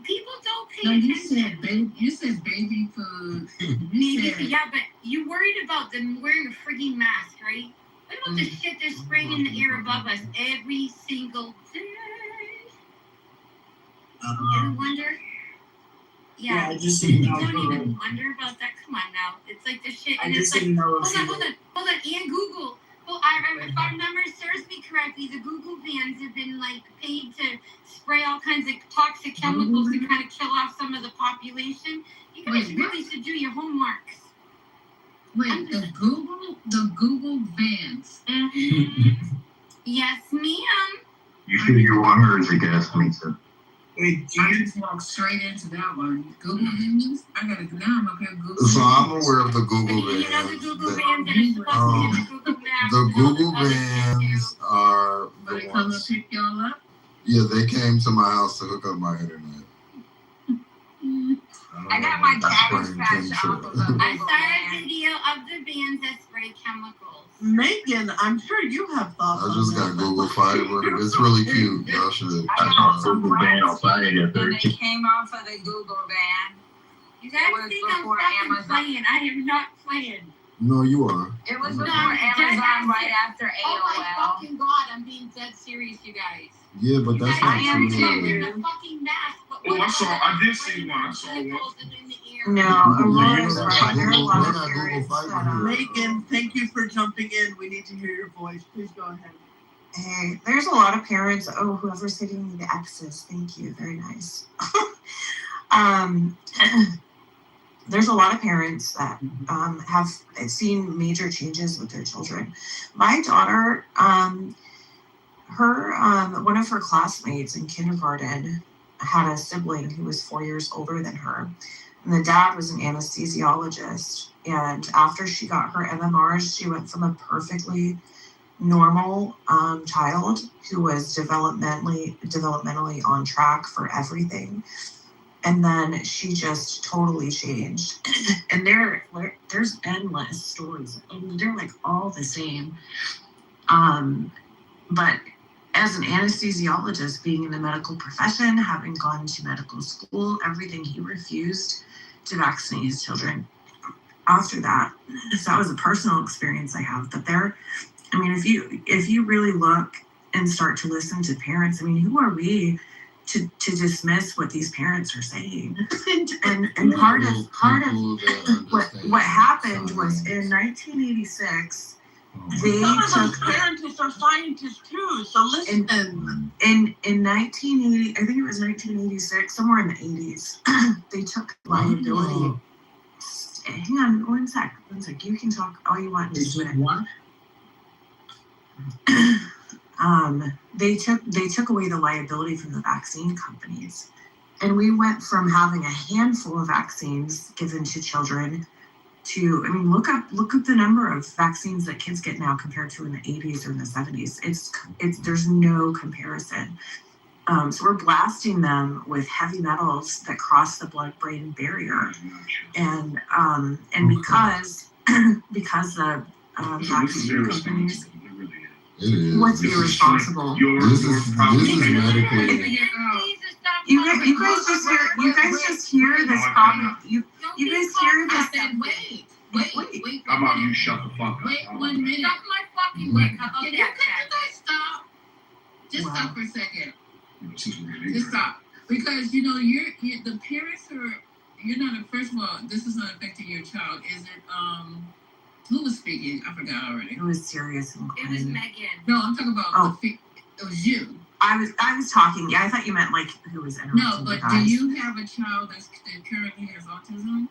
pay No, attention. you said baby food. Baby food, yeah, but you worried about them wearing a frigging mask, right? What about the shit they're spraying in the air above us every single day? You ever wonder? Yeah, I just you didn't know. don't even wonder about that. Come on now, it's like the shit, and I it's just like didn't know hold if you on, and Google. Well, if I remember serves me correctly, the Google vans have been like paid to spray all kinds of toxic chemicals to kind of kill off some of the population. You guys really should do your homework. Wait, the Google vans. Yes, ma'am. You sure you want her as a guest, Lisa? Wait, I just walked straight into that one. Google vans? I gotta go now. I'm up here Google. So I'm aware of the Google vans. You know the Google vans that are supposed to be the Google Maps. The Google vans are But the they come ones. to pick y'all up? Yeah, they came to my house to hook up my internet. I got my cabbage patch off of them. I saw a video of the vans that spray chemicals. Megan, I'm sure you have thoughts. I just got Google Fiber. It's really cute. Y'all should. I got some Google van outside at And they 13. came off of the Google van. You guys It was think I'm before fucking Amazon. playing? I am not playing. No, you are. It was No, before I'm dead Amazon, right after AOL. Oh my fucking god, I'm being dead serious, you guys. Yeah, but that's I am not too. true. The fucking mask, but Oh, I did see one. I saw one. No, Aurora's right. There are a lot They of got Google parents Fiber that, here. Megan, thank you for jumping in. We need to hear your voice. Please go ahead. Hey, there's a lot of parents. Oh, whoever's hitting me the X's, thank you, very nice. There's a lot of parents that have seen major changes with their children. My daughter, one of her classmates in kindergarten had a sibling who was 4 years older than her. And the dad was an anesthesiologist. And after she got her MMRs, she went from a perfectly normal child who was developmentally on track for everything. And then she just totally changed. And there's endless stories. I mean, they're like all the same. But as an anesthesiologist, being in the medical profession, having gone to medical school, everything, he refused to vaccinate his children after that. So that was a personal experience I have. But if you really look and start to listen to parents, I mean, who are we to dismiss what these parents are saying? and part of what happened was in 1986, Some of those parents are scientists too, so listen. In 1980, I think it was 1986, somewhere in the 80s, they took liability. Hang on, one sec. You can talk all you want. Just what? They took away the liability from the vaccine companies, and we went from having a handful of vaccines given to children to, I mean, look up the number of vaccines that kids get now compared to in the 80s or in the 70s. It's there's no comparison. So we're blasting them with heavy metals that cross the blood-brain barrier, and because the vaccine companies. What's irresponsible? This is medically. You guys just hear this problem. You guys hear this. Wait. How about you shut the fuck up? Wait 1 minute. Stop my fucking way. Can you guys stop? Just stop for a second. Just stop. Because, you're the parents are you're not. First of all, this is not affecting your child. Is it? Who was speaking? I forgot already. It was serious and It was Megan. No, I'm talking about it was you. I was talking. Yeah, I thought you meant like who was interrupting. No, but do you have a child that currently has autism?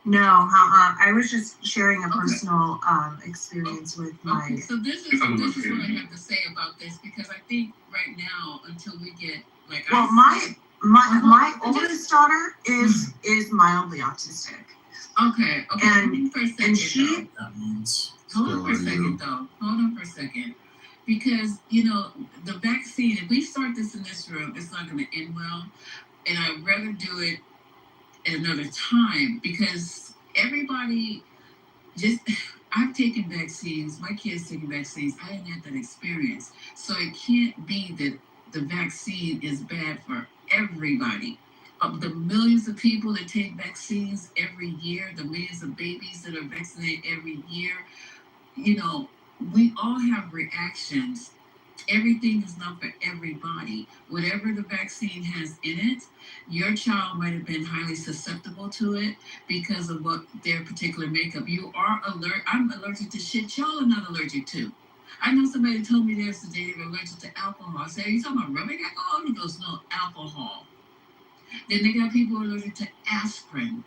No, I was just sharing a personal experience with my. Okay, so this is what I have to say about this, because I think right now, until we get like. Well, my oldest daughter is mildly autistic. Okay. And for a second, and she. Hold on for a second. Because, the vaccine, if we start this in this room, it's not going to end well. And I'd rather do it at another time, because everybody I've taken vaccines, my kids taking vaccines, I didn't have that experience. So it can't be that the vaccine is bad for everybody. Of the millions of people that take vaccines every year, the millions of babies that are vaccinated every year, we all have reactions. Everything is not for everybody. Whatever the vaccine has in it, your child might have been highly susceptible to it because of what their particular makeup. You are I'm allergic to shit y'all are not allergic to. I know somebody told me yesterday they were allergic to alcohol. I said, are you talking about rubbing alcohol? He goes, no, alcohol. Then they got people allergic to aspirin.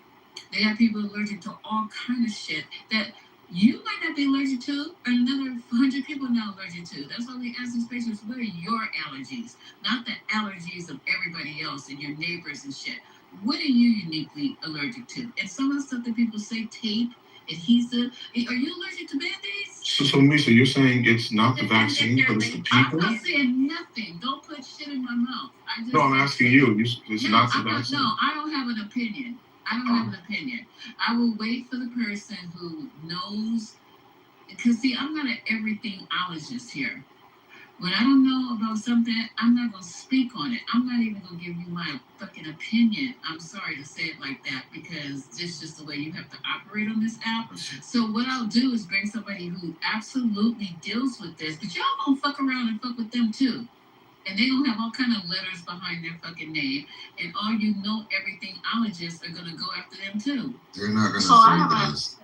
They got people allergic to all kind of shit that you might not be allergic to, and another 100 people not allergic to. That's why we ask these patients, what are your allergies? Not the allergies of everybody else and your neighbors and shit. What are you uniquely allergic to? And some of the stuff that people say, tape, adhesive, are you allergic to Band-Aids? So Misa, you're saying it's not the vaccine, but it's the people? I'm not saying nothing. Don't put shit in my mouth. No, I'm asking you. It's not the vaccine. No, I don't have an opinion. I will wait for the person who knows, because see, I'm not an everything-ologist here. When I don't know about something, I'm not going to speak on it. I'm not even going to give you my fucking opinion. I'm sorry to say it like that, because this is just the way you have to operate on this app. So what I'll do is bring somebody who absolutely deals with this, but y'all gonna fuck around and fuck with them too. And they gonna have all kind of letters behind their fucking name, and all everything-ologists are gonna go after them too. They're not gonna say this.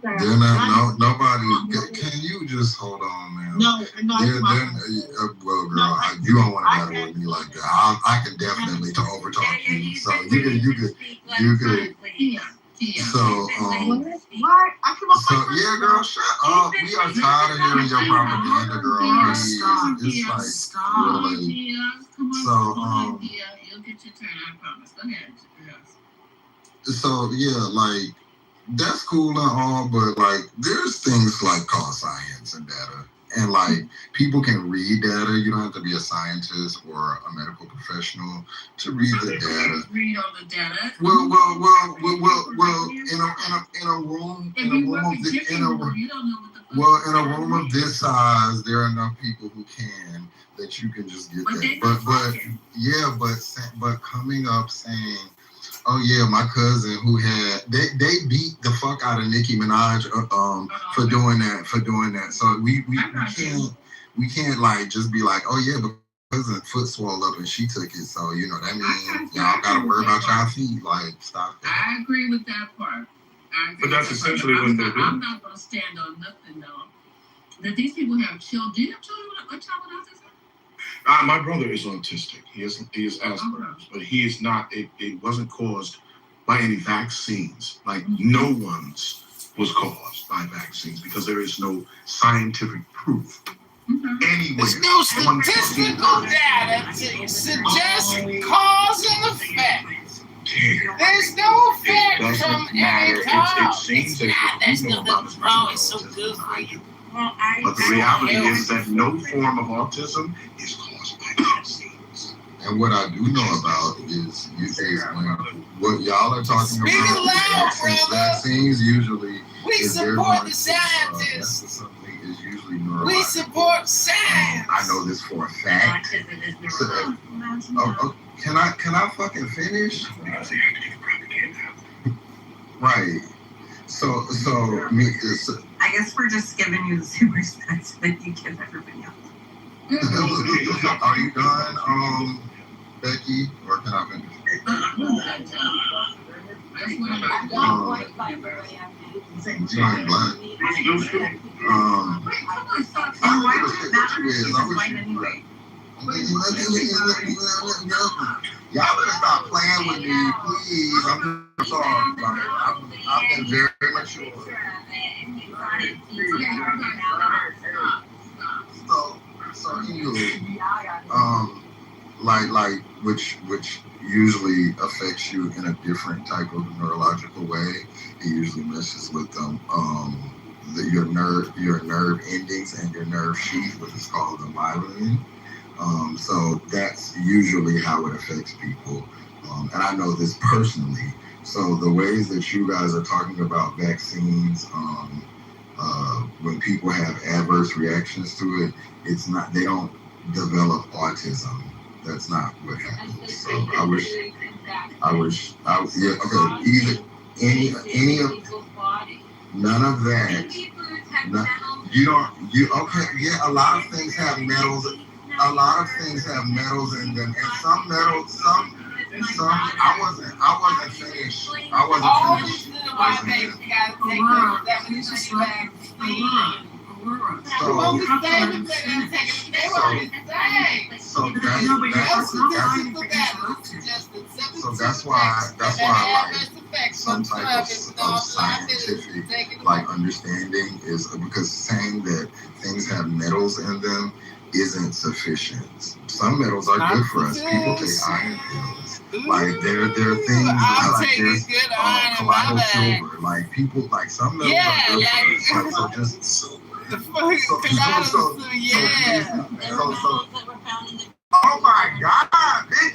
They're not. Nobody. Can you just hold on, man? No. Well, girl, you don't want to battle with me like that. I can definitely overtalk you. So you could. So why? I come up. So yeah, girl, shut up. We are tired of hearing your propaganda, girl. It's like really. So you'll get your turn. I promise. Go ahead. So yeah, like. That's cool and all, but like there's things like called science and data, and like people can read data. You don't have to be a scientist or a medical professional to read the data. Read all the data. Well. In a room of this size, there are enough people who can that you can just get that. But coming up saying. Oh yeah, my cousin who had they beat the fuck out of Nicki Minaj for doing that. So we can't like just be like, oh yeah, but cousin foot swelled up and she took it. So that means y'all gotta worry about y'all feet. Like stop that. I agree with that part. But that's essentially what they're doing. I'm not gonna stand on nothing though. That these people have children. Do you have children with autism? My brother is autistic. He is Asperger's, but he is not. It wasn't caused by any vaccines. Like no one's was caused by vaccines because there is no scientific proof. Anyway, there's no statistical data to suggest cause and effect. There's no effect from any cause. It seems that you know about this. It's so good for you. But the reality is that no form of autism is caused by vaccines. And what I do know about is what y'all are talking about. Vaccines usually. We support the scientists. We support science. I know this for a fact. Can I fucking finish? Right. So I guess we're just giving you the same respect that you give everybody else. Are you done, Becky, or can I finish? That's what I'm I'm not white, by the way. Being black. And why would it matter if she was white anyway? Y'all better stop playing with me, please. I'm sorry. I've been very mature. So anyway, like which usually affects you in a different type of neurological way. It usually messes with your nerve endings and your nerve sheath, which is called the myelin. So that's usually how it affects people. And I know this personally. So the ways that you guys are talking about vaccines, when people have adverse reactions to it, it's not, they don't develop autism. That's not what happens. So yeah, okay, any of, none of that. A lot of things have metals. A lot of things have metals in them, and some metals, some. I wasn't finished. So that's why I like some type of scientific like understanding is because saying that things have metals in them isn't sufficient. Some metals are good for us. People take iron pills. Like there are things like there's colloidal silver. Like people like some metals are good for us. Like, so just oh my God, big